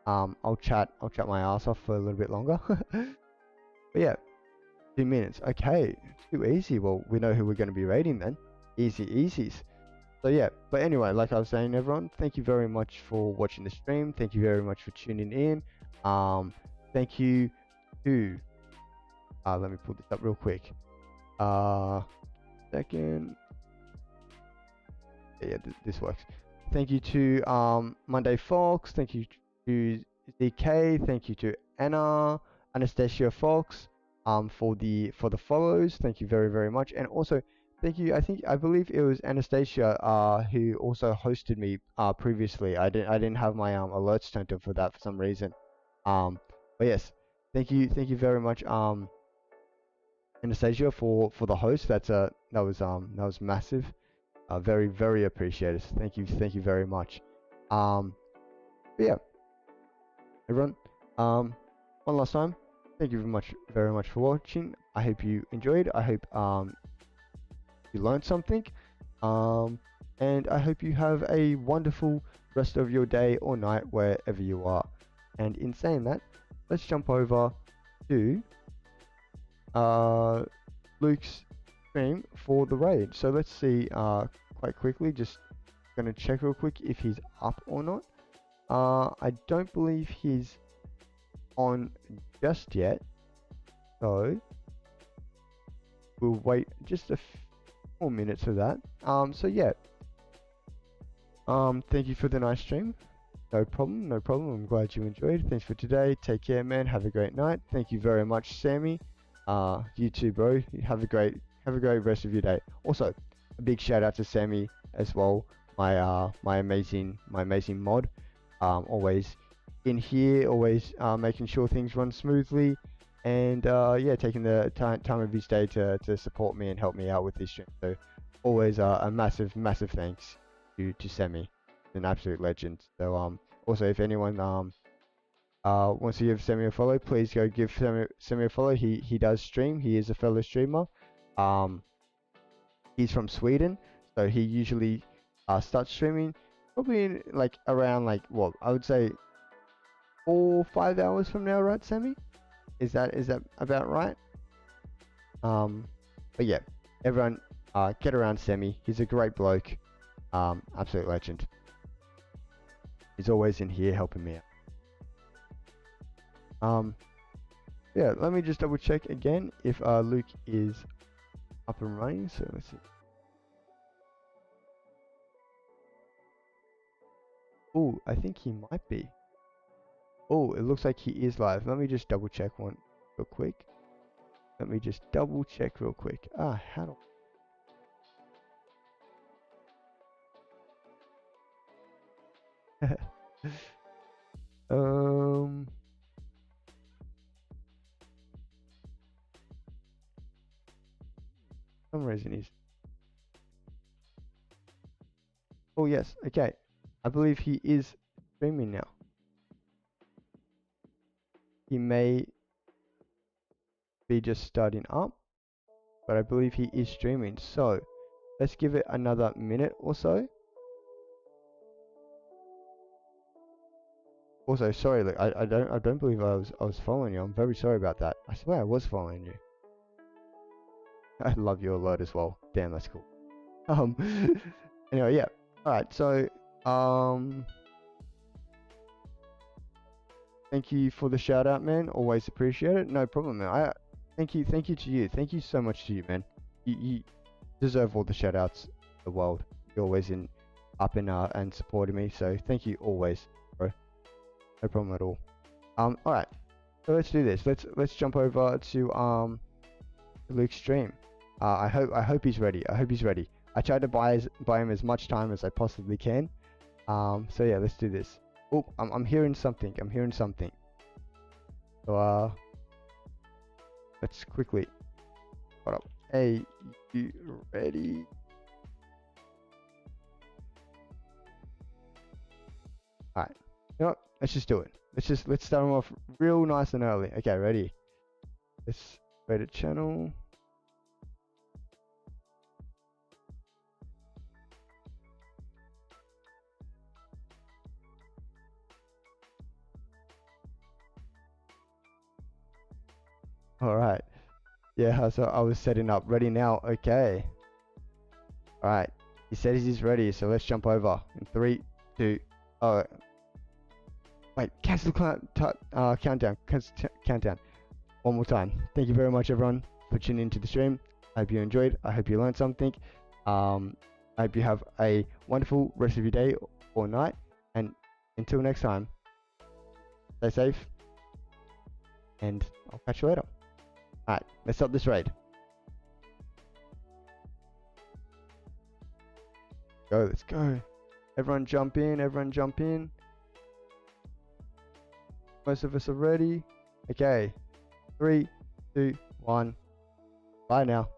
I'll chat my ass off for a little bit longer. But yeah, 2 minutes. Okay, too easy. Well, we know who we're going to be rating then. Easy easies. So yeah, but anyway, like I was saying, everyone, thank you very much for watching the stream. Thank you very much for tuning in. Thank you to let me pull this up real quick. Second. Yeah, this works. Thank you to Monday Fox. Thank you to ZK. Thank you to Anastasia Fox for the follows. Thank you very, very much. And also thank you. I believe it was Anastasia who also hosted me previously. I didn't have my alerts turned on for that for some reason. But yes, thank you very much Anastasia for the host. That was massive. Very, very appreciated. Thank you very much. But yeah, everyone. One last time, thank you very much for watching. I hope you enjoyed. I hope you learned something. And I hope you have a wonderful rest of your day or night wherever you are. And in saying that, let's jump over to Luke's stream for the raid. So let's see quite quickly, just gonna check real quick if he's up or not. I don't believe he's on just yet, so we'll wait just a few more minutes for that. So yeah, thank you for the nice stream. No problem. I'm glad you enjoyed. Thanks for today. Take care, man. Have a great night. Thank you very much, Sammy. You too, bro. Have a great rest of your day. Also, a big shout out to Sammy as well. My amazing mod. Always in here, always making sure things run smoothly, and yeah, taking the time of his day to support me and help me out with this stream. So always a massive thanks to Sammy. He's an absolute legend. So also, if anyone wants to give Sammy a follow, please go give Sammy a follow. He does stream. He is a fellow streamer. He's from Sweden, so he usually starts streaming probably in, like around like what I would say 4 or 5 hours from now, right, Sammy? Is that about right? But yeah, everyone get around Sammy. He's a great bloke. Absolute legend. He's always in here helping me out. Yeah, let me just double check again if Luke is up and running. So let's see. Oh, I think he might be. Oh, it looks like he is live. Let me just double check one real quick. Let me just double check real quick. How do for some reason he's. Oh yes, okay. I believe he is streaming now. He may be just starting up, but I believe he is streaming. So let's give it another minute or so. Also, sorry, look, I don't believe I was following you. I'm very sorry about that. I swear I was following you. I love your alert as well. Damn, that's cool. Anyway, yeah. Alright, so thank you for the shout out, man. Always appreciate it. No problem, man. Thank you to you. Thank you so much to you, man. you deserve all the shout outs in the world. You're always up and supporting me, so thank you always, bro. No problem at all. Alright, so let's do this. Let's jump over to Luke's stream. I hope he's ready. I hope he's ready. I tried to buy him as much time as I possibly can. So yeah, let's do this. Oh, I'm hearing something. I'm hearing something. So let's quickly. Hold up. Hey, you ready? Alright. You know what? Let's just do it. Let's start them off real nice and early. Okay, ready? Let's create a channel. Alright. Yeah, so I was setting up. Ready now. Okay. Alright. He says he's ready, so let's jump over. In 3, 2, wait, cancel countdown. Countdown. One more time. Thank you very much, everyone, for tuning into the stream. I hope you enjoyed. I hope you learned something. I hope you have a wonderful rest of your day or night. And until next time, stay safe. And I'll catch you later. Alright, let's start this raid. Go, let's go. Everyone jump in, everyone jump in. Most of us are ready. Okay. 3, 2, 1. Bye now.